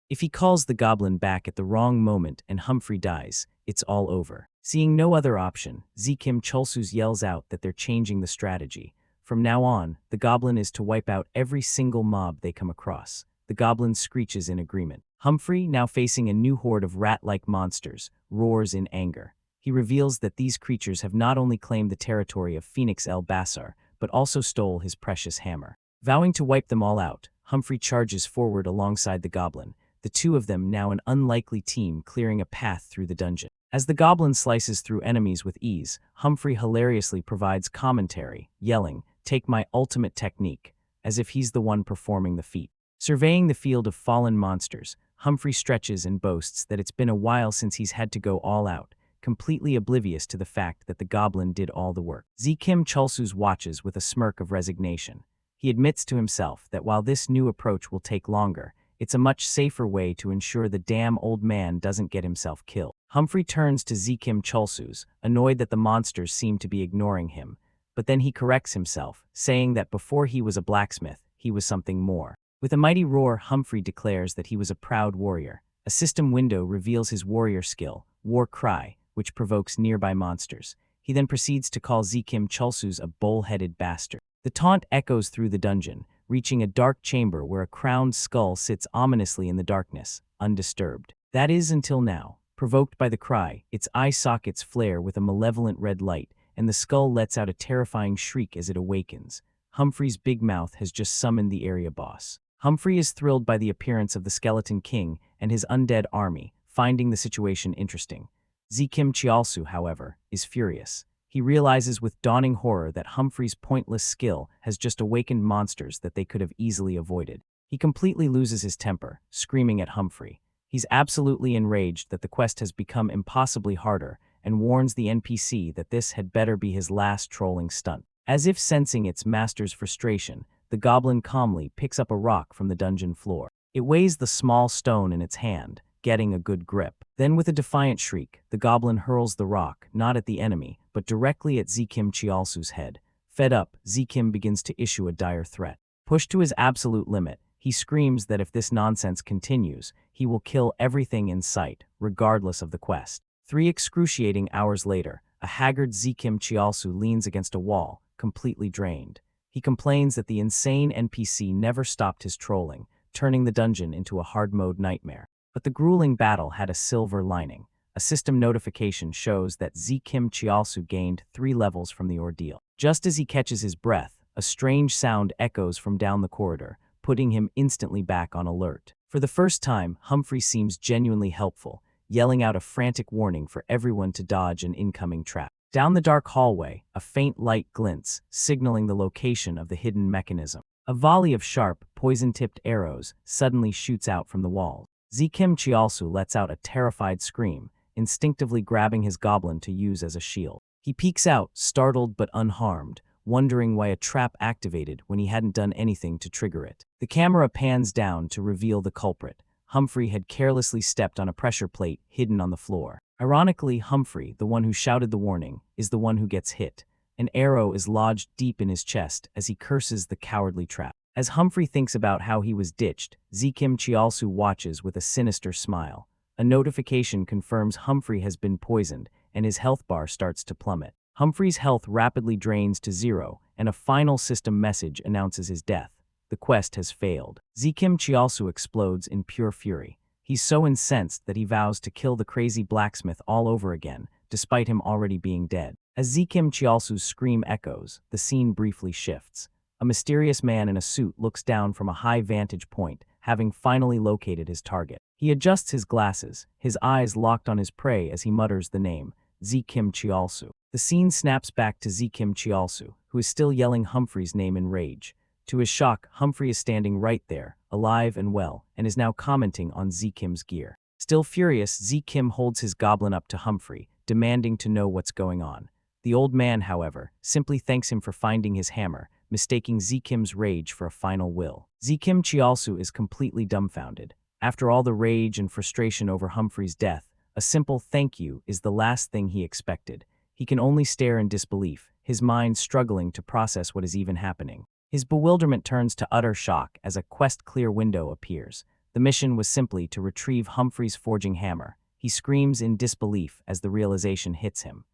If he calls the goblin back at the wrong moment and Humphrey dies, it's all over. Seeing no other option, Kim Chulsu yells out that they're changing the strategy. From now on, the goblin is to wipe out every single mob they come across. The goblin screeches in agreement. Humphrey, now facing a new horde of rat-like monsters, roars in anger. He reveals that these creatures have not only claimed the territory of Phoenix El Bassar, but also stole his precious hammer. Vowing to wipe them all out, Humphrey charges forward alongside the goblin, the two of them now an unlikely team clearing a path through the dungeon. As the goblin slices through enemies with ease, Humphrey hilariously provides commentary, yelling, "Take my ultimate technique," as if he's the one performing the feat. Surveying the field of fallen monsters, Humphrey stretches and boasts that it's been a while since he's had to go all out, completely oblivious to the fact that the goblin did all the work. Kim Chulsu watches with a smirk of resignation. He admits to himself that while this new approach will take longer, it's a much safer way to ensure the damn old man doesn't get himself killed. Humphrey turns to Kim Chulsu, annoyed that the monsters seem to be ignoring him, but then he corrects himself, saying that before he was a blacksmith, he was something more. With a mighty roar, Humphrey declares that he was a proud warrior. A system window reveals his warrior skill, War Cry, which provokes nearby monsters. He then proceeds to call Zikim Chulsus a bull-headed bastard. The taunt echoes through the dungeon, reaching a dark chamber where a crowned skull sits ominously in the darkness, undisturbed. That is until now. Provoked by the cry, its eye sockets flare with a malevolent red light, and the skull lets out a terrifying shriek as it awakens. Humphrey's big mouth has just summoned the area boss. Humphrey is thrilled by the appearance of the Skeleton King and his undead army, finding the situation interesting. Zikim Chialsu, however, is furious. He realizes with dawning horror that Humphrey's pointless skill has just awakened monsters that they could have easily avoided. He completely loses his temper, screaming at Humphrey. He's absolutely enraged that the quest has become impossibly harder and warns the NPC that this had better be his last trolling stunt. As if sensing its master's frustration, the goblin calmly picks up a rock from the dungeon floor. It weighs the small stone in its hand, getting a good grip. Then with a defiant shriek, the goblin hurls the rock, not at the enemy, but directly at Zikim Chialsu's head. Fed up, Zikim begins to issue a dire threat. Pushed to his absolute limit, he screams that if this nonsense continues, he will kill everything in sight, regardless of the quest. 3 excruciating hours later, a haggard Zikim Chialsu leans against a wall, completely drained. He complains that the insane NPC never stopped his trolling, turning the dungeon into a hard-mode nightmare. But the grueling battle had a silver lining. A system notification shows that Zikim Chialsu gained 3 levels from the ordeal. Just as he catches his breath, a strange sound echoes from down the corridor, putting him instantly back on alert. For the first time, Humphrey seems genuinely helpful, yelling out a frantic warning for everyone to dodge an incoming trap. Down the dark hallway, a faint light glints, signaling the location of the hidden mechanism. A volley of sharp, poison-tipped arrows suddenly shoots out from the walls. Zikim Chialsu lets out a terrified scream, instinctively grabbing his goblin to use as a shield. He peeks out, startled but unharmed, wondering why a trap activated when he hadn't done anything to trigger it. The camera pans down to reveal the culprit. Humphrey had carelessly stepped on a pressure plate hidden on the floor. Ironically, Humphrey, the one who shouted the warning, is the one who gets hit. An arrow is lodged deep in his chest as he curses the cowardly trap. As Humphrey thinks about how he was ditched, Zikim Chialsu watches with a sinister smile. A notification confirms Humphrey has been poisoned, and his health bar starts to plummet. Humphrey's health rapidly drains to 0, and a final system message announces his death. The quest has failed. Zikim Chialsu explodes in pure fury. He's so incensed that he vows to kill the crazy blacksmith all over again, despite him already being dead. As Zikim Chialsu's scream echoes, the scene briefly shifts. A mysterious man in a suit looks down from a high vantage point, having finally located his target. He adjusts his glasses, his eyes locked on his prey as he mutters the name, Zikim Chialsu. The scene snaps back to Zikim Chialsu, who is still yelling Humphrey's name in rage. To his shock, Humphrey is standing right there, alive and well, and is now commenting on Zikim's gear. Still furious, Zikim holds his goblin up to Humphrey, demanding to know what's going on. The old man, however, simply thanks him for finding his hammer, mistaking Zikim's rage for a final will. Zikim Chialsu is completely dumbfounded. After all the rage and frustration over Humphrey's death, a simple thank you is the last thing he expected. He can only stare in disbelief, his mind struggling to process what is even happening. His bewilderment turns to utter shock as a quest-clear window appears. The mission was simply to retrieve Humphrey's forging hammer. He screams in disbelief as the realization hits him.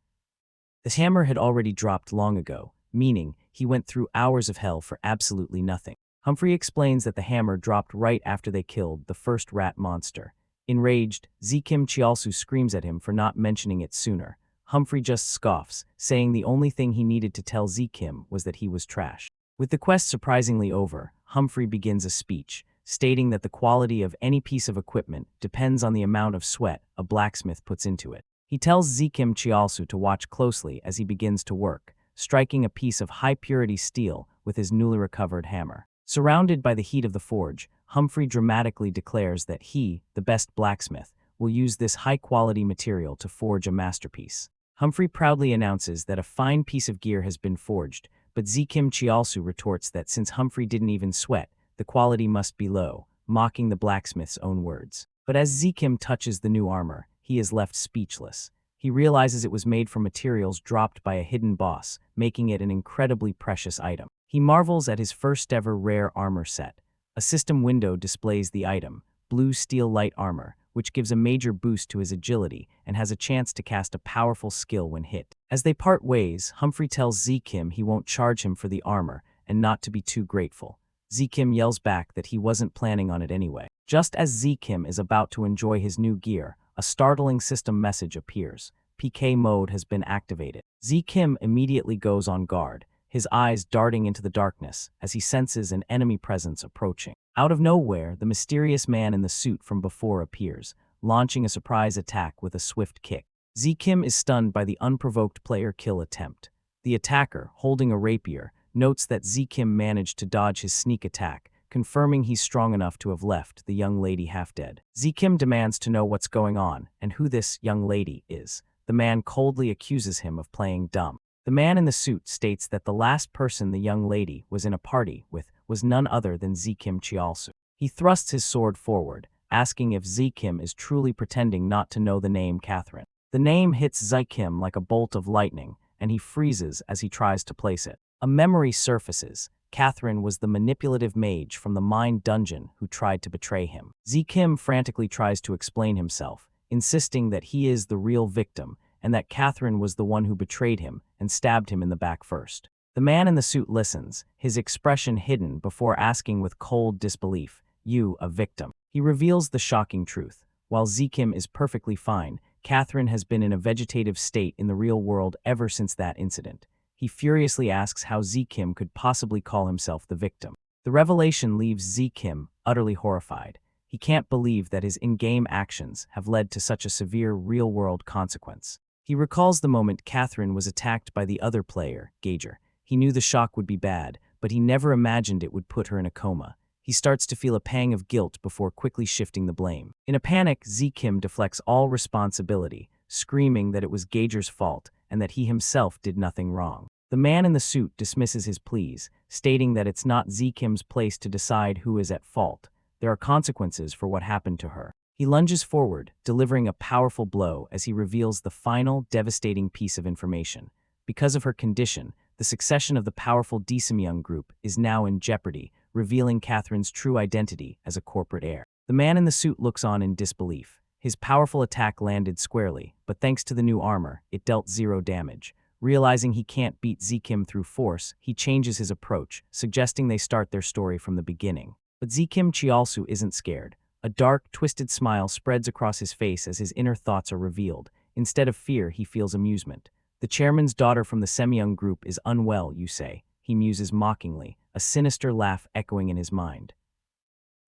The hammer had already dropped long ago, meaning he went through hours of hell for absolutely nothing. Humphrey explains that the hammer dropped right after they killed the first rat monster. Enraged, Zikim Chialsu screams at him for not mentioning it sooner. Humphrey just scoffs, saying the only thing he needed to tell Zikim was that he was trash. With the quest surprisingly over, Humphrey begins a speech, stating that the quality of any piece of equipment depends on the amount of sweat a blacksmith puts into it. He tells Zikim Chialsu to watch closely as he begins to work, striking a piece of high-purity steel with his newly recovered hammer. Surrounded by the heat of the forge, Humphrey dramatically declares that he, the best blacksmith, will use this high-quality material to forge a masterpiece. Humphrey proudly announces that a fine piece of gear has been forged, but Zikim Chialsu retorts that since Humphrey didn't even sweat, the quality must be low, mocking the blacksmith's own words. But as Zikim touches the new armor, he is left speechless. He realizes it was made from materials dropped by a hidden boss, making it an incredibly precious item. He marvels at his first-ever rare armor set. A system window displays the item, blue steel light armor, which gives a major boost to his agility and has a chance to cast a powerful skill when hit. As they part ways, Humphrey tells Z-Kim he won't charge him for the armor and not to be too grateful. Z-Kim yells back that he wasn't planning on it anyway. Just as Z-Kim is about to enjoy his new gear, a startling system message appears. PK mode has been activated. Z-Kim immediately goes on guard, his eyes darting into the darkness as he senses an enemy presence approaching. Out of nowhere, the mysterious man in the suit from before appears, launching a surprise attack with a swift kick. Z-Kim is stunned by the unprovoked player kill attempt. The attacker, holding a rapier, notes that Z-Kim managed to dodge his sneak attack, confirming he's strong enough to have left the young lady half dead. Z-Kim demands to know what's going on and who this young lady is. The man coldly accuses him of playing dumb. The man in the suit states that the last person the young lady was in a party with was none other than Z-Kim Chialsu. He thrusts his sword forward, asking if Z-Kim is truly pretending not to know the name Catherine. The name hits Z-Kim like a bolt of lightning, and he freezes as he tries to place it. A memory surfaces. Catherine was the manipulative mage from the mine dungeon who tried to betray him. Z-Kim frantically tries to explain himself, insisting that he is the real victim and that Catherine was the one who betrayed him and stabbed him in the back first. The man in the suit listens, his expression hidden before asking with cold disbelief, "You, a victim?" He reveals the shocking truth. While Z-Kim is perfectly fine, Catherine has been in a vegetative state in the real world ever since that incident. He furiously asks how Z-Kim could possibly call himself the victim. The revelation leaves Z-Kim utterly horrified. He can't believe that his in-game actions have led to such a severe real-world consequence. He recalls the moment Catherine was attacked by the other player, Gager. He knew the shock would be bad, but he never imagined it would put her in a coma. He starts to feel a pang of guilt before quickly shifting the blame. In a panic, Z-Kim deflects all responsibility, screaming that it was Gager's fault and that he himself did nothing wrong. The man in the suit dismisses his pleas, stating that it's not Z-Kim's place to decide who is at fault. There are consequences for what happened to her. He lunges forward, delivering a powerful blow as he reveals the final, devastating piece of information. Because of her condition, the succession of the powerful Desemyoung group is now in jeopardy, revealing Catherine's true identity as a corporate heir. The man in the suit looks on in disbelief. His powerful attack landed squarely, but thanks to the new armor, it dealt 0 damage. Realizing he can't beat Z-Kim through force, he changes his approach, suggesting they start their story from the beginning. But Z-Kim Chialsu isn't scared. A dark, twisted smile spreads across his face as his inner thoughts are revealed. Instead of fear, he feels amusement. The chairman's daughter from the Semyoung group is unwell, you say, he muses mockingly, a sinister laugh echoing in his mind.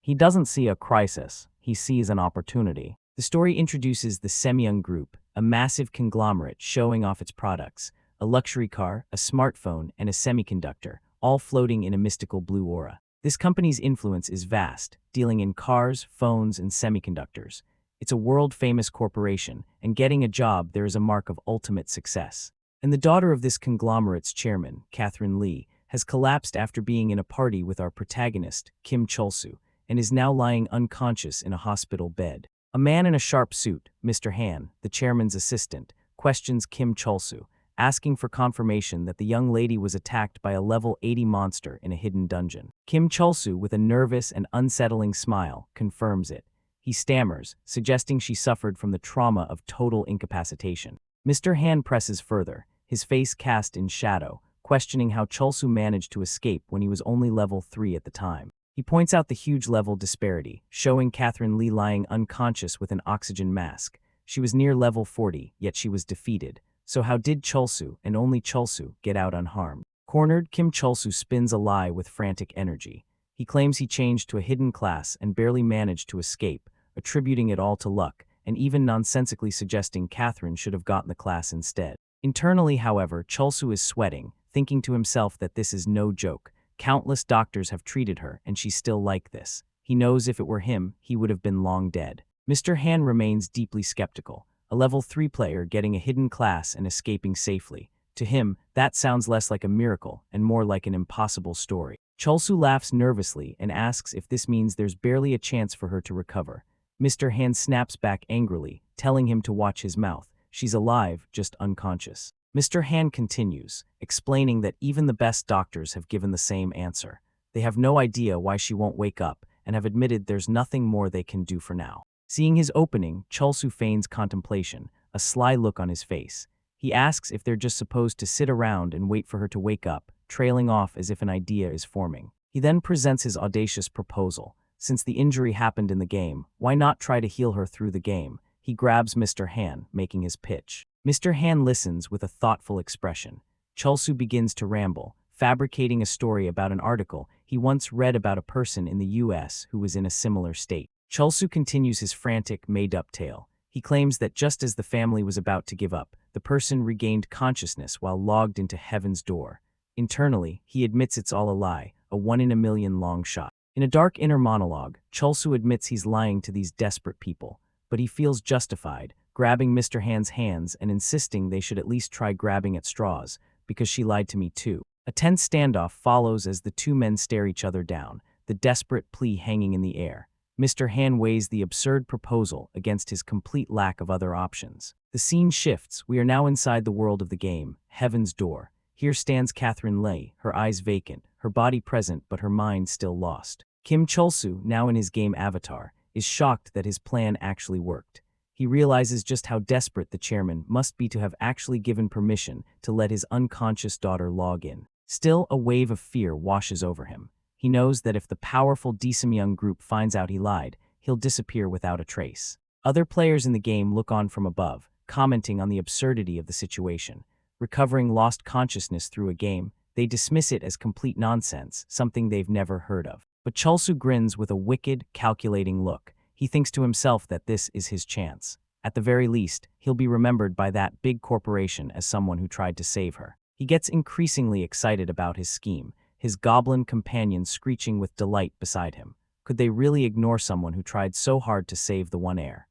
He doesn't see a crisis, he sees an opportunity. The story introduces the Semyoung group, a massive conglomerate showing off its products, a luxury car, a smartphone, and a semiconductor, all floating in a mystical blue aura. This company's influence is vast, dealing in cars, phones, and semiconductors. It's a world-famous corporation, and getting a job there is a mark of ultimate success. And the daughter of this conglomerate's chairman, Catherine Lee, has collapsed after being in a party with our protagonist, Kim Chulsu, and is now lying unconscious in a hospital bed. A man in a sharp suit, Mr. Han, the chairman's assistant, questions Kim Chulsu, asking for confirmation that the young lady was attacked by a level 80 monster in a hidden dungeon. Kim Chulsu, with a nervous and unsettling smile, confirms it. He stammers, suggesting she suffered from the trauma of total incapacitation. Mr. Han presses further, his face cast in shadow, questioning how Chulsu managed to escape when he was only level 3 at the time. He points out the huge level disparity, showing Catherine Lee lying unconscious with an oxygen mask. She was near level 40, yet she was defeated. So how did Chulsu, and only Chulsu, get out unharmed? Cornered, Kim Chulsu spins a lie with frantic energy. He claims he changed to a hidden class and barely managed to escape, attributing it all to luck, and even nonsensically suggesting Catherine should have gotten the class instead. Internally, however, Chulsu is sweating, thinking to himself that this is no joke. Countless doctors have treated her, and she's still like this. He knows if it were him, he would have been long dead. Mr. Han remains deeply skeptical. A level 3 player getting a hidden class and escaping safely. To him, that sounds less like a miracle and more like an impossible story. Chulsu laughs nervously and asks if this means there's barely a chance for her to recover. Mr. Han snaps back angrily, telling him to watch his mouth, She's alive, just unconscious. Mr. Han continues, explaining that even the best doctors have given the same answer. They have no idea why she won't wake up and have admitted there's nothing more they can do for now. Seeing his opening, Chulsu feigns contemplation, a sly look on his face. He asks if they're just supposed to sit around and wait for her to wake up, trailing off as if an idea is forming. He then presents his audacious proposal. Since the injury happened in the game, why not try to heal her through the game? He grabs Mr. Han, making his pitch. Mr. Han listens with a thoughtful expression. Chulsu begins to ramble, fabricating a story about an article he once read about a person in the US who was in a similar state. Chulsu continues his frantic, made-up tale. He claims that just as the family was about to give up, the person regained consciousness while logged into heaven's door. Internally, he admits it's all a lie, a one-in-a-million long shot. In a dark inner monologue, Chulsu admits he's lying to these desperate people, but he feels justified, grabbing Mr. Han's hands and insisting they should at least try grabbing at straws, because she lied to me too. A tense standoff follows as the two men stare each other down, the desperate plea hanging in the air. Mr. Han weighs the absurd proposal against his complete lack of other options. The scene shifts. We are now inside the world of the game, Heaven's Door. Here stands Catherine Lei, her eyes vacant, her body present but her mind still lost. Kim Chulsu, now in his game avatar, is shocked that his plan actually worked. He realizes just how desperate the chairman must be to have actually given permission to let his unconscious daughter log in. Still, a wave of fear washes over him. He knows that if the powerful Young group finds out he lied, he'll disappear without a trace. Other players in the game look on from above, commenting on the absurdity of the situation. Recovering lost consciousness through a game, they dismiss it as complete nonsense, something they've never heard of. But Chulsu grins with a wicked, calculating look. He thinks to himself that this is his chance. At the very least, he'll be remembered by that big corporation as someone who tried to save her. He gets increasingly excited about his scheme, his goblin companion screeching with delight beside him. Could they really ignore someone who tried so hard to save the one heir?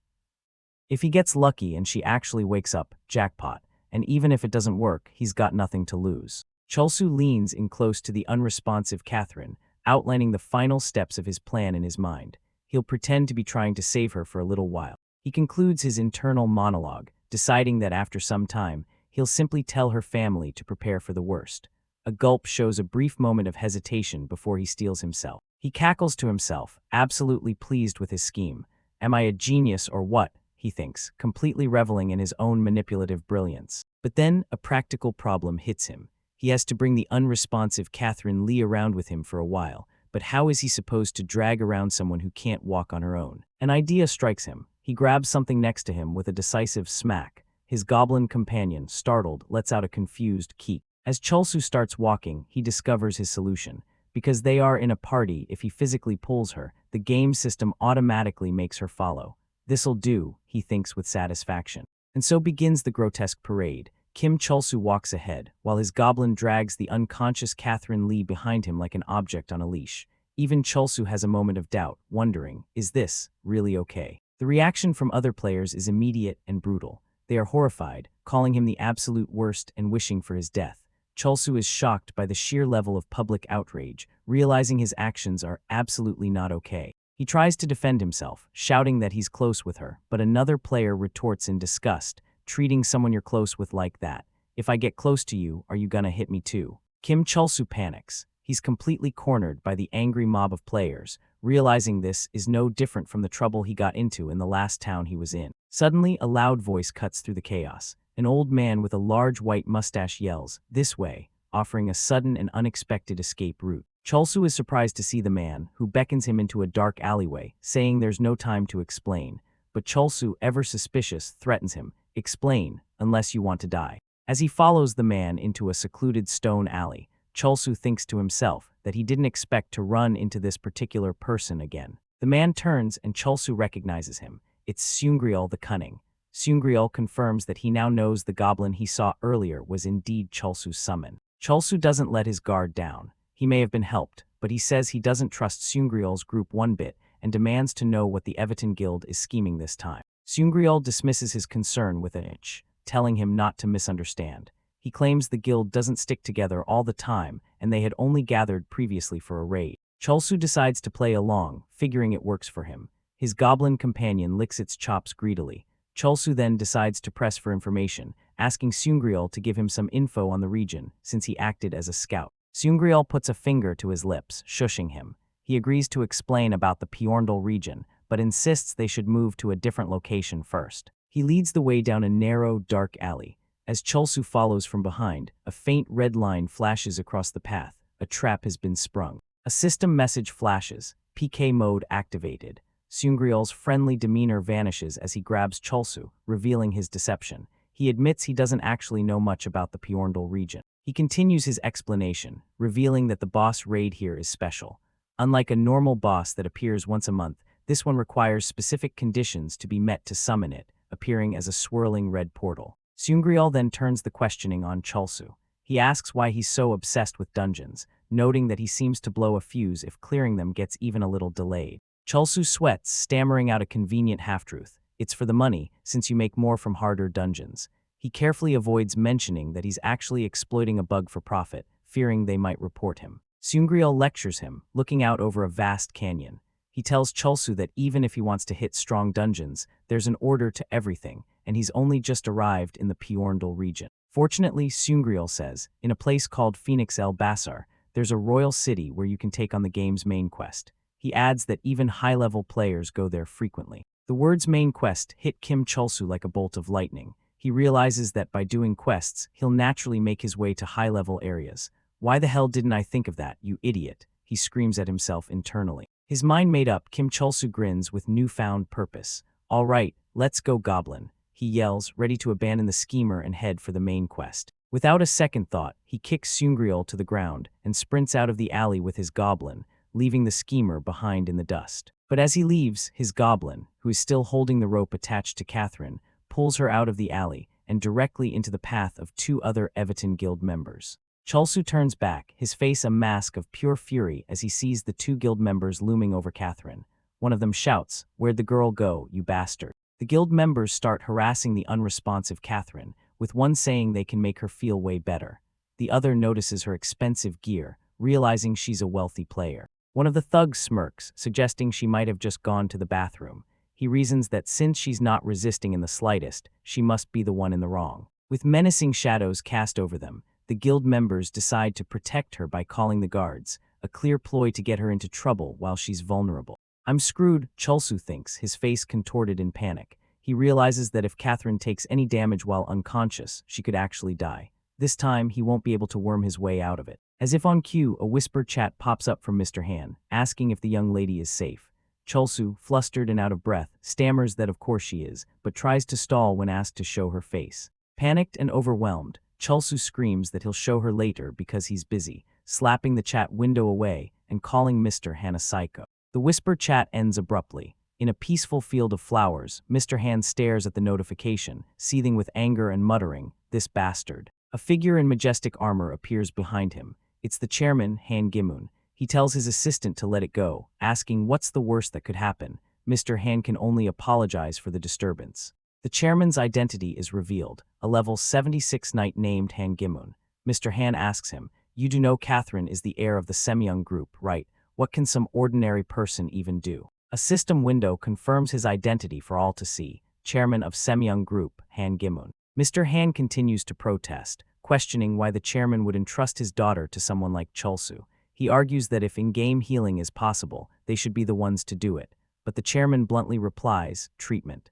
If he gets lucky and she actually wakes up, jackpot, and even if it doesn't work, he's got nothing to lose. Chulsu leans in close to the unresponsive Catherine, outlining the final steps of his plan in his mind. He'll pretend to be trying to save her for a little while. He concludes his internal monologue, deciding that after some time, he'll simply tell her family to prepare for the worst. A gulp shows a brief moment of hesitation before he steels himself. He cackles to himself, absolutely pleased with his scheme. Am I a genius or what? He thinks, completely reveling in his own manipulative brilliance. But then, a practical problem hits him. He has to bring the unresponsive Catherine Lee around with him for a while, but how is he supposed to drag around someone who can't walk on her own? An idea strikes him. He grabs something next to him with a decisive smack. His goblin companion, startled, lets out a confused keek. As Chulsu starts walking, he discovers his solution. Because they are in a party, if he physically pulls her, the game system automatically makes her follow. This'll do, he thinks with satisfaction. And so begins the grotesque parade. Kim Chulsu walks ahead, while his goblin drags the unconscious Catherine Lee behind him like an object on a leash. Even Chulsu has a moment of doubt, wondering, is this really okay? The reaction from other players is immediate and brutal. They are horrified, calling him the absolute worst and wishing for his death. Chulsu is shocked by the sheer level of public outrage, realizing his actions are absolutely not okay. He tries to defend himself, shouting that he's close with her, but another player retorts in disgust, treating someone you're close with like that. If I get close to you, are you gonna hit me too? Kim Chulsu panics. He's completely cornered by the angry mob of players, realizing this is no different from the trouble he got into in the last town he was in. Suddenly, a loud voice cuts through the chaos. An old man with a large white mustache yells, "This way," offering a sudden and unexpected escape route. Chulsu is surprised to see the man, who beckons him into a dark alleyway, saying there's no time to explain. But Chulsu, ever suspicious, threatens him, "Explain, unless you want to die." As he follows the man into a secluded stone alley, Chulsu thinks to himself that he didn't expect to run into this particular person again. The man turns and Chulsu recognizes him. It's Seungriel the Cunning. Seungriel confirms that he now knows the goblin he saw earlier was indeed Chulsu's summon. Chulsu doesn't let his guard down. He may have been helped, but he says he doesn't trust Seungriel's group one bit and demands to know what the Everton Guild is scheming this time. Seungriel dismisses his concern with an itch, telling him not to misunderstand. He claims the guild doesn't stick together all the time and they had only gathered previously for a raid. Chulsu decides to play along, figuring it works for him. His goblin companion licks its chops greedily. Cholsu then decides to press for information, asking Seungryul to give him some info on the region, since he acted as a scout. Seungryul puts a finger to his lips, shushing him. He agrees to explain about the Pyorndal region, but insists they should move to a different location first. He leads the way down a narrow, dark alley. As Cholsu follows from behind, a faint red line flashes across the path. A trap has been sprung. A system message flashes. PK mode activated. Seungryul's friendly demeanor vanishes as he grabs Cholsu, revealing his deception. He admits he doesn't actually know much about the Pyorndal region. He continues his explanation, revealing that the boss raid here is special. Unlike a normal boss that appears once a month, this one requires specific conditions to be met to summon it, appearing as a swirling red portal. Seungryul then turns the questioning on Cholsu. He asks why he's so obsessed with dungeons, noting that he seems to blow a fuse if clearing them gets even a little delayed. Cholsu sweats, stammering out a convenient half-truth. It's for the money, since you make more from harder dungeons. He carefully avoids mentioning that he's actually exploiting a bug for profit, fearing they might report him. Seungryul lectures him, looking out over a vast canyon. He tells Cholsu that even if he wants to hit strong dungeons, there's an order to everything, and he's only just arrived in the Pyorndal region. Fortunately, Seungryul says, in a place called Phoenix El Bassar, there's a royal city where you can take on the game's main quest. He adds that even high-level players go there frequently. The words main quest hit Kim Cholsu like a bolt of lightning. He realizes that by doing quests, he'll naturally make his way to high-level areas. Why the hell didn't I think of that, you idiot? He screams at himself internally. His mind made up, Kim Cholsu grins with newfound purpose. All right, let's go Goblin, he yells, ready to abandon the schemer and head for the main quest. Without a second thought, he kicks Seungryul to the ground and sprints out of the alley with his Goblin, leaving the schemer behind in the dust. But as he leaves, his Goblin, who is still holding the rope attached to Catherine, pulls her out of the alley and directly into the path of two other Everton Guild members. Cholsu turns back, his face a mask of pure fury as he sees the two guild members looming over Catherine. One of them shouts, "Where'd the girl go, you bastard?" The guild members start harassing the unresponsive Catherine, with one saying they can make her feel way better. The other notices her expensive gear, realizing she's a wealthy player. One of the thugs smirks, suggesting she might have just gone to the bathroom. He reasons that since she's not resisting in the slightest, she must be the one in the wrong. With menacing shadows cast over them, the guild members decide to protect her by calling the guards, a clear ploy to get her into trouble while she's vulnerable. I'm screwed, Cholsu thinks, his face contorted in panic. He realizes that if Catherine takes any damage while unconscious, she could actually die. This time, he won't be able to worm his way out of it. As if on cue, a whispered chat pops up from Mr. Han, asking if the young lady is safe. Cholsu, flustered and out of breath, stammers that of course she is, but tries to stall when asked to show her face. Panicked and overwhelmed, Cholsu screams that he'll show her later because he's busy, slapping the chat window away and calling Mr. Han a psycho. The whisper chat ends abruptly. In a peaceful field of flowers, Mr. Han stares at the notification, seething with anger and muttering, "This bastard." A figure in majestic armor appears behind him. It's the chairman, Han Gimun. He tells his assistant to let it go, asking what's the worst that could happen. Mr. Han can only apologize for the disturbance. The chairman's identity is revealed, a level 76 knight named Han Gimun. Mr. Han asks him, "You do know Catherine is the heir of the Semyung group, right? What can some ordinary person even do?" A system window confirms his identity for all to see, chairman of Semyung group, Han Gimun. Mr. Han continues to protest, questioning why the chairman would entrust his daughter to someone like Cholsu. He argues that if in-game healing is possible, they should be the ones to do it. But the chairman bluntly replies, "Treatment.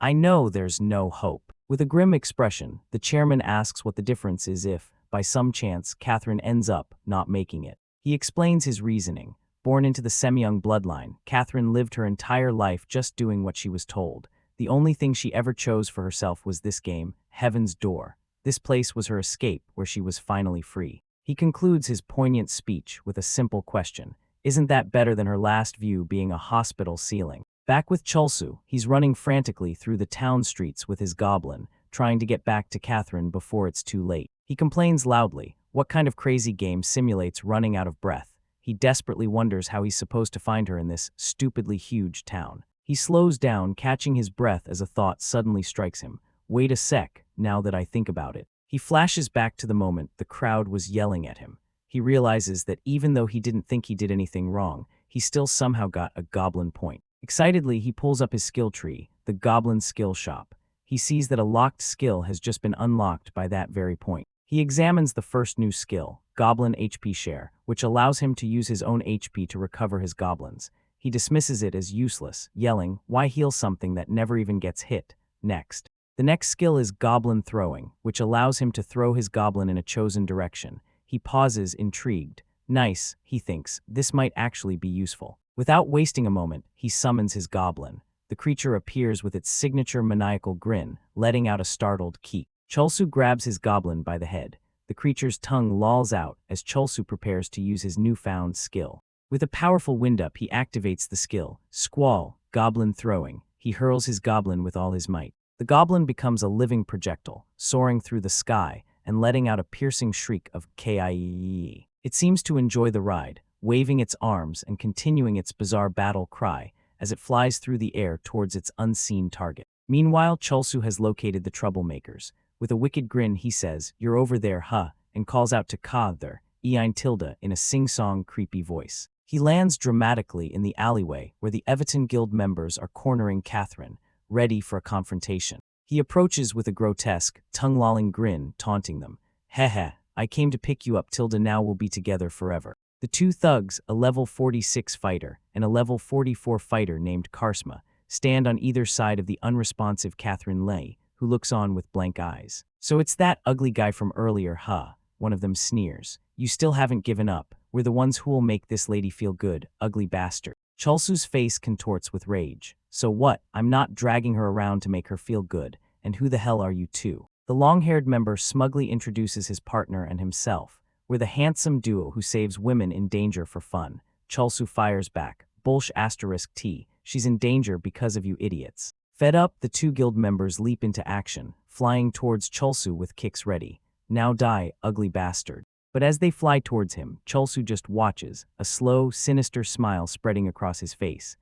I know there's no hope." With a grim expression, the chairman asks what the difference is if, by some chance, Catherine ends up not making it. He explains his reasoning. Born into the Semyung bloodline, Catherine lived her entire life just doing what she was told. The only thing she ever chose for herself was this game, Heaven's Door. This place was her escape, where she was finally free. He concludes his poignant speech with a simple question. Isn't that better than her last view being a hospital ceiling? Back with Cholsu, he's running frantically through the town streets with his Goblin, trying to get back to Catherine before it's too late. He complains loudly. What kind of crazy game simulates running out of breath? He desperately wonders how he's supposed to find her in this stupidly huge town. He slows down, catching his breath as a thought suddenly strikes him. Wait a sec, now that I think about it. He flashes back to the moment the crowd was yelling at him. He realizes that even though he didn't think he did anything wrong, he still somehow got a Goblin point. Excitedly, he pulls up his skill tree, the Goblin skill shop. He sees that a locked skill has just been unlocked by that very point. He examines the first new skill, Goblin HP Share, which allows him to use his own HP to recover his goblins. He dismisses it as useless, yelling, "Why heal something that never even gets hit?" Next. The next skill is Goblin Throwing, which allows him to throw his goblin in a chosen direction. He pauses, intrigued. Nice, he thinks, this might actually be useful. Without wasting a moment, he summons his goblin. The creature appears with its signature maniacal grin, letting out a startled keek. Chulsu grabs his goblin by the head. The creature's tongue lolls out as Chulsu prepares to use his newfound skill. With a powerful wind-up, he activates the skill, Squall, Goblin Throwing. He hurls his goblin with all his might. The goblin becomes a living projectile, soaring through the sky and letting out a piercing shriek of "Kiee." It seems to enjoy the ride, waving its arms and continuing its bizarre battle cry as it flies through the air towards its unseen target. Meanwhile, Chulsu has located the troublemakers. With a wicked grin, he says, "You're over there, huh?" and calls out to Ka there, Ein Tilda, in a sing-song, creepy voice. He lands dramatically in the alleyway where the Everton Guild members are cornering Catherine, ready for a confrontation. He approaches with a grotesque, tongue-lolling grin, taunting them. "Heh, I came to pick you up, Tilda, now we'll be together forever." The two thugs, a level 46 fighter and a level 44 fighter named Karsma, stand on either side of the unresponsive Catherine Lay, who looks on with blank eyes. "So it's that ugly guy from earlier, huh?" One of them sneers. "You still haven't given up. We're the ones who'll make this lady feel good, ugly bastard." Chulsu's face contorts with rage. "So what? I'm not dragging her around to make her feel good. And who the hell are you two?" The long-haired member smugly introduces his partner and himself. "We're the handsome duo who saves women in danger for fun." Chulsu fires back. "Bullsh asterisk T. She's in danger because of you idiots." Fed up, the two guild members leap into action, flying towards Chulsu with kicks ready. "Now die, ugly bastard." But as they fly towards him, Chulsu just watches, a slow, sinister smile spreading across his face.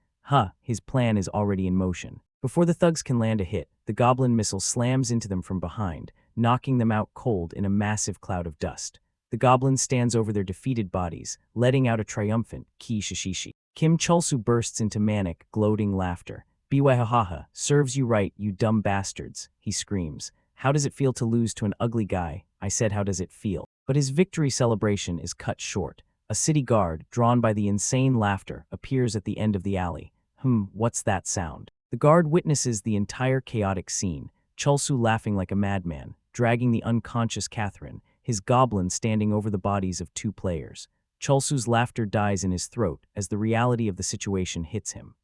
His plan is already in motion. Before the thugs can land a hit, the goblin missile slams into them from behind, knocking them out cold in a massive cloud of dust. The goblin stands over their defeated bodies, letting out a triumphant "Ki shishishi." Kim Chulsu bursts into manic, gloating laughter. "Biwahaha, serves you right, you dumb bastards," he screams. "How does it feel to lose to an ugly guy?" I said, "how does it feel?" But his victory celebration is cut short. A city guard, drawn by the insane laughter, appears at the end of the alley. What's that sound? The guard witnesses the entire chaotic scene, Chulsu laughing like a madman, dragging the unconscious Catherine, his goblin standing over the bodies of two players. Chulsu's laughter dies in his throat as the reality of the situation hits him.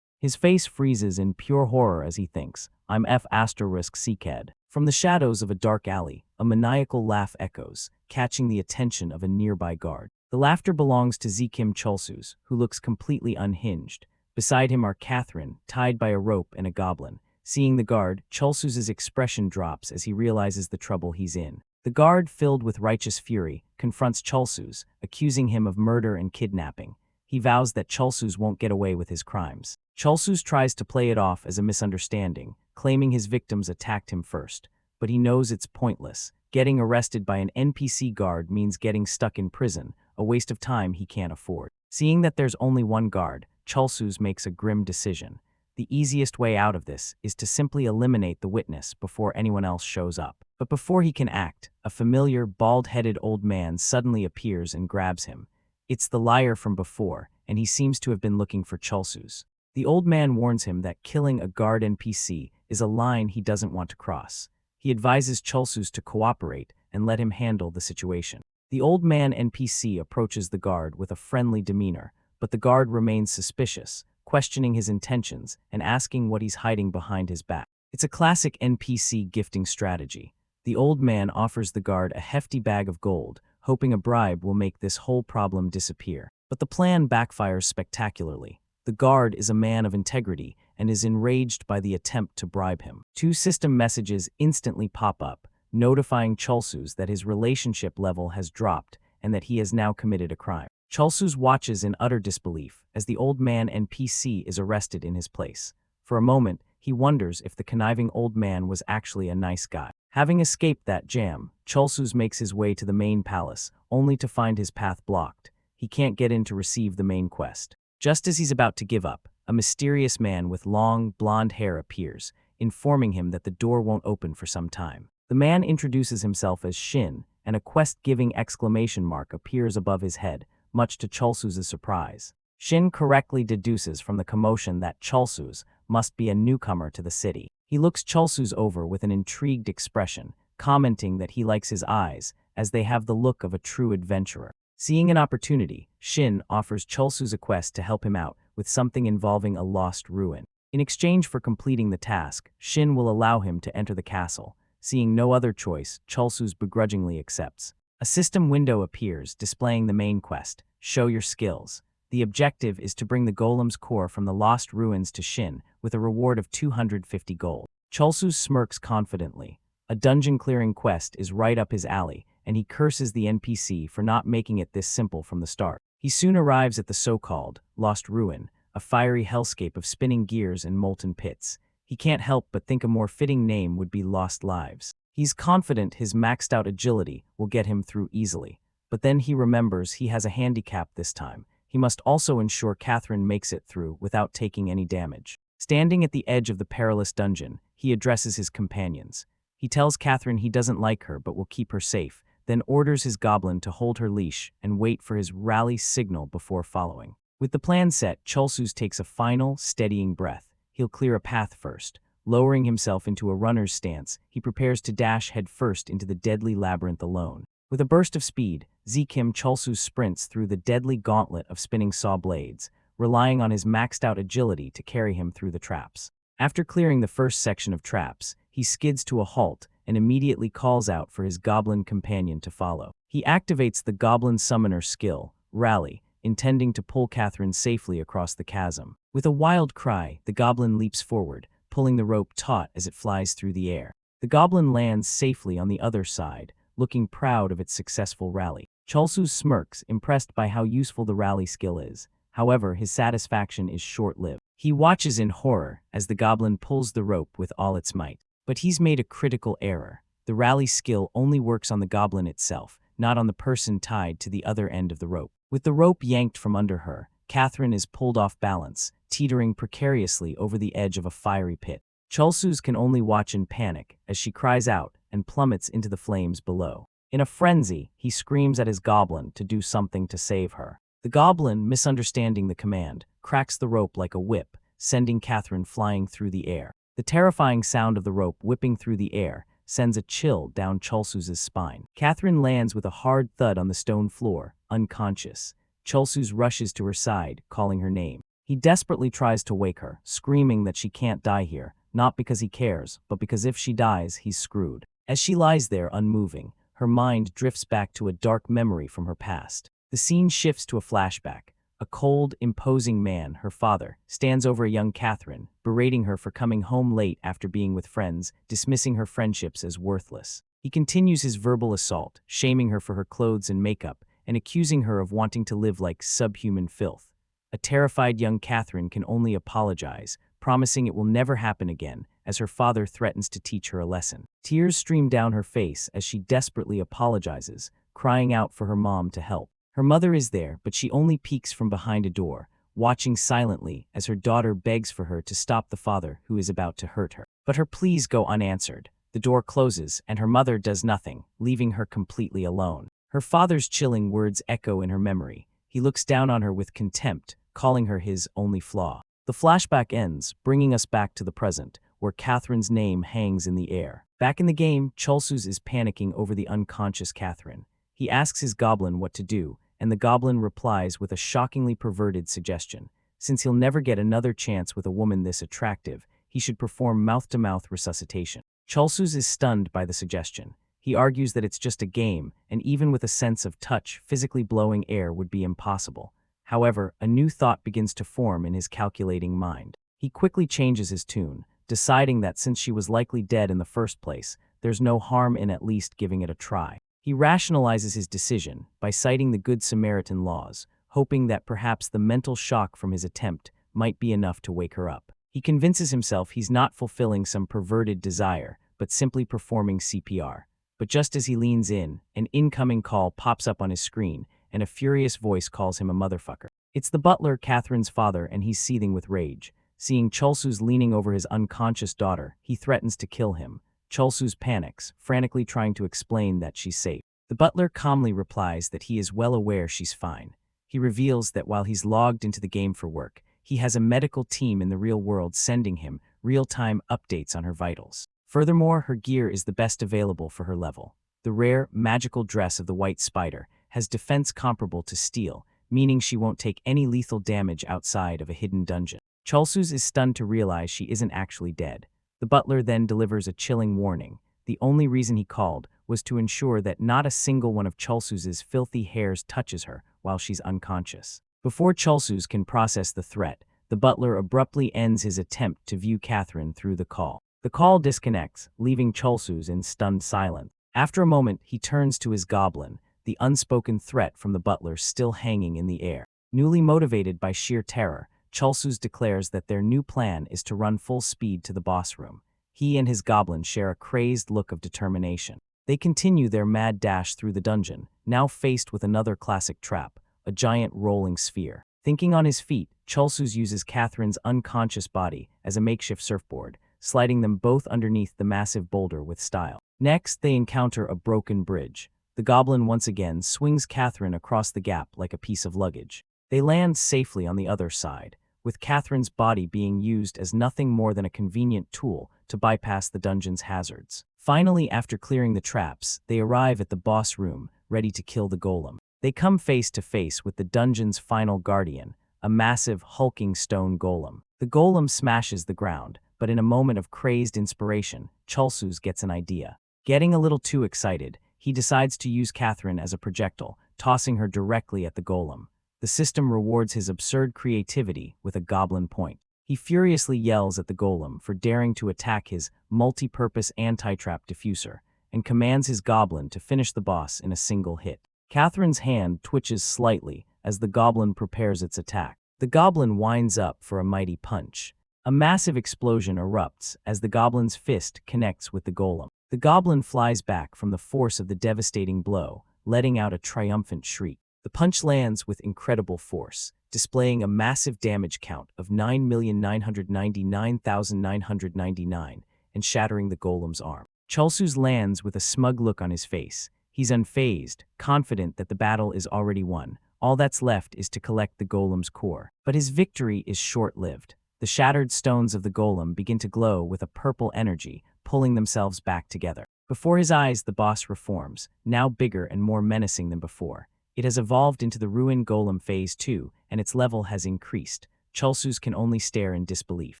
His face freezes in pure horror as he thinks, "I'm F*** CCAD. From the shadows of a dark alley, a maniacal laugh echoes, catching the attention of a nearby guard. The laughter belongs to Kim Chulsu's, who looks completely unhinged. Beside him are Catherine, tied by a rope, and a goblin. Seeing the guard, Chulsu's expression drops as he realizes the trouble he's in. The guard, filled with righteous fury, confronts Chulsu's, accusing him of murder and kidnapping. He vows that Chulsu's won't get away with his crimes. Chulsu's tries to play it off as a misunderstanding, claiming his victims attacked him first. But he knows it's pointless. Getting arrested by an NPC guard means getting stuck in prison, a waste of time he can't afford. Seeing that there's only one guard, Chulsu's makes a grim decision. The easiest way out of this is to simply eliminate the witness before anyone else shows up. But before he can act, a familiar, bald-headed old man suddenly appears and grabs him. It's the liar from before, and he seems to have been looking for Chulsu's. The old man warns him that killing a guard NPC is a line he doesn't want to cross. He advises Chulsu's to cooperate and let him handle the situation. The old man NPC approaches the guard with a friendly demeanor, but the guard remains suspicious, questioning his intentions and asking what he's hiding behind his back. It's a classic NPC gifting strategy. The old man offers the guard a hefty bag of gold, hoping a bribe will make this whole problem disappear. But the plan backfires spectacularly. The guard is a man of integrity and is enraged by the attempt to bribe him. Two system messages instantly pop up, notifying Chulsu's that his relationship level has dropped and that he has now committed a crime. Chulsu's watches in utter disbelief as the old man NPC is arrested in his place. For a moment, he wonders if the conniving old man was actually a nice guy. Having escaped that jam, Chulsu's makes his way to the main palace, only to find his path blocked. He can't get in to receive the main quest. Just as he's about to give up, a mysterious man with long, blonde hair appears, informing him that the door won't open for some time. The man introduces himself as Shin, and a quest-giving exclamation mark appears above his head, much to Cholsu's surprise. Shin correctly deduces from the commotion that Cholsu must be a newcomer to the city. He looks Cholsu over with an intrigued expression, commenting that he likes his eyes, as they have the look of a true adventurer. Seeing an opportunity, Shin offers Cholsu a quest to help him out with something involving a lost ruin. In exchange for completing the task, Shin will allow him to enter the castle. Seeing no other choice, Cholsu begrudgingly accepts. A system window appears, displaying the main quest, Show Your Skills. The objective is to bring the golem's core from the lost ruins to Shin, with a reward of 250 gold. Cholsu smirks confidently. A dungeon-clearing quest is right up his alley, and he curses the NPC for not making it this simple from the start. He soon arrives at the so-called Lost Ruin, a fiery hellscape of spinning gears and molten pits. He can't help but think a more fitting name would be Lost Lives. He's confident his maxed-out agility will get him through easily, but then he remembers he has a handicap this time. He must also ensure Catherine makes it through without taking any damage. Standing at the edge of the perilous dungeon, he addresses his companions. He tells Catherine he doesn't like her but will keep her safe, then orders his goblin to hold her leash and wait for his rally signal before following. With the plan set, Cholsu takes a final, steadying breath. He'll clear a path first. Lowering himself into a runner's stance, he prepares to dash headfirst into the deadly labyrinth alone. With a burst of speed, Zikim Cholsu sprints through the deadly gauntlet of spinning saw blades, relying on his maxed-out agility to carry him through the traps. After clearing the first section of traps, he skids to a halt and immediately calls out for his goblin companion to follow. He activates the goblin summoner skill, Rally, intending to pull Catherine safely across the chasm. With a wild cry, the goblin leaps forward, pulling the rope taut as it flies through the air. The goblin lands safely on the other side, looking proud of its successful rally. Cholsu smirks, impressed by how useful the rally skill is. However, his satisfaction is short-lived. He watches in horror as the goblin pulls the rope with all its might. But he's made a critical error. The rally skill only works on the goblin itself, not on the person tied to the other end of the rope. With the rope yanked from under her, Catherine is pulled off balance, teetering precariously over the edge of a fiery pit. Cholsu can only watch in panic as she cries out and plummets into the flames below. In a frenzy, he screams at his goblin to do something to save her. The goblin, misunderstanding the command, cracks the rope like a whip, sending Catherine flying through the air. The terrifying sound of the rope whipping through the air sends a chill down Cholsu's spine. Catherine lands with a hard thud on the stone floor, unconscious. Cholsu rushes to her side, calling her name. He desperately tries to wake her, screaming that she can't die here, not because he cares, but because if she dies, he's screwed. As she lies there unmoving, her mind drifts back to a dark memory from her past. The scene shifts to a flashback. A cold, imposing man, her father, stands over a young Catherine, berating her for coming home late after being with friends, dismissing her friendships as worthless. He continues his verbal assault, shaming her for her clothes and makeup, and accusing her of wanting to live like subhuman filth. A terrified young Catherine can only apologize, promising it will never happen again, as her father threatens to teach her a lesson. Tears stream down her face as she desperately apologizes, crying out for her mom to help. Her mother is there, but she only peeks from behind a door, watching silently as her daughter begs for her to stop the father who is about to hurt her. But her pleas go unanswered. The door closes, and her mother does nothing, leaving her completely alone. Her father's chilling words echo in her memory. He looks down on her with contempt, calling her his only flaw. The flashback ends, bringing us back to the present, where Catherine's name hangs in the air. Back in the game, Cholsu is panicking over the unconscious Catherine. He asks his goblin what to do, and the goblin replies with a shockingly perverted suggestion. Since he'll never get another chance with a woman this attractive, he should perform mouth-to-mouth resuscitation. Cholsu is stunned by the suggestion. He argues that it's just a game, and even with a sense of touch, physically blowing air would be impossible. However, a new thought begins to form in his calculating mind. He quickly changes his tune, deciding that since she was likely dead in the first place, there's no harm in at least giving it a try. He rationalizes his decision by citing the Good Samaritan laws, hoping that perhaps the mental shock from his attempt might be enough to wake her up. He convinces himself he's not fulfilling some perverted desire, but simply performing CPR. But just as he leans in, an incoming call pops up on his screen, and a furious voice calls him a motherfucker. It's the butler, Catherine's father, and he's seething with rage. Seeing Chulsu's leaning over his unconscious daughter, he threatens to kill him. Chulsu's panics, frantically trying to explain that she's safe. The butler calmly replies that he is well aware she's fine. He reveals that while he's logged into the game for work, he has a medical team in the real world sending him real-time updates on her vitals. Furthermore, her gear is the best available for her level. The rare, magical dress of the White Spider has defense comparable to steel, meaning she won't take any lethal damage outside of a hidden dungeon. Chulsu's is stunned to realize she isn't actually dead. The butler then delivers a chilling warning. The only reason he called was to ensure that not a single one of Chulsu's filthy hairs touches her while she's unconscious. Before Chulsu's can process the threat, the butler abruptly ends his attempt to view Catherine through the call. The call disconnects, leaving Chulsu's in stunned silence. After a moment, he turns to his goblin, the unspoken threat from the butler still hanging in the air. Newly motivated by sheer terror, Chulsu's declares that their new plan is to run full speed to the boss room. He and his goblin share a crazed look of determination. They continue their mad dash through the dungeon, now faced with another classic trap, a giant rolling sphere. Thinking on his feet, Chulsu's uses Catherine's unconscious body as a makeshift surfboard, sliding them both underneath the massive boulder with style. Next, they encounter a broken bridge. The goblin once again swings Catherine across the gap like a piece of luggage. They land safely on the other side, with Catherine's body being used as nothing more than a convenient tool to bypass the dungeon's hazards. Finally, after clearing the traps, they arrive at the boss room, ready to kill the golem. They come face to face with the dungeon's final guardian, a massive, hulking stone golem. The golem smashes the ground, but in a moment of crazed inspiration, Chulsu's gets an idea. Getting a little too excited, he decides to use Catherine as a projectile, tossing her directly at the golem. The system rewards his absurd creativity with a goblin point. He furiously yells at the golem for daring to attack his multi-purpose anti-trap diffuser, and commands his goblin to finish the boss in a single hit. Catherine's hand twitches slightly as the goblin prepares its attack. The goblin winds up for a mighty punch. A massive explosion erupts as the goblin's fist connects with the golem. The goblin flies back from the force of the devastating blow, letting out a triumphant shriek. The punch lands with incredible force, displaying a massive damage count of 9,999,999 and shattering the golem's arm. Chulsu's lands with a smug look on his face. He's unfazed, confident that the battle is already won. All that's left is to collect the golem's core. But his victory is short-lived. The shattered stones of the golem begin to glow with a purple energy, pulling themselves back together. Before his eyes, the boss reforms, now bigger and more menacing than before. It has evolved into the Ruin Golem Phase 2, and its level has increased. Chulsu's can only stare in disbelief.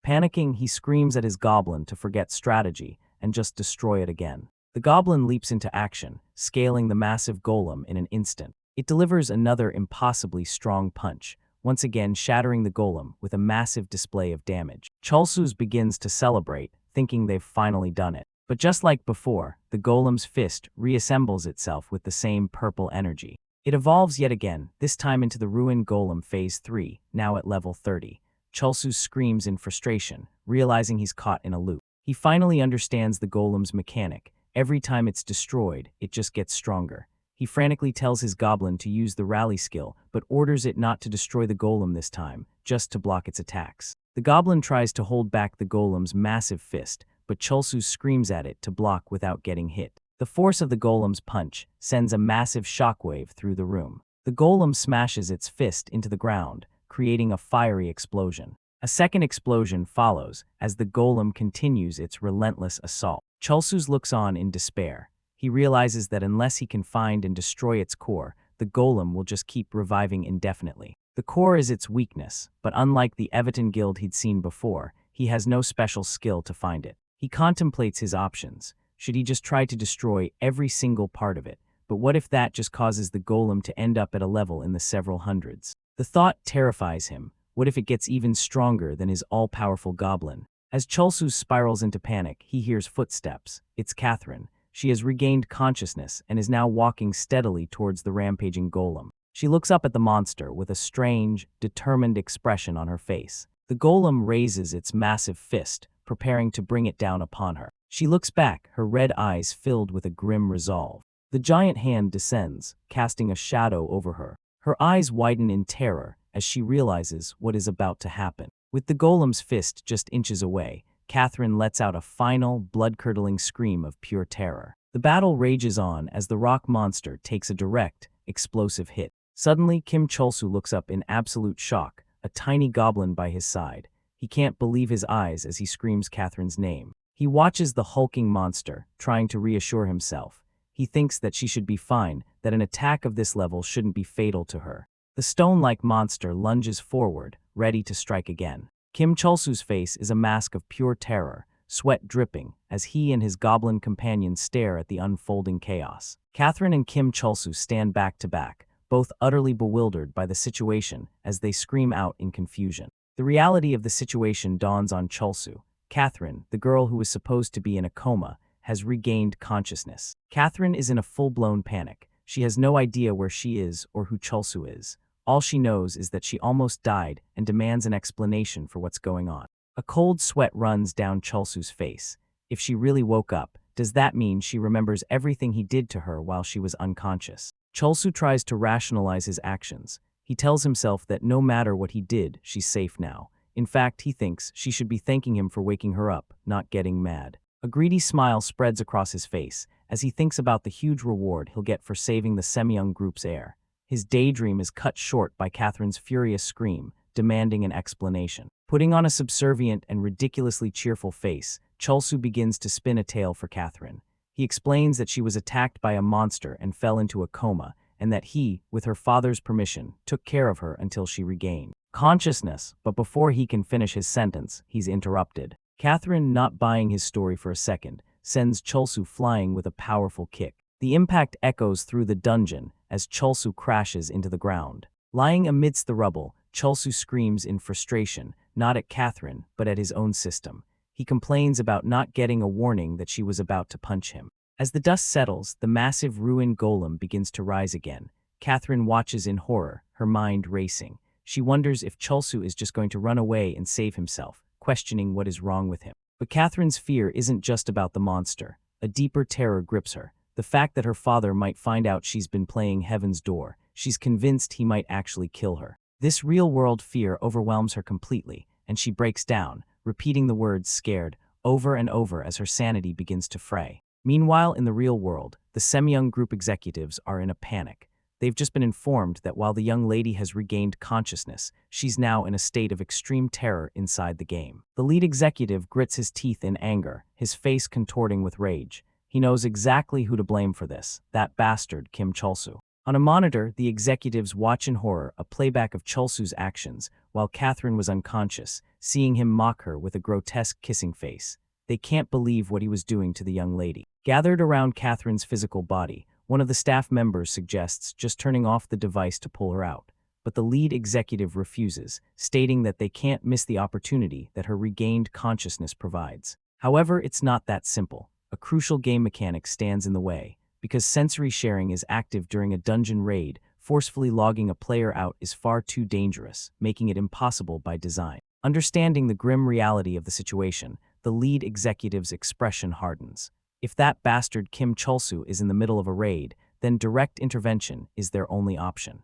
Panicking, he screams at his goblin to forget strategy and just destroy it again. The goblin leaps into action, scaling the massive golem in an instant. It delivers another impossibly strong punch, once again shattering the golem with a massive display of damage. Chulsu's begins to celebrate, thinking they've finally done it. But just like before, the golem's fist reassembles itself with the same purple energy. It evolves yet again, this time into the Ruin Golem Phase 3, now at level 30. Chulsu screams in frustration, realizing he's caught in a loop. He finally understands the golem's mechanic. Every time it's destroyed, it just gets stronger. He frantically tells his goblin to use the rally skill, but orders it not to destroy the golem this time, just to block its attacks. The goblin tries to hold back the golem's massive fist, but Chulsu screams at it to block without getting hit. The force of the golem's punch sends a massive shockwave through the room. The golem smashes its fist into the ground, creating a fiery explosion. A second explosion follows as the golem continues its relentless assault. Chulsu looks on in despair. He realizes that unless he can find and destroy its core, the golem will just keep reviving indefinitely. The core is its weakness, but unlike the Everton guild he'd seen before, he has no special skill to find it. He contemplates his options. Should he just try to destroy every single part of it? But what if that just causes the golem to end up at a level in the several hundreds? The thought terrifies him. What if it gets even stronger than his all-powerful goblin? As Chulsu spirals into panic, he hears footsteps. It's Catherine. She has regained consciousness and is now walking steadily towards the rampaging golem. She looks up at the monster with a strange, determined expression on her face. The golem raises its massive fist, preparing to bring it down upon her. She looks back, her red eyes filled with a grim resolve. The giant hand descends, casting a shadow over her. Her eyes widen in terror as she realizes what is about to happen. With the golem's fist just inches away, Catherine lets out a final, blood-curdling scream of pure terror. The battle rages on as the rock monster takes a direct, explosive hit. Suddenly, Kim Cholsu looks up in absolute shock, a tiny goblin by his side. He can't believe his eyes as he screams Catherine's name. He watches the hulking monster, trying to reassure himself. He thinks that she should be fine, that an attack of this level shouldn't be fatal to her. The stone-like monster lunges forward, ready to strike again. Kim Cholsu's face is a mask of pure terror, sweat dripping, as he and his goblin companion stare at the unfolding chaos. Catherine and Kim Cholsu stand back to back, both utterly bewildered by the situation as they scream out in confusion. The reality of the situation dawns on Cholsu. Catherine, the girl who was supposed to be in a coma, has regained consciousness. Catherine is in a full-blown panic. She has no idea where she is or who Cholsu is. All she knows is that she almost died and demands an explanation for what's going on. A cold sweat runs down Cholsu's face. If she really woke up, does that mean she remembers everything he did to her while she was unconscious? Cholsu tries to rationalize his actions. He tells himself that no matter what he did, she's safe now. In fact, he thinks she should be thanking him for waking her up, not getting mad. A greedy smile spreads across his face as he thinks about the huge reward he'll get for saving the Semyoung group's heir. His daydream is cut short by Catherine's furious scream, demanding an explanation. Putting on a subservient and ridiculously cheerful face, Cholsu begins to spin a tale for Catherine. He explains that she was attacked by a monster and fell into a coma, and that he, with her father's permission, took care of her until she regained consciousness, but before he can finish his sentence, he's interrupted. Catherine, not buying his story for a second, sends Cholsu flying with a powerful kick. The impact echoes through the dungeon as Cholsu crashes into the ground. Lying amidst the rubble, Cholsu screams in frustration, not at Catherine, but at his own system. He complains about not getting a warning that she was about to punch him. As the dust settles, the massive ruined golem begins to rise again. Catherine watches in horror, her mind racing. She wonders if Cholsu is just going to run away and save himself, questioning what is wrong with him. But Catherine's fear isn't just about the monster. A deeper terror grips her. The fact that her father might find out she's been playing Heaven's Door. She's convinced he might actually kill her. This real-world fear overwhelms her completely, and she breaks down, repeating the words scared over and over as her sanity begins to fray. Meanwhile, in the real world, the Semyoung group executives are in a panic. They've just been informed that while the young lady has regained consciousness, she's now in a state of extreme terror inside the game. The lead executive grits his teeth in anger, his face contorting with rage. He knows exactly who to blame for this, that bastard Kim Cholsu. On a monitor, the executives watch in horror a playback of Cholsu's actions while Catherine was unconscious, seeing him mock her with a grotesque kissing face. They can't believe what he was doing to the young lady. Gathered around Catherine's physical body, one of the staff members suggests just turning off the device to pull her out. But the lead executive refuses, stating that they can't miss the opportunity that her regained consciousness provides. However, it's not that simple. A crucial game mechanic stands in the way. Because sensory sharing is active during a dungeon raid, forcefully logging a player out is far too dangerous, making it impossible by design. Understanding the grim reality of the situation, the lead executive's expression hardens. If that bastard Kim Cholsu is in the middle of a raid, then direct intervention is their only option.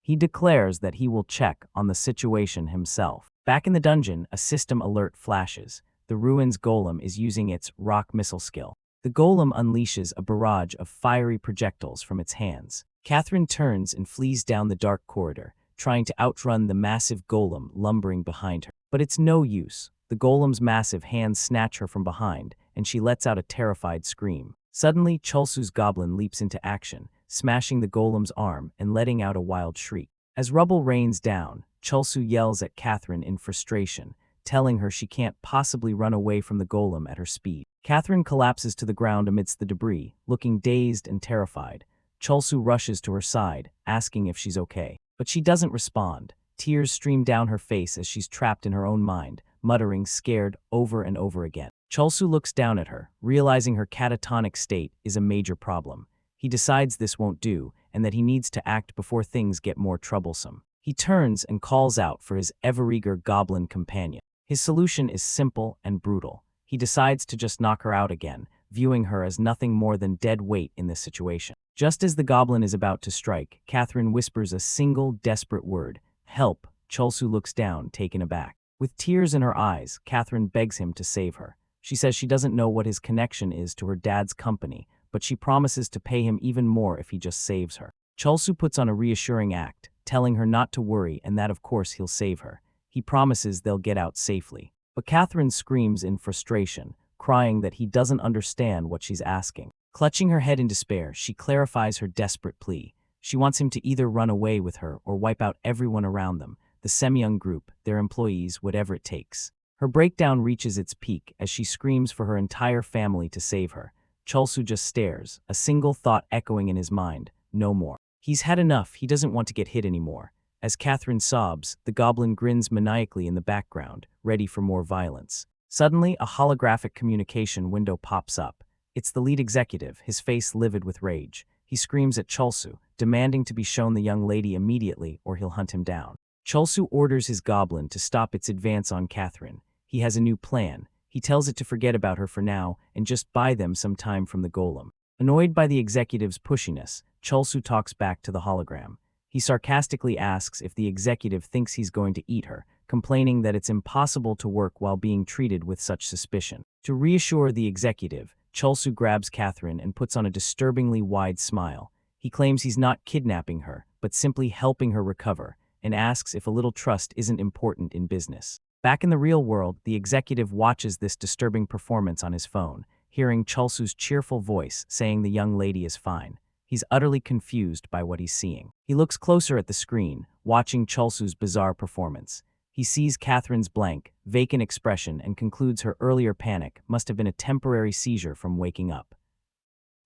He declares that he will check on the situation himself. Back in the dungeon, a system alert flashes. The Ruins Golem is using its rock missile skill. The golem unleashes a barrage of fiery projectiles from its hands. Catherine turns and flees down the dark corridor, trying to outrun the massive golem lumbering behind her. But it's no use. The golem's massive hands snatch her from behind, and she lets out a terrified scream. Suddenly, Cholsu's goblin leaps into action, smashing the golem's arm and letting out a wild shriek. As rubble rains down, Cholsu yells at Catherine in frustration, telling her she can't possibly run away from the golem at her speed. Catherine collapses to the ground amidst the debris, looking dazed and terrified. Cholsu rushes to her side, asking if she's okay. But she doesn't respond. Tears stream down her face as she's trapped in her own mind, muttering scared over and over again. Cholsu looks down at her, realizing her catatonic state is a major problem. He decides this won't do, and that he needs to act before things get more troublesome. He turns and calls out for his ever-eager goblin companion. His solution is simple and brutal. He decides to just knock her out again, viewing her as nothing more than dead weight in this situation. Just as the goblin is about to strike, Catherine whispers a single desperate word, Help! Cholsu looks down, taken aback. With tears in her eyes, Catherine begs him to save her. She says she doesn't know what his connection is to her dad's company, but she promises to pay him even more if he just saves her. Cholsu puts on a reassuring act, telling her not to worry and that of course he'll save her. He promises they'll get out safely. But Catherine screams in frustration, crying that he doesn't understand what she's asking. Clutching her head in despair, she clarifies her desperate plea. She wants him to either run away with her or wipe out everyone around them, the Semyoung group, their employees, whatever it takes. Her breakdown reaches its peak as she screams for her entire family to save her. Cholsu just stares, a single thought echoing in his mind: no more. He's had enough, he doesn't want to get hit anymore. As Catherine sobs, the goblin grins maniacally in the background, ready for more violence. Suddenly, a holographic communication window pops up. It's the lead executive, his face livid with rage. He screams at Cholsu, demanding to be shown the young lady immediately or he'll hunt him down. Cholsu orders his goblin to stop its advance on Catherine. He has a new plan. He tells it to forget about her for now and just buy them some time from the golem. Annoyed by the executive's pushiness, Cholsu talks back to the hologram. He sarcastically asks if the executive thinks he's going to eat her, complaining that it's impossible to work while being treated with such suspicion. To reassure the executive, Cholsu grabs Catherine and puts on a disturbingly wide smile. He claims he's not kidnapping her, but simply helping her recover, and asks if a little trust isn't important in business. Back in the real world, the executive watches this disturbing performance on his phone, hearing Cholsu's cheerful voice saying the young lady is fine. He's utterly confused by what he's seeing. He looks closer at the screen, watching Cholsu's bizarre performance. He sees Catherine's blank, vacant expression and concludes her earlier panic must have been a temporary seizure from waking up.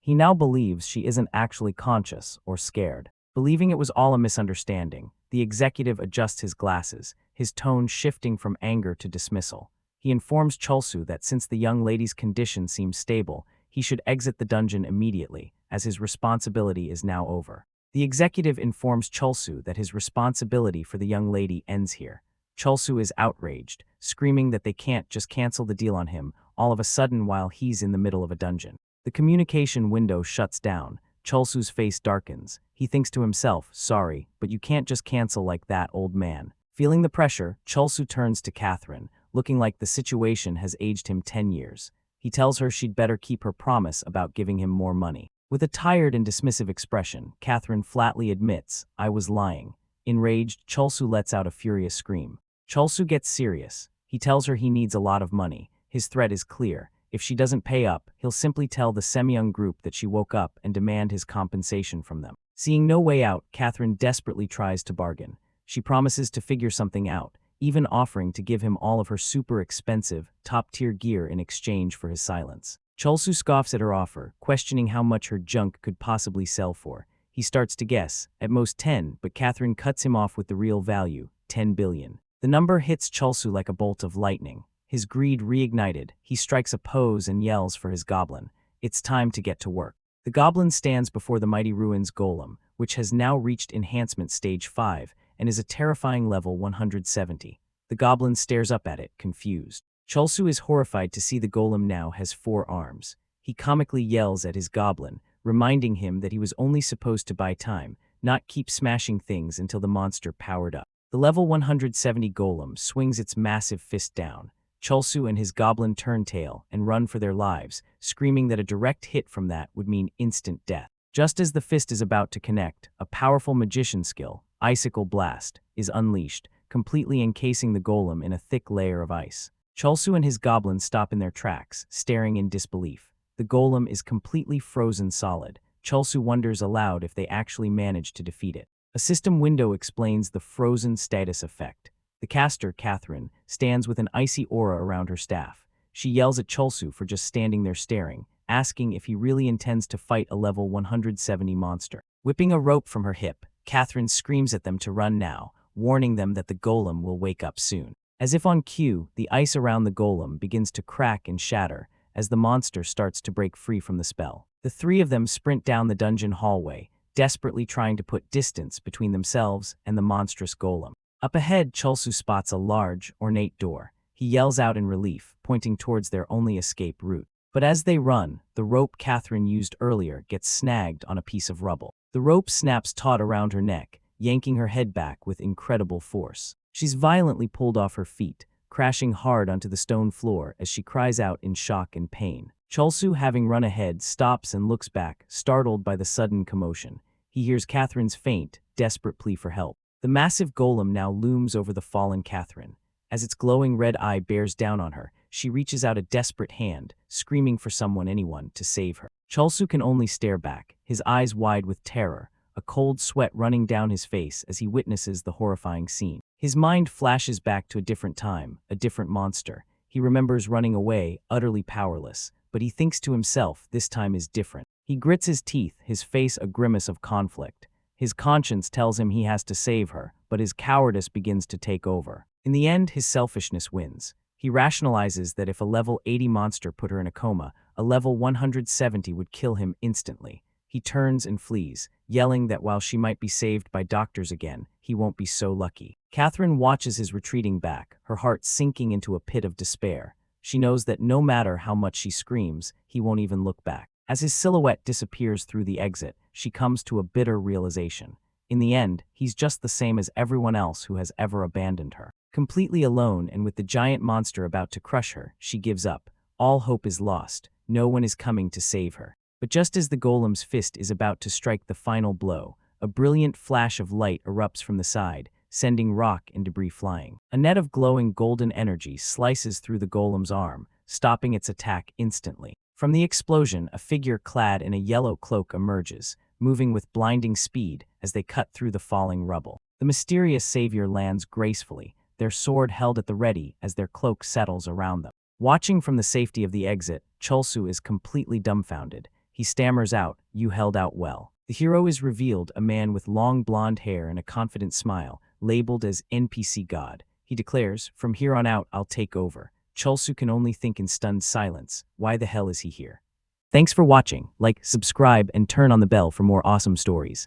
He now believes she isn't actually conscious or scared. Believing it was all a misunderstanding, the executive adjusts his glasses, his tone shifting from anger to dismissal. He informs Cholsu that since the young lady's condition seems stable, he should exit the dungeon immediately, as his responsibility is now over. The executive informs Cholsu that his responsibility for the young lady ends here. Cholsu is outraged, screaming that they can't just cancel the deal on him all of a sudden while he's in the middle of a dungeon. The communication window shuts down. Cholsu's face darkens. He thinks to himself, sorry, but you can't just cancel like that, old man. Feeling the pressure, Cholsu turns to Catherine, looking like the situation has aged him 10 years. He tells her she'd better keep her promise about giving him more money. With a tired and dismissive expression, Catherine flatly admits, I was lying. Enraged, Cholsu lets out a furious scream. Cholsu gets serious. He tells her he needs a lot of money. His threat is clear. If she doesn't pay up, he'll simply tell the Semyoung group that she woke up and demand his compensation from them. Seeing no way out, Catherine desperately tries to bargain. She promises to figure something out, even offering to give him all of her super expensive, top-tier gear in exchange for his silence. Cholsu scoffs at her offer, questioning how much her junk could possibly sell for. He starts to guess, at most 10, but Catherine cuts him off with the real value, 10 billion. The number hits Cholsu like a bolt of lightning. His greed reignited, he strikes a pose and yells for his goblin. It's time to get to work. The goblin stands before the mighty ruins golem, which has now reached enhancement stage 5 and is a terrifying level 170. The goblin stares up at it, confused. Cholsu is horrified to see the golem now has 4 arms. He comically yells at his goblin, reminding him that he was only supposed to buy time, not keep smashing things until the monster powered up. The level 170 golem swings its massive fist down. Cholsu and his goblin turn tail and run for their lives, screaming that a direct hit from that would mean instant death. Just as the fist is about to connect, a powerful magician skill, Icicle Blast, is unleashed, completely encasing the golem in a thick layer of ice. Cholsu and his goblin stop in their tracks, staring in disbelief. The golem is completely frozen solid. Cholsu wonders aloud if they actually managed to defeat it. A system window explains the frozen status effect. The caster, Catherine, stands with an icy aura around her staff. She yells at Cholsu for just standing there staring, asking if he really intends to fight a level 170 monster. Whipping a rope from her hip, Catherine screams at them to run now, warning them that the golem will wake up soon. As if on cue, the ice around the golem begins to crack and shatter as the monster starts to break free from the spell. The 3 of them sprint down the dungeon hallway, desperately trying to put distance between themselves and the monstrous golem. Up ahead, Cholsu spots a large, ornate door. He yells out in relief, pointing towards their only escape route. But as they run, the rope Catherine used earlier gets snagged on a piece of rubble. The rope snaps taut around her neck, yanking her head back with incredible force. She's violently pulled off her feet, crashing hard onto the stone floor as she cries out in shock and pain. Cholsu, having run ahead, stops and looks back, startled by the sudden commotion. He hears Catherine's faint, desperate plea for help. The massive golem now looms over the fallen Catherine. As its glowing red eye bears down on her, she reaches out a desperate hand, screaming for anyone, to save her. Cholsu can only stare back, his eyes wide with terror, a cold sweat running down his face as he witnesses the horrifying scene. His mind flashes back to a different time, a different monster. He remembers running away, utterly powerless, but he thinks to himself this time is different. He grits his teeth, his face a grimace of conflict. His conscience tells him he has to save her, but his cowardice begins to take over. In the end, his selfishness wins. He rationalizes that if a level 80 monster put her in a coma, a level 170 would kill him instantly. He turns and flees, yelling that while she might be saved by doctors again, he won't be so lucky. Catherine watches his retreating back, her heart sinking into a pit of despair. She knows that no matter how much she screams, he won't even look back. As his silhouette disappears through the exit, she comes to a bitter realization. In the end, he's just the same as everyone else who has ever abandoned her. Completely alone and with the giant monster about to crush her, she gives up. All hope is lost. No one is coming to save her. But just as the golem's fist is about to strike the final blow, a brilliant flash of light erupts from the side, sending rock and debris flying. A net of glowing golden energy slices through the golem's arm, stopping its attack instantly. From the explosion, a figure clad in a yellow cloak emerges, moving with blinding speed as they cut through the falling rubble. The mysterious savior lands gracefully, their sword held at the ready as their cloak settles around them. Watching from the safety of the exit, Cholsu is completely dumbfounded. He stammers out, "You held out well." The hero is revealed, a man with long blonde hair and a confident smile, labeled as NPC God. He declares, "From here on out, I'll take over." Cholsu can only think in stunned silence, why the hell is he here? Thanks for watching. Like, subscribe, and turn on the bell for more awesome stories.